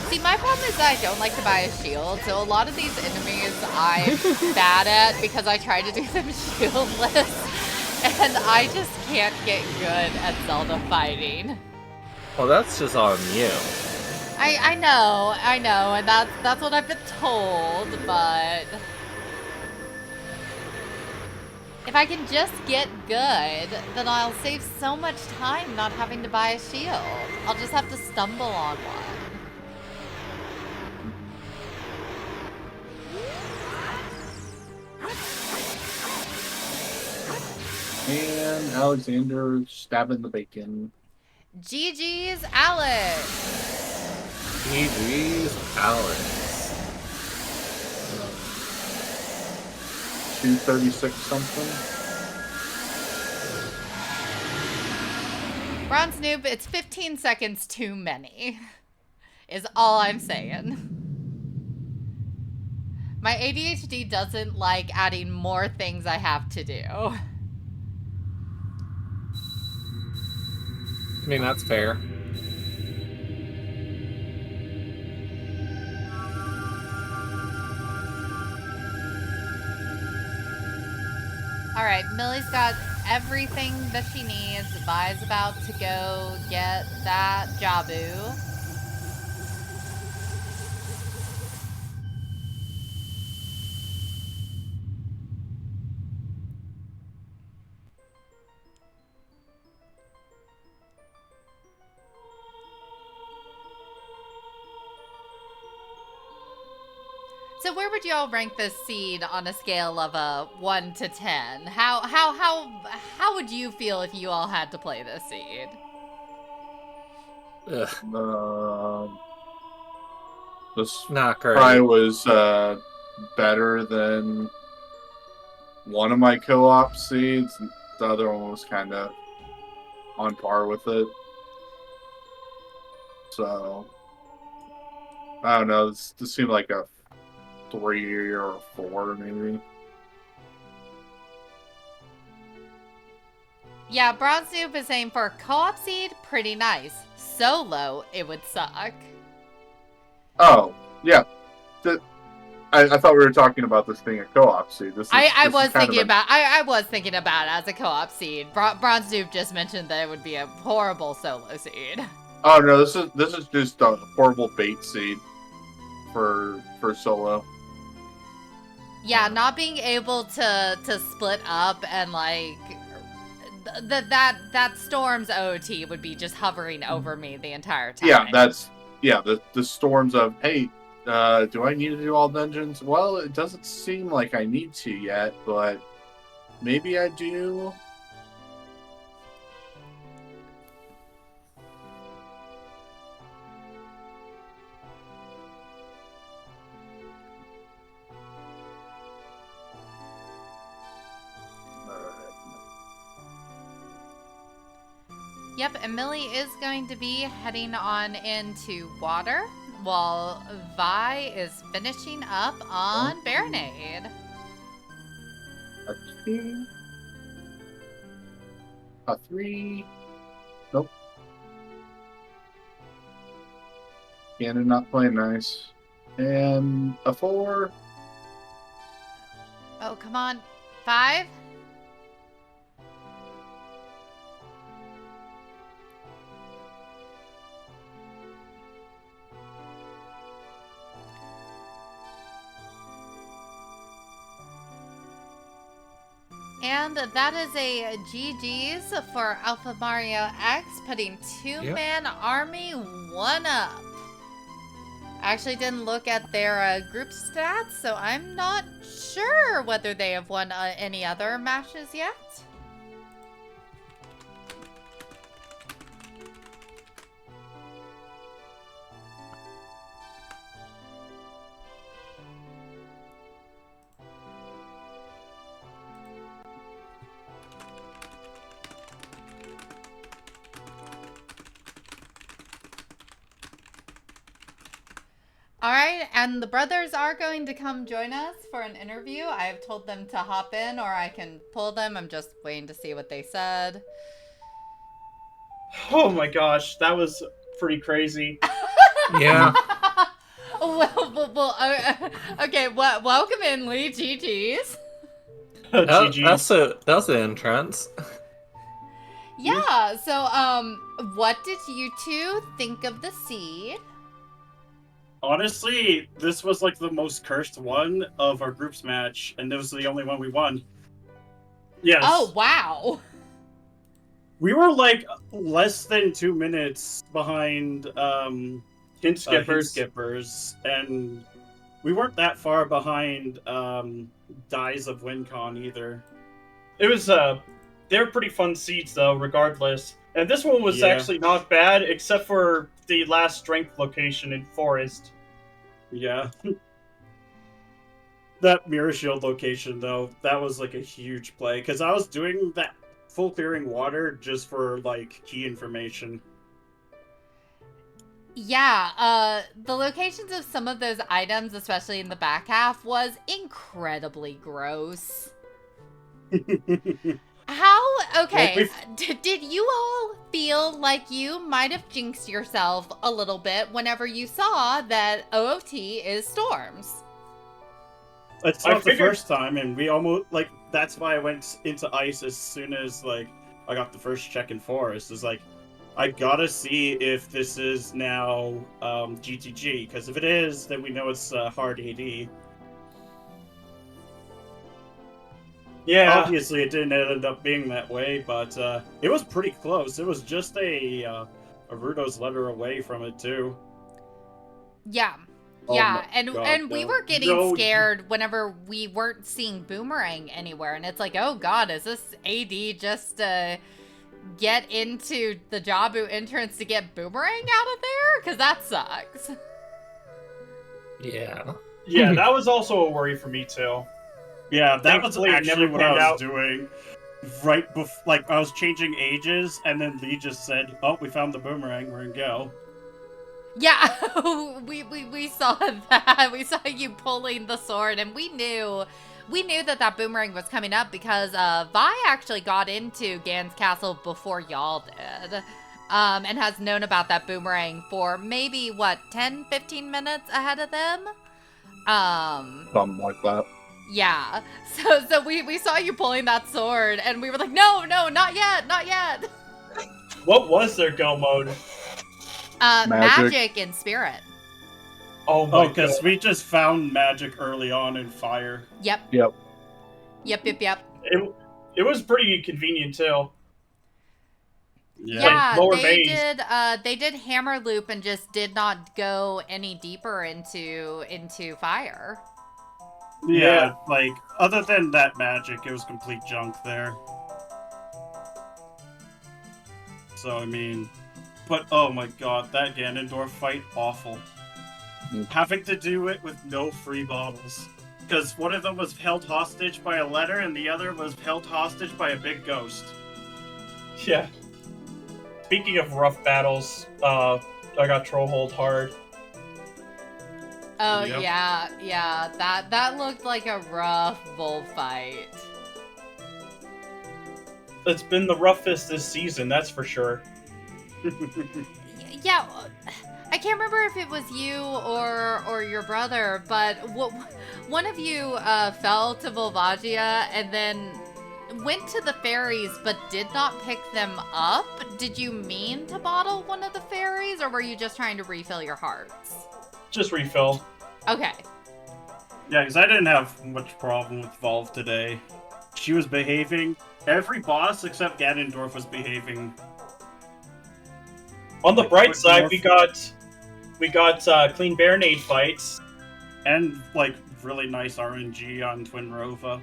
See, my problem is that I don't like to buy a shield, so a lot of these enemies I'm bad at because I try to do them shieldless, and I just can't get good at Zelda fighting. Well, that's just on you. I know, and that's what I've been told, but if I can just get good, then I'll save so much time not having to buy a shield. I'll just have to stumble on one. And Alexander stabbing the bacon. GG's Alex! GG's Alex. 236 something. Bronze Noob, it's 15 seconds too many, is all I'm saying. My ADHD doesn't like adding more things I have to do. I mean, that's fair. Alright, Millie's got everything that she needs. Vi's about to go get that Jabu. So where would y'all rank this seed on a scale of a 1 to 10? How would you feel if you all had to play this seed? This Not probably great. was better than one of my co-op seeds. The other one was kind of on par with it. So I don't know. This seemed like a 3 or a 4, maybe. Yeah, Bronze Noob is saying for a co-op seed, pretty nice. Solo, it would suck. Oh, yeah. I thought we were talking about this being a co-op seed. I was thinking about it as a co-op seed. Bronze Noob just mentioned that it would be a horrible solo seed. Oh no, this is just a horrible bait seed for solo. Yeah, not being able to split up and like that Storm's OT would be just hovering over me the entire time. Yeah, the storms of, hey, do I need to do all dungeons? Well, it doesn't seem like I need to yet, but maybe I do. Yep, and Millie is going to be heading on into water while Vi is finishing up on Baronade. A 3. Nope. Cannon not playing nice. And a 4. Oh, come on. 5? And that is a GG's for Alpha Mario X, putting Two Man Army 1 up. I actually didn't look at their group stats, so I'm not sure whether they have won any other matches yet. All right, and the brothers are going to come join us for an interview. I have told them to hop in, or I can pull them. I'm just waiting to see what they said. Oh my gosh, that was pretty crazy. Yeah. Okay, welcome in, Lee. GG's. That's an entrance. Yeah, so, what did you two think of the seed? Honestly, this was like the most cursed one of our groups match, and this was the only one we won. Yes. Oh, wow. We were like less than 2 minutes behind Hint Skippers. Skippers, and we weren't that far behind Dies of WinCon either. It was they were pretty fun seeds though, regardless. And this one was actually not bad, except for the last strength location in Forest. Yeah. That Mirror Shield location, though, that was like a huge play, because I was doing that full clearing water just for like key information. Yeah, the locations of some of those items, especially in the back half, was incredibly gross. Okay, did you all feel like you might have jinxed yourself a little bit whenever you saw that OOT is storms? It's not the first time, and we almost, like, that's why I went into ice as soon as, like, I got the first check in forest, is like, I gotta see if this is now GTG, because if it is, then we know it's hard AD. Yeah. Obviously, it didn't end up being that way, but it was pretty close. It was just a Rudo's letter away from it, too. Yeah. Yeah, my God, and we no. were getting No. scared whenever we weren't seeing Boomerang anywhere, and it's like, oh God, is this AD just get into the Jabu entrance to get Boomerang out of there? Because that sucks. Yeah. Yeah, that was also a worry for me too. Yeah, that was Thankfully, it actually never what I panned was out. doing. Right before, like, I was changing ages, and then Lee just said, "Oh, we found the boomerang. We're gonna go." Yeah, we saw that. We saw you pulling the sword, and we knew that Boomerang was coming up because Vi actually got into Gan's castle before y'all did. And has known about that Boomerang for maybe, what, 10, 15 minutes ahead of them? Something like that. Yeah. So we saw you pulling that sword, and we were like, no, not yet, not yet. What was their go mode? Magic and spirit. Oh my Oh, god. because we just found magic early on in fire. Yep. Yep. Yep. It was pretty convenient too. Yeah, lower they maze. did hammer loop and just did not go any deeper into fire. Yeah, like, other than that magic, it was complete junk there. So, I mean, but oh my god, that Ganondorf fight, awful. Having to do it with no free bottles. Because one of them was held hostage by a letter, and the other was held hostage by a big ghost. Yeah. Speaking of rough battles, I got Trollhold hard. Oh Yep. yeah, that looked like a rough bullfight. It's been the roughest this season, that's for sure. Yeah, I can't remember if it was you or your brother, but one of you fell to Volvagia and then went to the fairies but did not pick them up. Did you mean to bottle one of the fairies, or were you just trying to refill your hearts? Just refill. Okay. Yeah, because I didn't have much problem with Volve today. She was behaving. Every boss except Ganondorf was behaving. On the Like, bright quick side, morph- we got clean Baronade fights. And, like, really nice RNG on Twin Rova.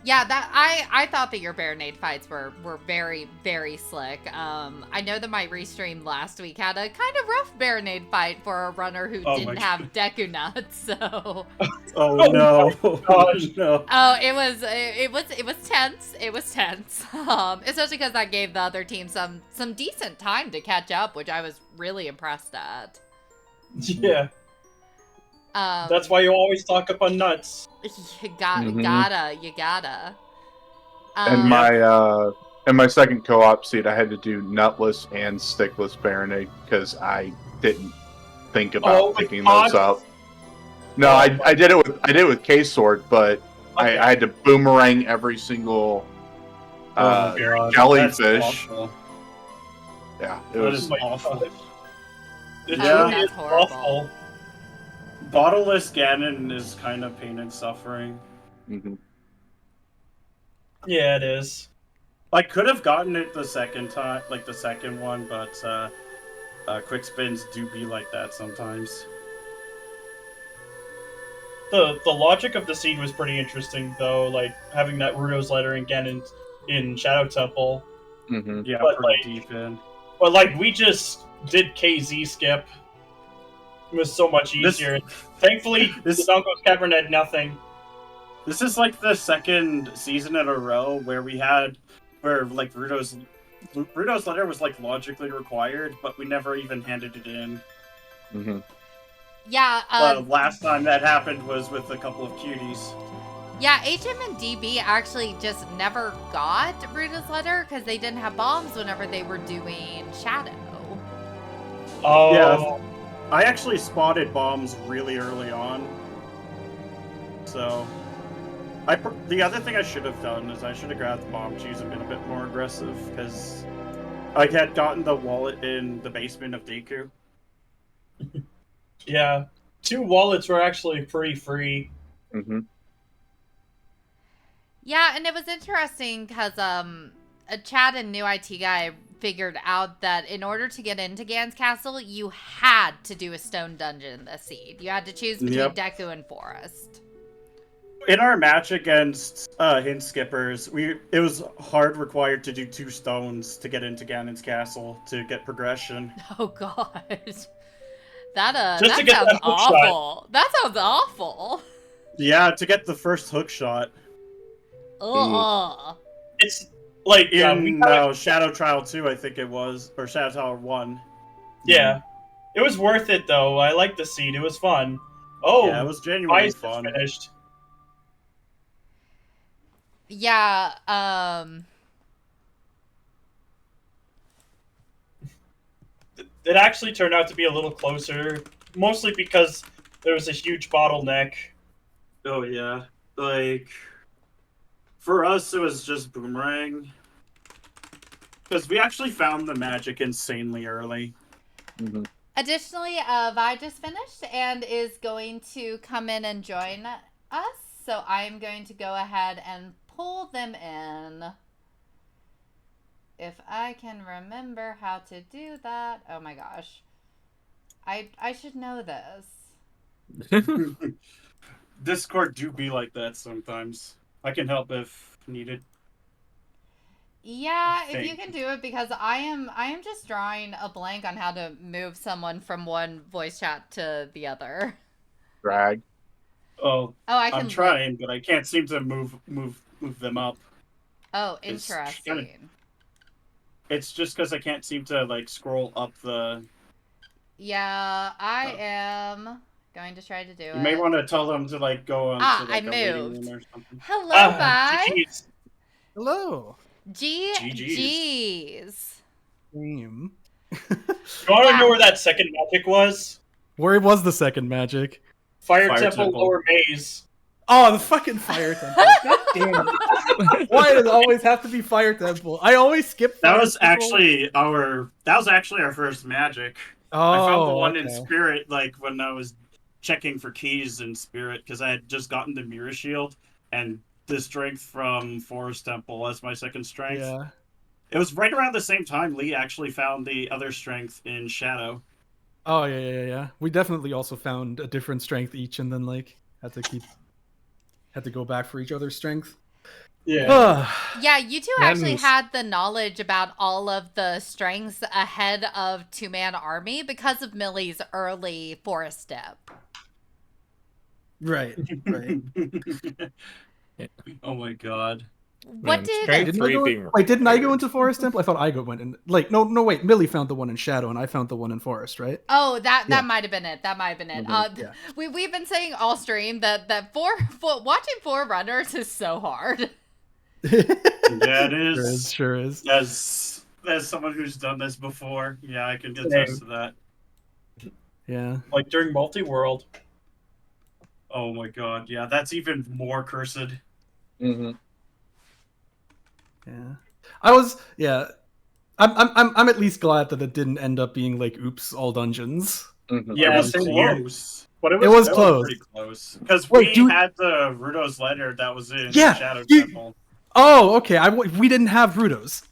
Yeah, that I thought that your Baronade fights were very, very slick. I know that my restream last week had a kind of rough Baronade fight for a runner who Oh my didn't have Deku Nuts, so Oh no! gosh. No! oh, it was tense. It was tense. Especially because that gave the other team some decent time to catch up, which I was really impressed at. Yeah, Um, that's why you always talk up on nuts. you Mhm. gotta. In my second co-op seat, I had to do nutless and stickless Baronade because I didn't think Oh about my picking God. those up. No, Oh I did it with K-Sword, but Okay. I had to boomerang every single Oh my god! jellyfish. That's awful. Yeah, it That was. is my awful. God. It Yeah. really That's is horrible. awful. Bottleless Ganon is kind of pain and suffering. Mhm. Yeah, it is. I could have gotten it the second time, like the second one, but quick spins do be like that sometimes. The logic of the seed was pretty interesting, though. Like having that Rudo's letter again in Shadow Temple, Mhm. Yeah, But, pretty like- deep in. but like we just did KZ skip. It was so much This- easier. Thankfully, this- the Donko's Cavern had nothing. This is like the second season in a row where like Rudo's letter was like logically required, but we never even handed it in. Mhm. Yeah, Last time that happened was with a couple of cuties. yeah, HM and DB actually just never got Ruda's letter because they didn't have bombs whenever they were doing Shadow. Oh, Yeah. I actually spotted bombs really early on. So, the other thing I should have done is I should have grabbed the bomb cheese and been a bit more aggressive, because I had gotten the wallet in the basement of Deku. yeah. 2 wallets were actually pretty free. Mhm. Yeah, and it was interesting because Chad and NewITGuy figured out that in order to get into Gan's Castle, you had to do a stone dungeon this seed. You had to choose between Deku and Forest. In our match against Hint Skippers, it was required to do 2 stones to get into Ganon's castle to get progression. Oh god. That Just to that get sounds that hook awful. That sounds awful. Yeah, to get the first hook shot. Ugh. It's like In Shadow Trial 2, I think it was, or Shadow Tower 1. Yeah, it was worth it though. I liked the seed; it was fun. Oh, yeah, it was genuinely Ice is fun. finished. Yeah, It actually turned out to be a little closer, mostly because there was a huge bottleneck. Oh yeah, like for us, it was just Boomerang because we actually found the magic insanely early. Mm-hmm. Additionally, Vi just finished and is going to come in and join us. So I'm going to go ahead and pull them in. If I can remember how to do that. Oh my gosh. I should know this. Discord do be like that sometimes. I can help if needed. Yeah, if you can do it, because I am just drawing a blank on how to move someone from one voice chat to the other. Drag. Oh, I can. I'm trying, but I can't seem to move them up. Oh, It's interesting. It's just because I can't seem to like scroll up the. Yeah, I am going to try to do it. You may want to tell them to like go on. to, like, I a waiting moved. room or something. Hello, Vi. GG's. Hello. GG's. Dream. You want to know where that second magic was? Where was the second magic? Fire Fire Temple Temple. Lower Maze. Oh, the fucking Fire Temple. God damn it. Why does it always have to be Fire Temple? I always skip Fire That was Temple. actually our first magic. Oh, I found the one in okay. Spirit, like when I was checking for keys in Spirit, because I had just gotten the Mirror Shield and the strength from Forest Temple as my second strength. Yeah. It was right around the same time Lee actually found the other strength in Shadow. Oh, yeah. We definitely also found a different strength each, and then like had to go back for each other's strength. Yeah. Yeah, you two That actually moves. had the knowledge about all of the strengths ahead of Two Mann Army because of Millie's early forest step. Right. Oh my god. What did Didn't I go into Forest Temple? I thought I went in. Like, no, wait. Millie found the one in Shadow, and I found the one in Forest, right? Oh, that Yeah. might have been it. That might have been it. Yeah. We've been saying all stream that watching 4 runners is so hard. Yeah, it is. Sure is. As someone who's done this before, yeah, I can attest to that. Yeah. Like during multi-world. Oh my god, yeah, that's even more cursed. Mm-hmm. Yeah. I'm at least glad that it didn't end up being like oops all dungeons. Mm-hmm. Yeah, It it was was close. But It was close. Pretty close. Because Wait, we had the Rudo's letter that was in Yeah, Shadow you- Temple. Oh, okay. We didn't have Rudos.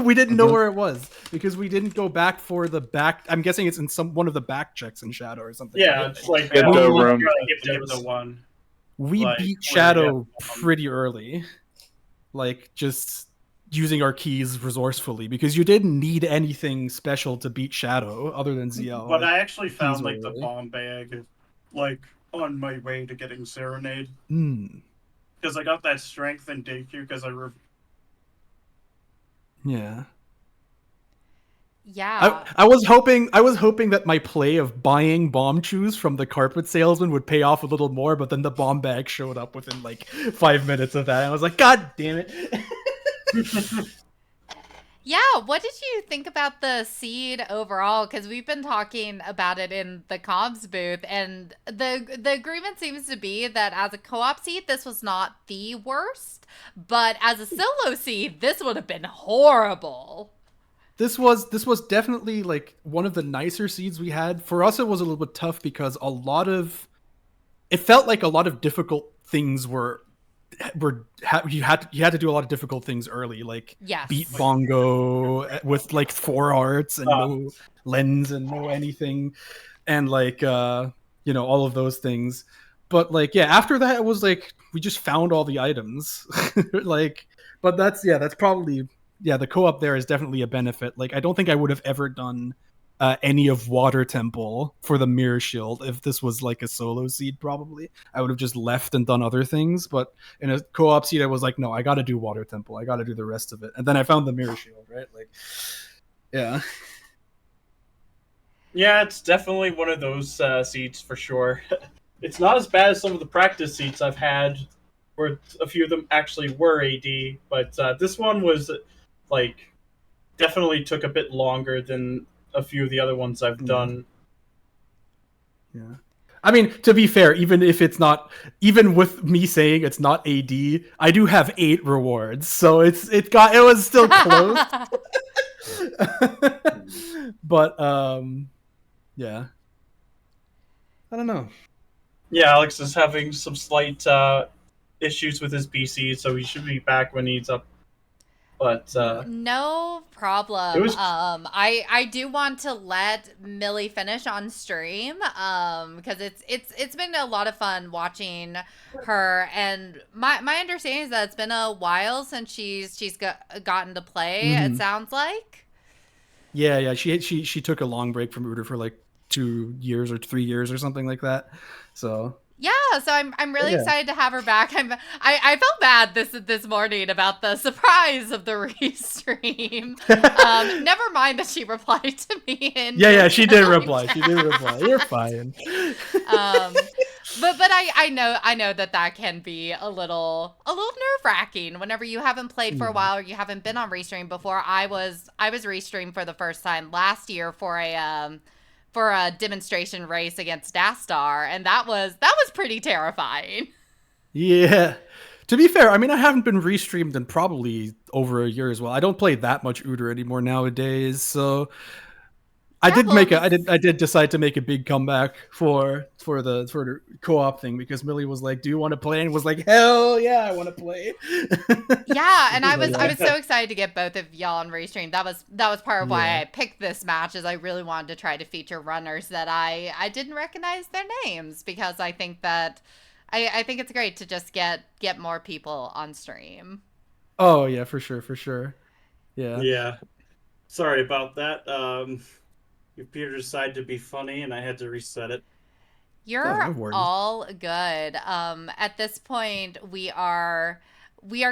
We didn't know where it was because we didn't go back for the back. I'm guessing it's in one of the back checks in Shadow or something. Yeah, it's like Get the room. Give the one. We like, beat where Shadow you have- pretty early, like just using our keys resourcefully because you didn't need anything special to beat Shadow other than ZL. But I actually found keys like the early. bomb bag, like on my way to getting Serenade, Hmm. because I got that strength in DQ because Yeah. Yeah. I was hoping that my play of buying bomb chews from the carpet salesman would pay off a little more, but then the bomb bag showed up within like 5 minutes of that. And I was like, God damn it. Yeah, what did you think about the seed overall? Because we've been talking about it in the comms booth, and the agreement seems to be that as a co-op seed, this was not the worst, but as a solo seed, this would have been horrible. This was definitely like one of the nicer seeds we had. For us, it was a little bit tough because it felt like a lot of difficult things were you had to do a lot of difficult things early, like Yes. beat Bongo with like 4 hearts and no lens and no anything, and like all of those things. But like after that it was like we just found all the items, like. But that's probably the co-op there is definitely a benefit. Like I don't think I would have ever done any of Water Temple for the Mirror Shield if this was like a solo seed. Probably I would have just left and done other things. But in a co-op seed, I was like, no, I got to do Water Temple. I got to do the rest of it. And then I found the Mirror Shield, right? Like, yeah. Yeah, it's definitely one of those seeds for sure. It's not as bad as some of the practice seeds I've had, where a few of them actually were AD, but this one was like definitely took a bit longer than a few of the other ones I've done. Yeah. I mean, to be fair, even with me saying it's not AD, I do have 8 rewards, so it was still close. But yeah. I don't know. Yeah, Alex is having some slight issues with his PC, so he should be back when he's up. But no problem. I do want to let Millie finish on stream because it's been a lot of fun watching her, and my understanding is that it's been a while since she's gotten to play. It sounds like. Yeah. She took a long break from Uter for like 2 years or 3 years or something like that. So. Yeah, so I'm really excited to have her back. I felt bad this morning about the surprise of the restream. Never mind that she replied to me. Yeah, she did reply. She did reply. You're fine. But I know that can be a little nerve-wracking whenever you haven't played for a while or you haven't been on restream before. I was restreamed for the first time last year for a demonstration race against Dastar, and that was pretty terrifying. Yeah. To be fair, I mean, I haven't been restreamed in probably over a year as well. I don't play that much Uter anymore nowadays, so I did decide to make a big comeback for the co-op thing because Millie was like, "Do you want to play?" and was like, "Hell yeah, I want to play." Yeah, and I was so excited to get both of y'all on restream. That was part of why I picked this match, is I really wanted to try to feature runners that I didn't recognize their names, because I think that I think it's great to just get more people on stream. Oh yeah, for sure. Yeah. Sorry about that. Your computer decided to be funny, and I had to reset it. You're all good. At this point, we are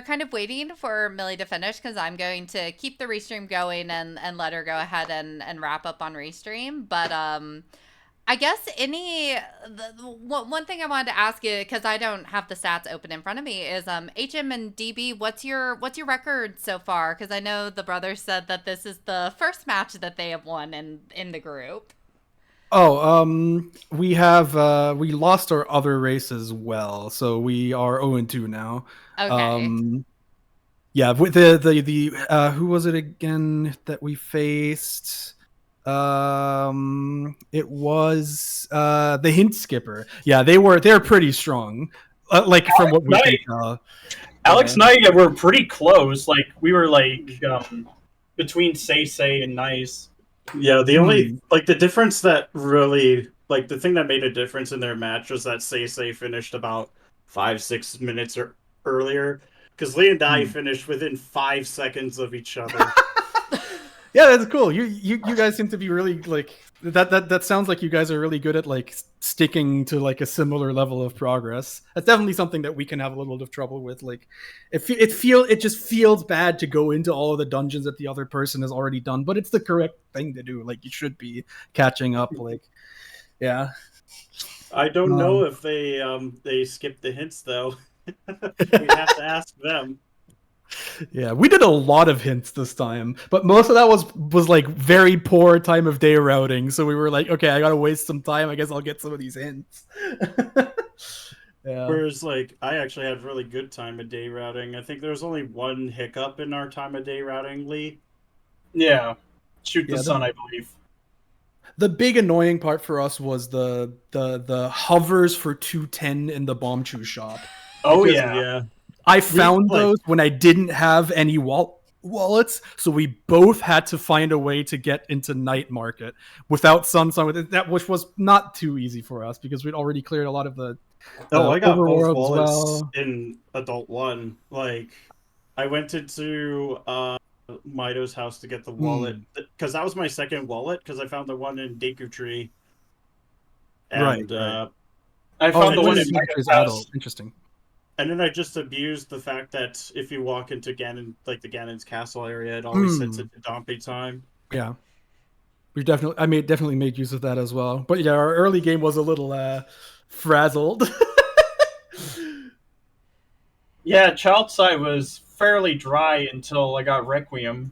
kind of waiting for Millie to finish, because I'm going to keep the restream going and let her go ahead and wrap up on restream. But I guess one thing I wanted to ask you, because I don't have the stats open in front of me, is HM and DB, what's your record so far? Because I know the brothers said that this is the first match that they have won in the group. Oh, we lost our other race as well, so we are 0-2 now. Okay. Yeah, with the who was it again that we faced? It was the Hint Skipper. Yeah, they're pretty strong. Like from what we can tell. Alex and I were pretty close. Like we were like between Say and Nice. Yeah, the only the difference that really the thing that made a difference in their match was that Say finished about 5-6 minutes earlier, because Lee and I finished within 5 seconds of each other. Yeah, that's cool. You guys seem to be really that sounds like you guys are really good at sticking to a similar level of progress. That's definitely something that we can have a little bit of trouble with. It just feels bad to go into all of the dungeons that the other person has already done, but it's the correct thing to do. You should be catching up. Yeah. I don't know if they skipped the hints though. We have to ask them. Yeah, we did a lot of hints this time, but most of that was very poor time of day routing. So we were like, okay, I gotta waste some time. I guess I'll get some of these hints. Yeah. Whereas I actually had really good time of day routing. I think there was only one hiccup in our time of day routing, Lee. Yeah, shoot the sun, I believe. The big annoying part for us was the hovers for 210 in the bomb chew shop. Oh yeah. I found like- those when I didn't have any wallets, so we both had to find a way to get into night market without that, which was not too easy for us because we'd already cleared a lot of the I got both overworld as wallets well. in Adult 1. Like, I went into Mido's house to get the wallet, because that was my second wallet, because I found the one in Deku Tree. And, Right. I found the one in Mido's Mido's adult. house. Interesting. And then I just abused the fact that if you walk into Ganon, like the Ganon's castle area, it always sets it to Dompe time. Yeah. Definitely made use of that as well. But yeah, our early game was a little frazzled. Yeah, Child Side was fairly dry until I got Requiem.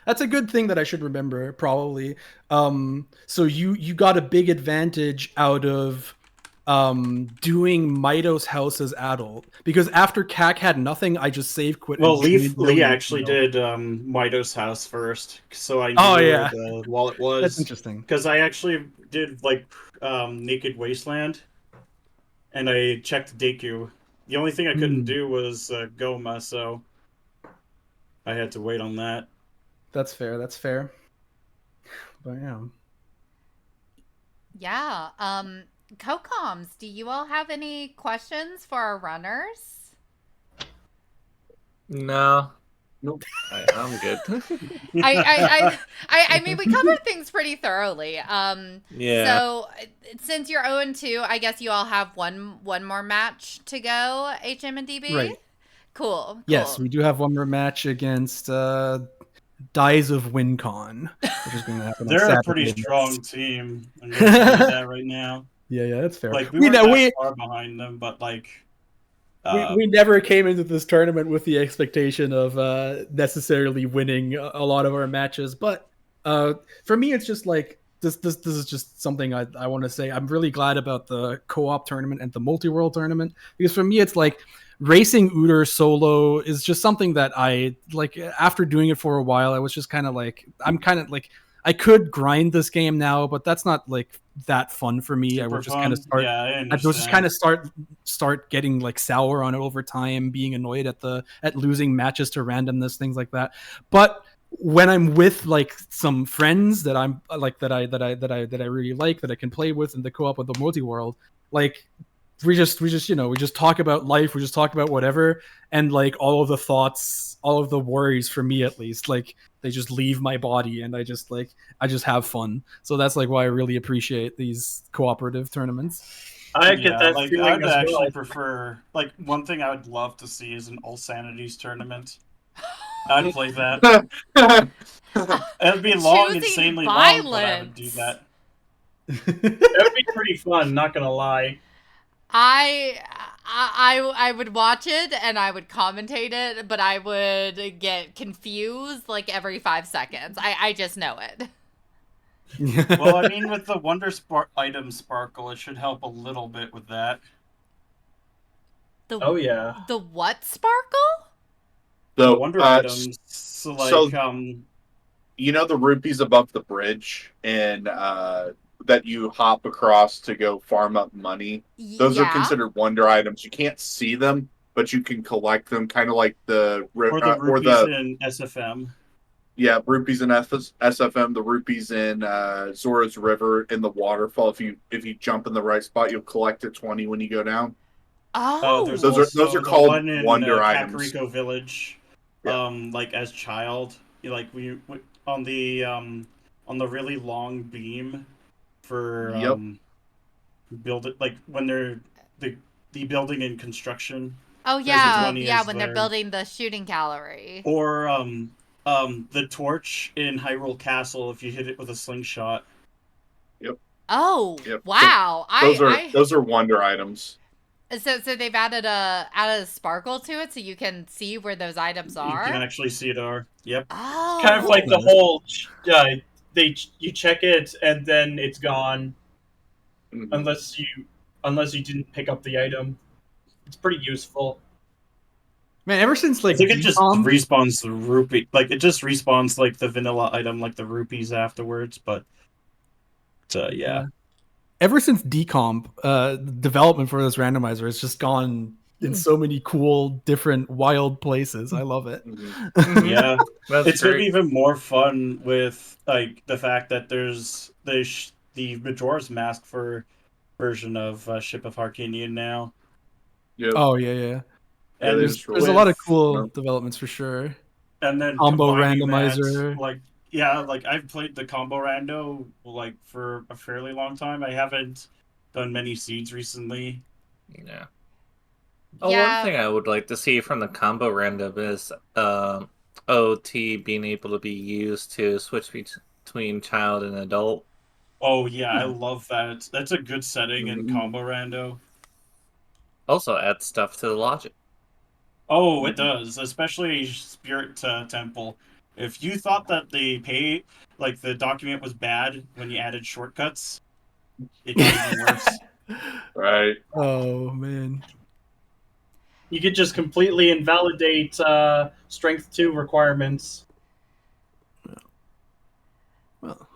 That's a good thing that I should remember, probably. So you got a big advantage out of doing Mido's house as adult, because after CAC had nothing, I just save quit. Well, Lee actually did Mido's house first, so I knew where the wallet was. That's interesting. Because I actually did like Naked Wasteland, and I checked Deku. The only thing I couldn't do was Goma, so I had to wait on that. That's fair. But yeah. Yeah. CoComs, do you all have any questions for our runners? No. Nope. I'm good. I mean, we covered things pretty thoroughly. Yeah. So since you're 0-2, I guess you all have one more match to go, HM and DB? Right. Cool. Yes, we do have one more match against Dies of WinCon, which is going to happen. They're a pretty strong team. I'm going to tell you that right now. Yeah, that's fair. Like, we weren't that far behind them, but like... we never came into this tournament with the expectation of necessarily winning a lot of our matches, but for me, it's just like this is just something I want to say. I'm really glad about the co-op tournament and the multi-world tournament, because for me, it's like racing OoTR solo is just something that I like. After doing it for a while, I was just kind of like, I could grind this game now, but that's not like that fun for me. I would just kind of start. Yeah, I would just kind of start getting like sour on it over time, being annoyed at losing matches to randomness, things like that. But when I'm with like some friends that I'm like that I really like, that I can play with in the co-op with the multi-world, like we just talk about life, we just talk about whatever, and like all of the thoughts, all of the worries, for me at least, like they just leave my body, and I just have fun. So that's like why I really appreciate these cooperative tournaments. I get that like, feeling I'd as actually well. prefer, like, one thing I would love to see is an All Sanities tournament. I'd play that. It'd be long, Choosing insanely long, but I would violence. do that. That would be pretty fun, not gonna lie. I would watch it and I would commentate it, but I would get confused like every 5 seconds. I just know it. Well, I mean, with the Wonder item Sparkle, it should help a little bit with that. Oh yeah. The what sparkle? The Wonder items, so like, you know the rupees above the bridge and that you hop across to go farm up money? Those are considered wonder items. You can't see them, but you can collect them, kind of like the rupees in SFM. Yeah, rupees in SFM, the rupees in Zora's River, in the waterfall. If you jump in the right spot, you'll collect at 20 when you go down. Oh, those are called wonder items. Kakariko Village, like as child, we on the really long beam for build it, like when they're the building in construction. Oh yeah, when they're building the shooting gallery. Or the torch in Hyrule Castle, if you hit it with a slingshot. Yep. Oh, wow. Those are wonder items. So they've added a sparkle to it, so you can see where those items are. You can actually see it are. Yep. Oh. Kind of like the whole you check it and then it's gone, unless you didn't pick up the item. It's pretty useful. Man, ever since like I think it just respawns the rupee, like it just respawns like the vanilla item, like the rupees afterwards. But yeah. ever since decomp, development for this randomizer has just gone in so many cool, different, wild places. I love it. Yeah, That's it's gonna be great. even more fun with like the fact that there's the Majora's Mask for version of Ship of Harkinian now. Yep. Oh yeah. Yeah, And they There's just a lot of released- cool no. developments for sure. and then Combo combining that, randomizer. like like I've played the combo rando like for a fairly long time. I haven't done many seeds recently. Yeah. Oh, one Yeah. thing I would like to see from the combo random is OT being able to be used to switch between child and adult. Oh yeah, I love that. That's a good setting in Mhm. combo rando. Also add stuff to the logic. Oh, it does, especially Spirit Temple. If you thought that the document was bad when you added shortcuts, it got even worse. Right. Oh man. You could just completely invalidate strength 2 requirements. Well,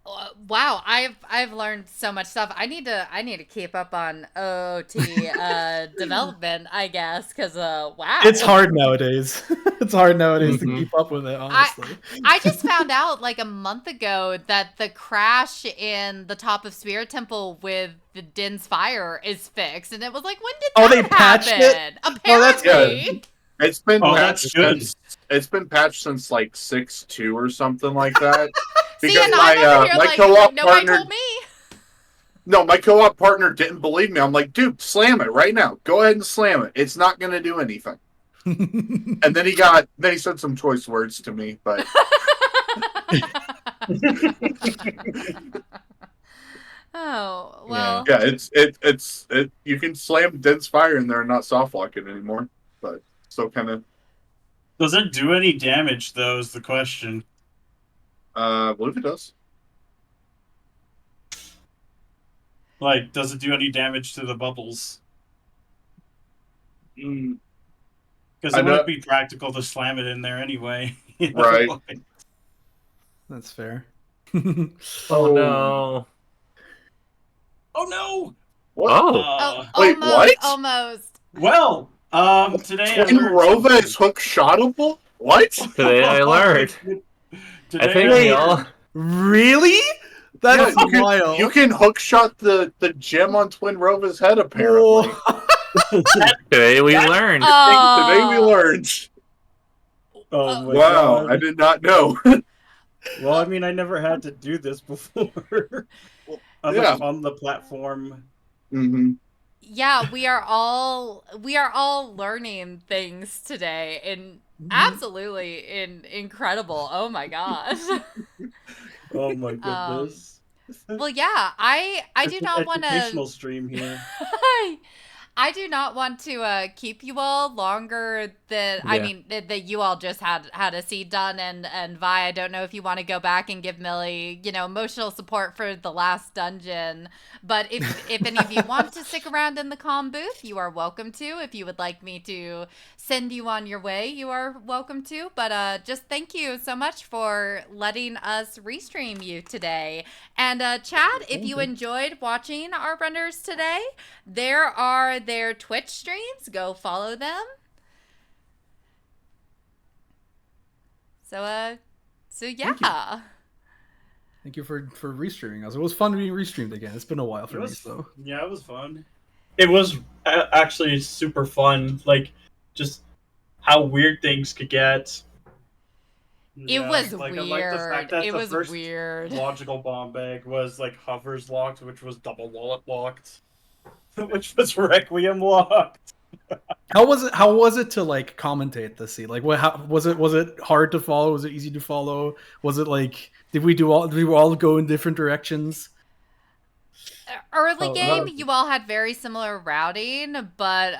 Well, wow, I've learned so much stuff. I need to keep up on OT development, I guess, because wow, it's hard nowadays. It's hard nowadays Mhm. to keep up with it, honestly. I just found out like a month ago that the crash in the top of Spirit Temple with the Din's Fire is fixed, and it was like, when did Oh, that they patched it? happen? Oh, that's Apparently. It's been Oh, patched that's good. It's been patched since like 6.2 or something like that. See, Because and I'm over here my like co-op nobody partner, told me. no, my co-op partner didn't believe me. I'm like, dude, slam it right now. Go ahead and slam it. It's not gonna do anything. And then he said some choice words to me, but Oh well. yeah, it's you can slam dense fire in there and not soft lock it anymore. But still kind of Does it do any damage though? Is the question. I believe it does. Like, does it do any damage to the bubbles? Mm, Because I it know- wouldn't be practical to slam it in there anyway. Right. That's fair. Oh no. Oh no! What? Oh. Oh, Wait, almost, what? almost. Well, today I Twin learned Rova something. is hook shotable? What? Today I learned. Today I think we all. learned. Really? That's Yeah, wild. you can hook shot the gem on Twin Rova's head apparently. Today we learned. Today we learned. Oh my Wow, god. I did not know. Well, I mean, I never had to do this before. I'm Yeah. like on the platform. Mm-hmm. Yeah, we are all learning things today, and absolutely incredible. Oh my gosh. Oh my goodness. Well, yeah, I do not want Educational to. stream here. I do not want to keep you all longer than I Yeah. mean that you all just had a seed done, and Vi, I don't know if you want to go back and give Millie, emotional support for the last dungeon, but if any of you want to stick around in the comm booth, you are welcome to. If you would like me to send you on your way, you are welcome to. But just thank you so much for letting us restream you today. And Chad, if you enjoyed watching our runners today, there are their Twitch streams. Go follow them. So yeah. Thank you for restreaming us. It was fun being restreamed again. It's been a while for me, so. Yeah, it was fun. It was actually super fun. Like, just how weird things could get. It was I like the weird. fact that It the was first weird. logical bomb bag was like hovers locked, which was double wallet locked, which was Requiem locked. How was it to like commentate the scene? Like, was it hard to follow? Was it easy to follow? Was it like did we all go in different directions? Early game, you all had very similar routing, but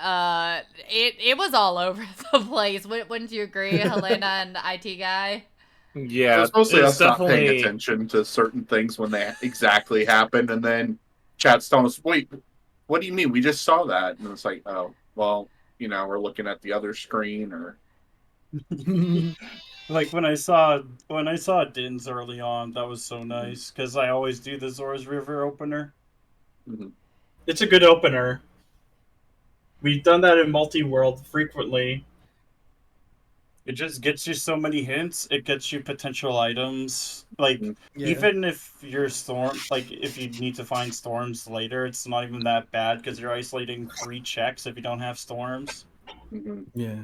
it was all over the place. Wouldn't you agree, Helena and IT guy? Yeah, It's mostly it's us not paying definitely. attention to certain things when they exactly happened, and then chat's telling us, "Wait, what do you mean? We just saw that." And it's like, "Oh, well, we're looking at the other screen." Or Like when I saw Din's early on, that was so nice because I always do the Zora's River opener. Mhm. It's a good opener. We've done that in multi-world frequently. It just gets you so many hints. It gets you potential items. Like Yeah. even if you're if you need to find storms later, it's not even that bad because you're isolating 3 checks if you don't have storms. Mhm. Yeah.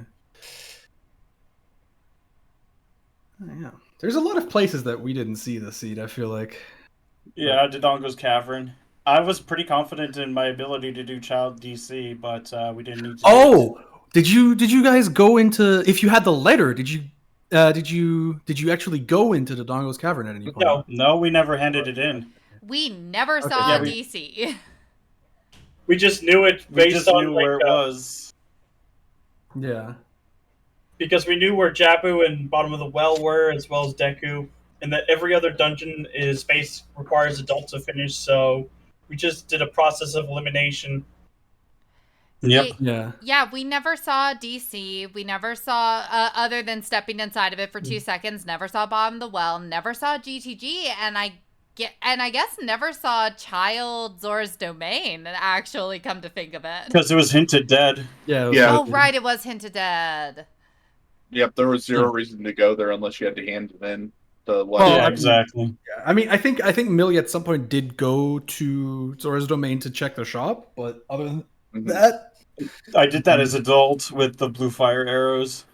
Oh, yeah. There's a lot of places that we didn't see the seed, I feel like. Yeah, Dodongo's Cavern. I was pretty confident in my ability to do child DC, but we didn't need to. Oh, did you guys go into, if you had the letter, did you actually go into the Dodongo's Cavern at any point? No, we never handed it in. We never Okay. saw Yeah, DC. We just knew it We based just on knew where it was. Yeah. because we knew where Jabu and Bottom of the Well were, as well as Deku, and that every other dungeon requires adults to finish. So we just did a process of elimination. Yep. Yeah. Yeah, we never saw DC. We never saw, other than stepping inside of it for 2 seconds, never saw Bottom of the Well, never saw GTG, and I guess never saw Child Zora's Domain, actually, come to think of it. Because it was hinted dead. Yeah. Yeah. Oh, right, it was hinted dead. Yep, there was zero reason to go there unless you had to hand it in. The Well, Yeah, I mean, exactly. I mean, I think Millie at some point did go to Zora's Domain to check the shop, but other than Mhm. that, I did that as adult with the blue fire arrows.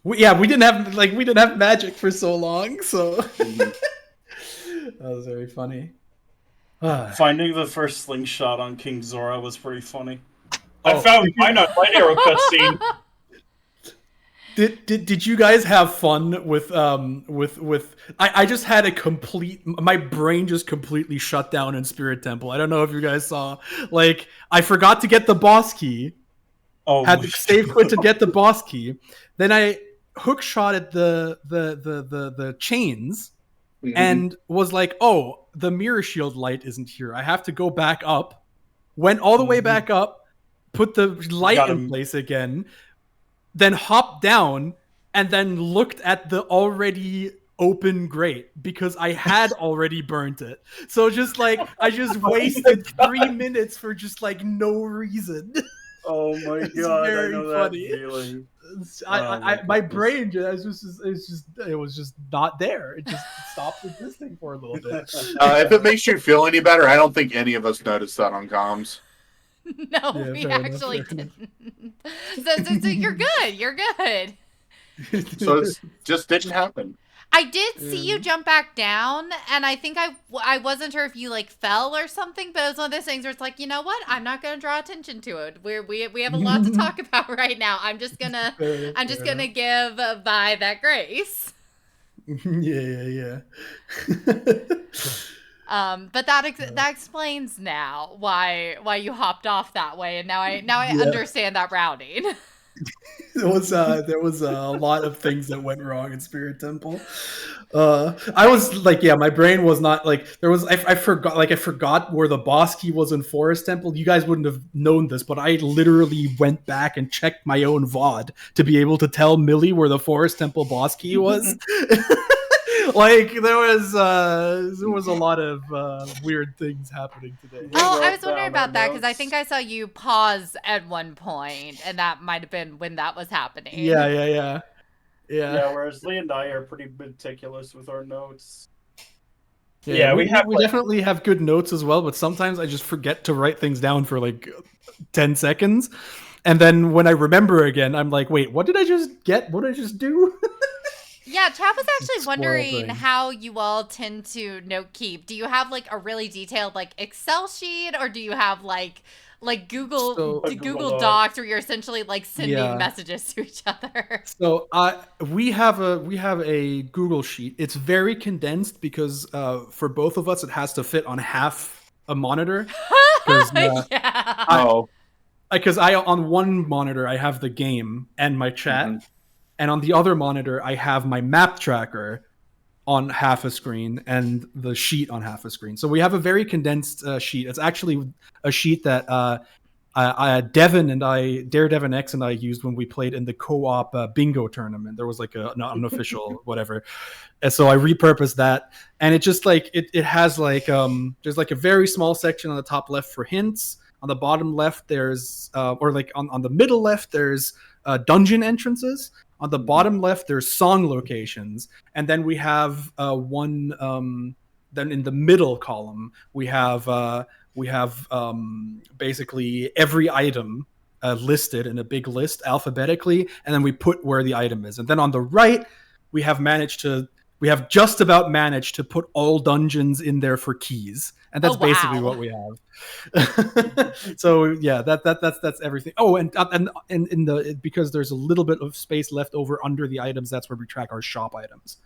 we didn't have magic for so long, so Mhm. that was very funny. Finding the first slingshot on King Zora was pretty funny. I found mine on Light Arrow cutscene. Did you guys have fun with I just had my brain just completely shut down in Spirit Temple. I don't know if you guys saw, like, I forgot to get the boss key. Oh, Had to save quit to get the boss key. Then I hook shot at the chains Mhm. and was like, oh, the mirror shield light isn't here. I have to go back up. Went all the way back up, put the light Got in him. place again, then hopped down and then looked at the already open grate because I had already burnt it. So just like I just wasted 3 minutes for just like no reason. Oh my It's god, I very know funny. that feeling. My brain it was just not there. It just stopped existing for a little bit. If it makes you feel any better, I don't think any of us noticed that on comms. No, Yeah, we fair enough, actually fair enough. didn't. So you're good. You're good. So it just didn't happen. I did see you jump back down, and I think I wasn't sure if you like fell or something, but it was one of those things where it's like, you know what? I'm not gonna draw attention to it. We have a lot to talk about right now. I'm just gonna give Vi that grace. Yeah. But that explains now why you hopped off that way, and now I understand that routing. There was a lot of things that went wrong in Spirit Temple. I was like, yeah, my brain was not like there was. I forgot where the boss key was in Forest Temple. You guys wouldn't have known this, but I literally went back and checked my own VOD to be able to tell Millie where the Forest Temple boss key was. Like there was a lot of weird things happening today. Oh, I was wondering about that because I think I saw you pause at one point, and that might have been when that was happening. Yeah. Yeah, whereas Lee and I are pretty meticulous with our notes. Yeah, we definitely have good notes as well, but sometimes I just forget to write things down for like 10 seconds. And then when I remember again, I'm like, wait, what did I just get? What did I just do? Yeah, Chad was actually wondering thing. how you all tend to note keep. Do you have like a really detailed like Excel sheet, or do you have like Google Google Docs where you're essentially like sending Yeah. messages to each other? So we have a Google sheet. It's very condensed because for both of us it has to fit on half a monitor. Yeah. Oh, Because I on one monitor I have the game and my chat, Mhm. and on the other monitor I have my map tracker on half a screen and the sheet on half a screen. So we have a very condensed sheet. It's actually a sheet that Daredevin X and I used when we played in the co-op bingo tournament. There was like an unofficial whatever. And so I repurposed that, and it just like it has like there's like a very small section on the top left for hints. On the bottom left there's or like on the middle left there's dungeon entrances. On the bottom left there's song locations, and then we have then in the middle column we have basically every item listed in a big list alphabetically, and then we put where the item is. And then on the right we have just about managed to put all dungeons in there for keys, and that's basically what we have. So yeah, that's everything. Oh, and in the, because there's a little bit of space left over under the items, that's where we track our shop items.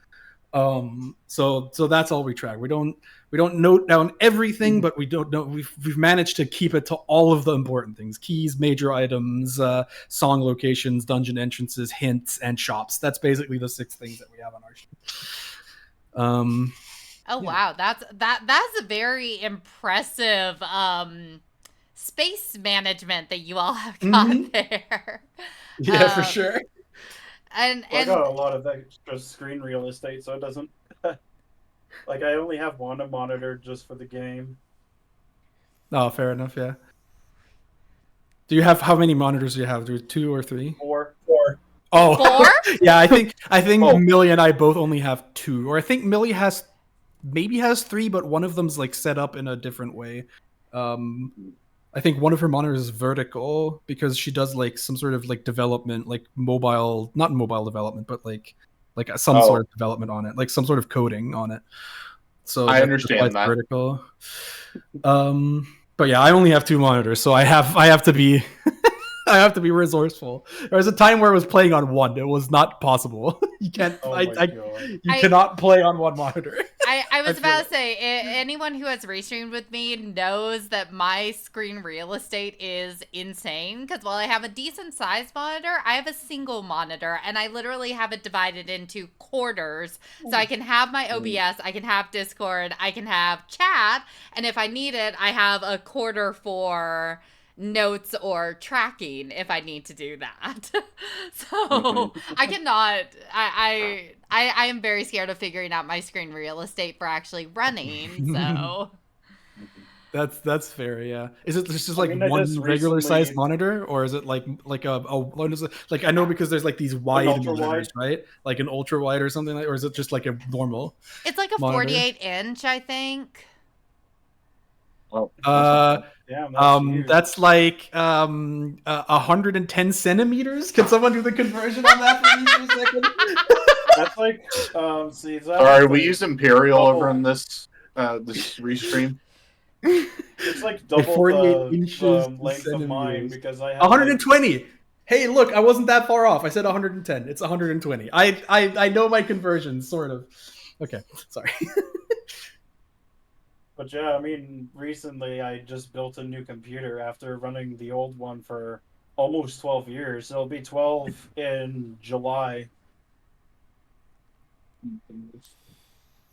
So that's all we track. We don't note down everything, but we don't know. We've managed to keep it to all of the important things: keys, major items, song locations, dungeon entrances, hints, and shops. That's basically the 6 things that we have on our sheet. Wow, that's a very impressive space management that you all have got there. Yeah, for sure. And I got a lot of extra screen real estate, so it doesn't like I only have one monitor just for the game. Oh, fair enough. Yeah. Do you have, how many monitors do you have? Do you 2 or 3? 4. Oh, 4? Yeah. I think Millie and I both only have 2, or I think Millie maybe has 3, but one of them's like set up in a different way. I think one of her monitors is vertical because she does like some sort of like development, like not mobile development, but like some sort of development on it, like some sort of coding on it. So I understand that. Vertical. But yeah, I only have 2 monitors, so I have to be I have to be resourceful. There was a time where I was playing on 1. It was not possible. You can't. You cannot play on 1 monitor. I was about to say, anyone who has restreamed with me knows that my screen real estate is insane. Because while I have a decent sized monitor, I have a single monitor, and I literally have it divided into quarters. So I can have my OBS, I can have Discord, I can have chat, and if I need it, I have a quarter for notes or tracking if I need to do that. So I cannot. I am very scared of figuring out my screen real estate for actually running. So that's fair. Yeah. Is it just like one regular sized monitor, or is it like a what is it? Like, I know because there's like these wide monitors, right? Like an ultra wide or something like, or is it just like a normal? It's like a 48-inch, I think. Oh, that's like 110 centimeters. Can someone do the conversion on that for me for a second? That's like Sorry, we use Imperial over in this restream. It's like double 48 inches the length of mine because I have 120. Like... Hey, look, I wasn't that far off. I said 110. It's 120. I know my conversions, sort of. Okay, sorry. But yeah, I mean, recently I just built a new computer after running the old one for almost 12 years. It'll be 12 in July.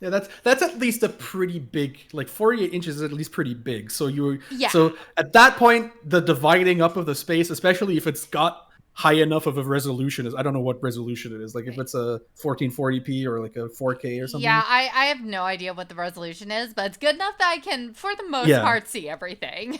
Yeah, that's at least a pretty big, like 48 inches is at least pretty big. So yeah. So at that point, the dividing up of the space, especially if it's got high enough of a resolution, is, I don't know what resolution it is, like if it's a 1440p or like a 4K or something. Yeah, I have no idea what the resolution is, but it's good enough that I can, for the most part, see everything.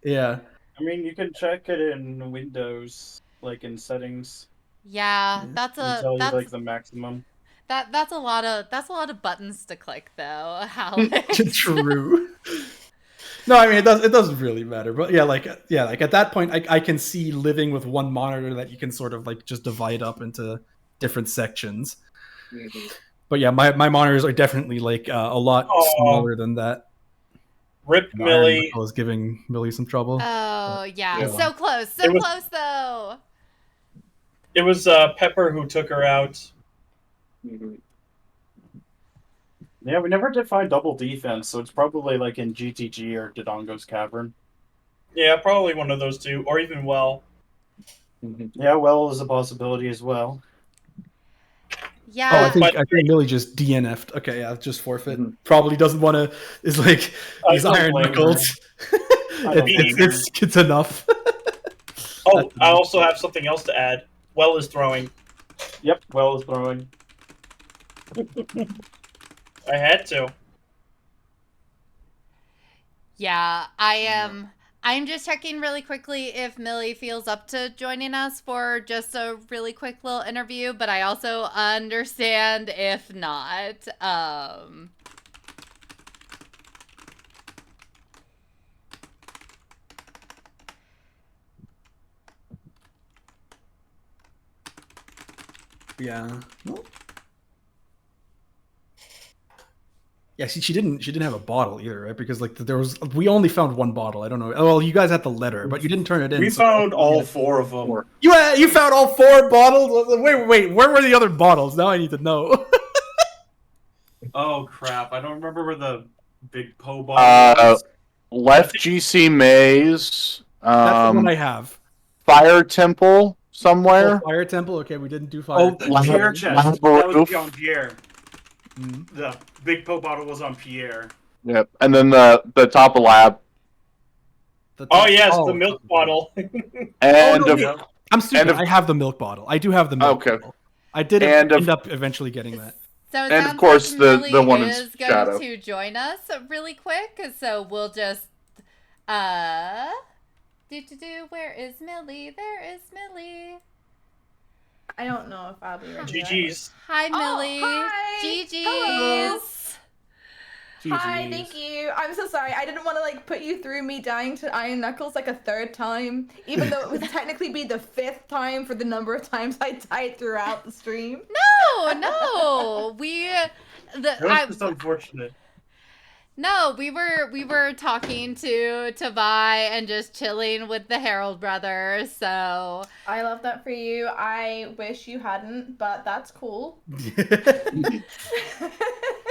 Yeah. I mean, you can check it in Windows, like in settings. Yeah, that's like the maximum. That's a lot of buttons to click, though, Alex. True. No, I mean it doesn't really matter, but like at that point, I can see living with 1 monitor that you can sort of like just divide up into different sections. Mm-hmm. But yeah, my monitors are definitely like a lot smaller than that. Rip Millie. I was giving Millie some trouble. Oh yeah, so close, close though. It was Pepper who took her out. Mm-hmm. Yeah, we never did find double defense, so it's probably like in GTG or Dodongo's Cavern. Yeah, probably one of those 2, or even Well. Yeah, Well is a possibility as well. Yeah. Oh, I think Millie just DNF'd. Okay, yeah, just forfeit. Probably doesn't want to. Is like these iron knuckles. It's enough. Oh, I also have something else to add. Well is throwing. Yep, well is throwing. I had to. Yeah, I am. I'm just checking really quickly if Millie feels up to joining us for just a really quick little interview, but I also understand if not. Yeah. Yeah, she didn't have a bottle either, right? Because like we only found one bottle. I don't know. Oh, well, you guys had the letter, but you didn't turn it in. We found all 4 of them. You found all 4 bottles? Wait, where were the other bottles? Now I need to know. Oh crap! I don't remember where the big Po bottle was. Left GC Maze. That's the one I have. Fire Temple somewhere. Oh, Fire Temple. Okay, we didn't do Fire. Oh, the Pierre chest. That was on Pierre. The big Po bottle was on Pierre. Yep, and then the top of lab. Oh yes, the milk bottle. And I'm stupid. I have the milk bottle. I do have the milk bottle. I did end up eventually getting that. So it and sounds of course like the one is in Shadow. going to join us really quick. So we'll just where is Millie? There is Millie. I don't know if I'll be ready. GG's. Hi, Millie. Hi. GG's. Hello. GG's. Hi, thank you. I'm so sorry. I didn't want to like put you through me dying to Iron Knuckles like a 3rd time, even though it would technically be the 5th time for the number of times I died throughout the stream. No, That was just unfortunate. No, we were talking to Vi and just chilling with the Harrold brothers. So I love that for you. I wish you hadn't, but that's cool.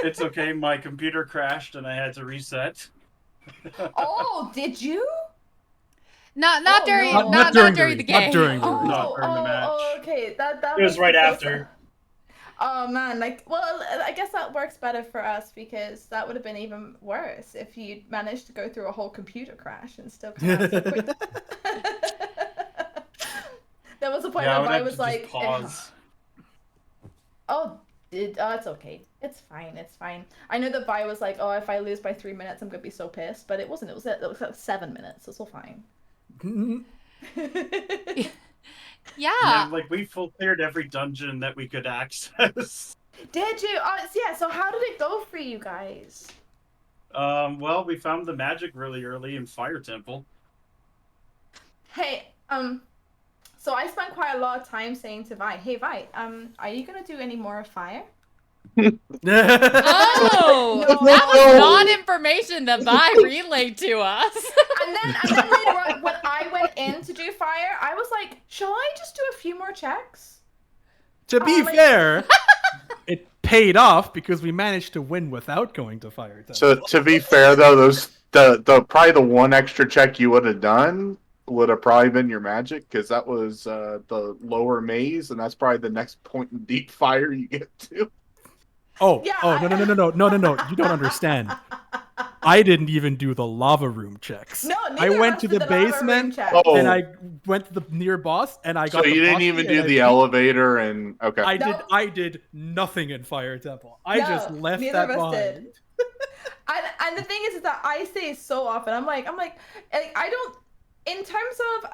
It's okay. My computer crashed and I had to reset. Oh, did you? Not during no. not during the game. Not during the Not during the match. Okay. That It was right after. Oh man, well, I guess that works better for us because that would have been even worse if you'd managed to go through a whole computer crash and still come out so quick. There was a point where I was like, pause. it's okay. It's fine. I know that Vi was like, oh, if I lose by 3 minutes, I'm gonna be so pissed, but it wasn't. It was like 7 minutes. It's all fine. Yeah. Like we full cleared every dungeon that we could access. Did you? Yeah. So how did it go for you guys? Well, we found the magic really early in Fire Temple. Hey, so I spent quite a lot of time saying to Vi, hey Vi, are you gonna do any more fire? Oh, No. that was not information that Vi relayed to us. And then later on, when I went in to do fire, I was like, shall I just do a few more checks? To be fair, it paid off because we managed to win without going to Fire Temple. So to be fair though, the probably the one extra check you would have done would have probably been your magic, because that was the lower maze, and that's probably the next point in deep fire you get to. Oh, Yeah, no, you don't understand. I didn't even do the lava room checks. No, I went to the basement and I went to the near boss and I got. So you didn't even do the elevator and okay. I did nothing in Fire Temple. I just left that behind. And the thing is that I say so often. I'm like I don't. In terms of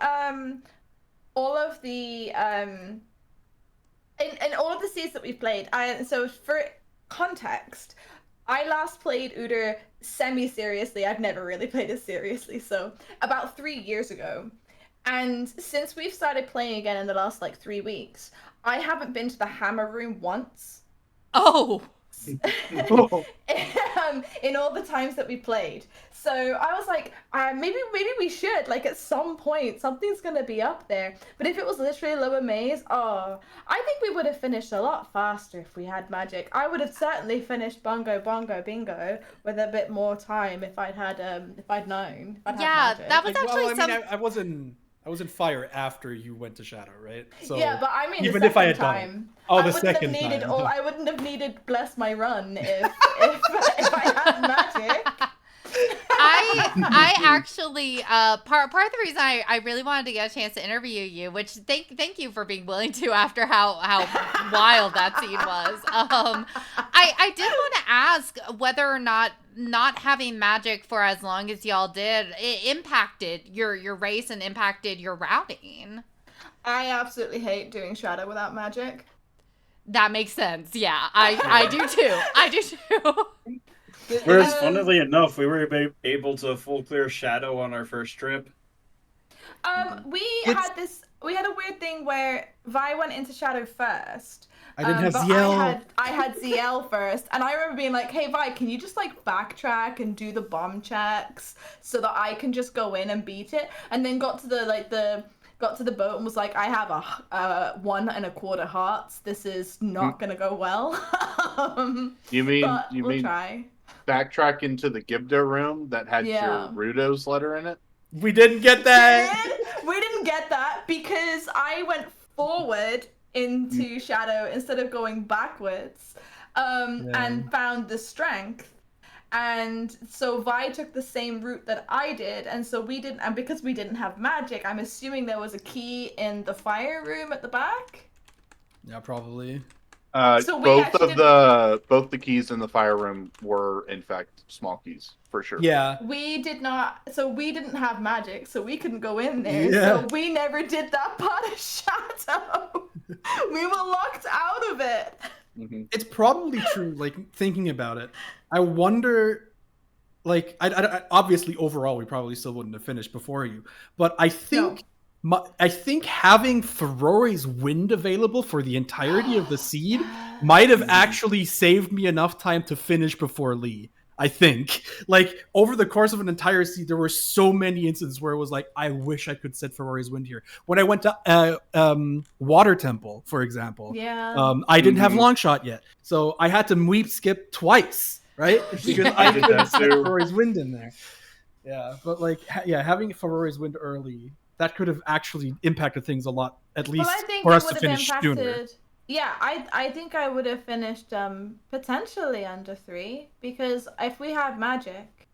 all of the in all of the seeds that we've played, so for context, I last played OoTR semi-seriously. I've never really played it seriously, so about 3 years ago. And since we've started playing again in the last like 3 weeks, I haven't been to the hammer room once. Oh. In all the times that we played. So I was like, maybe we should, like, at some point something's gonna be up there. But if it was literally lower maze, I think we would have finished a lot faster if we had magic. I would have certainly finished Bongo Bongo Bingo with a bit more time if I'd had if I'd known. If I'd had magic. That was actually I was in Fire after you went to Shadow, right? So yeah, but I mean, even the if I had second done it. time, Oh, I the wouldn't second have needed time. I wouldn't have needed Bless My Run if I had magic. I actually part of the reason I really wanted to get a chance to interview you, which thank you for being willing to after how wild that scene was. I did want to ask whether or not having magic for as long as y'all did, it impacted your race and impacted your routing. I absolutely hate doing Shadow without magic. That makes sense. Yeah, I do too. I do too. Whereas, funnily enough, we were able to full clear Shadow on our first trip. We had a weird thing where Vi went into Shadow first. I didn't have but ZL. I had ZL first, and I remember being like, "Hey Vi, can you just like backtrack and do the bomb checks so that I can just go in and beat it?" And then got to the boat and was like, "I have a 1 1/4 hearts. This is not gonna go well." You mean we'll try. Backtrack into the Gibdo room that had your Rudo's letter in it? We didn't get that. We didn't get that because I went forward into Shadow instead of going backwards, and found the strength. And so Vi took the same route that I did, and so we didn't. And because we didn't have magic, I'm assuming there was a key in the fire room at the back. Yeah, probably. So both the keys in the fire room were in fact small keys for sure. Yeah. We did not. So we didn't have magic, so we couldn't go in there. Yeah. So we never did that part of Shadow. We were locked out of it. Mm-hmm. It's probably true. Like thinking about it, I wonder. Like, I obviously overall we probably still wouldn't have finished before you, but I think. I think having Ferore's Wind available for the entirety of the seed might have actually saved me enough time to finish before Lee. I think. Like, over the course of an entire seed, there were so many instances where it was like, I wish I could set Ferore's Wind here. When I went to Water Temple, for example, I didn't have Longshot yet. So I had to Mweep skip twice, right? Because I couldn't set Ferore's Wind in there. Yeah, but like, having Ferore's Wind early... that could have actually impacted things a lot, at least for us to finish sooner. Yeah, I think I would have finished potentially under 3, because if we had magic,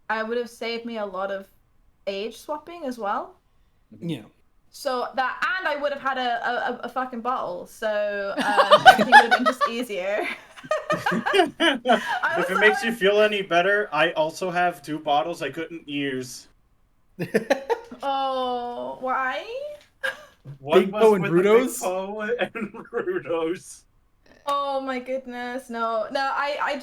I would have saved me a lot of age swapping as well. Yeah. So that, and I would have had a fucking bottle, so everything would have been just easier. If it makes you feel any better, I also have 2 bottles I couldn't use. Oh, why? One Big Poe and with Rudo's? Big Poe and Rudo's. Oh my goodness, no, I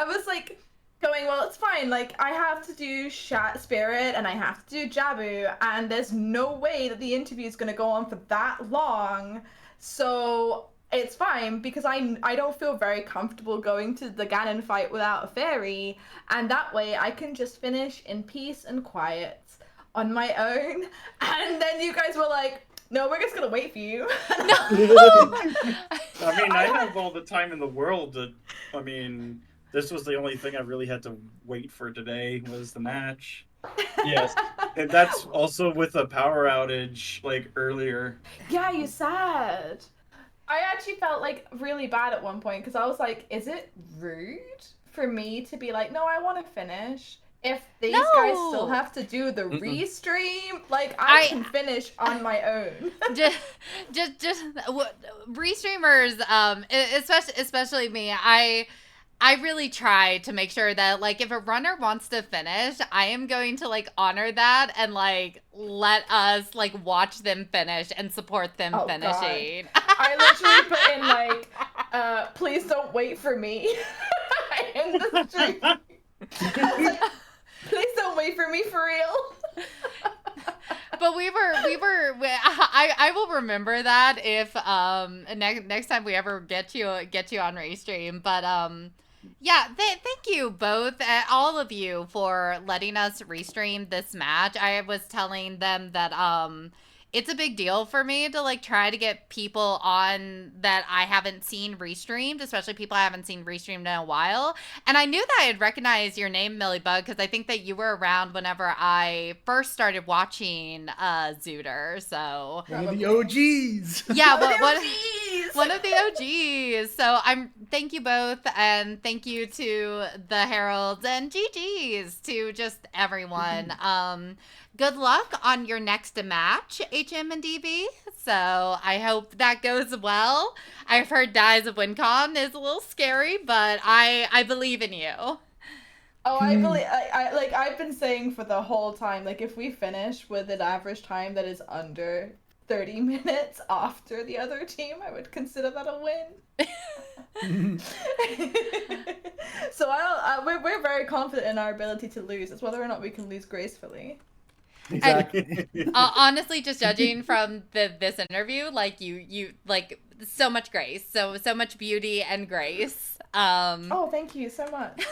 was like going, well, it's fine, like I have to do Spirit and I have to do Jabu, and there's no way that the interview is going to go on for that long, so it's fine, because I don't feel very comfortable going to the Ganon fight without a fairy, and that way I can just finish in peace and quiet on my own. And then you guys were like, no, we're just gonna wait for you. I mean, I have all the time in the world I mean, this was the only thing I really had to wait for today was the match. Yes, and that's also with a power outage like earlier. Yeah, you said. I actually felt like really bad at one point, because I was like, is it rude for me to be like, no, I want to finish? If these guys still have to do the restream, like I can finish on my own. just restreamers, especially me. I really try to make sure that, like, if a runner wants to finish, I am going to, like, honor that and, like, let us, like, watch them finish and support them finishing. God. I literally put in, like, please don't wait for me in the stream. Like, please don't wait for me, for real. But I will remember that if next time we ever get you on Raystream. But yeah, thank you both, all of you, for letting us restream this match. I was telling them that it's a big deal for me to, like, try to get people on that I haven't seen restreamed, especially people I haven't seen restreamed in a while. And I knew that I had recognized your name, Milliebug, because I think that you were around whenever I first started watching Zooter. So one of the OGs. Yeah, OGs. One of the OGs. So thank you both, and thank you to the Heralds and GGs to just everyone. Good luck on your next match, HM and DB. So I hope that goes well. I've heard Dies of WinCon is a little scary, but I believe in you. Oh, I believe. I've been saying for the whole time, like, if we finish with an average time that is under 30 minutes after the other team, I would consider that a win. So we're very confident in our ability to lose. It's whether or not we can lose gracefully. Exactly. Honestly, just judging from this interview, like you like so much grace, so much beauty and grace. Oh, thank you so much.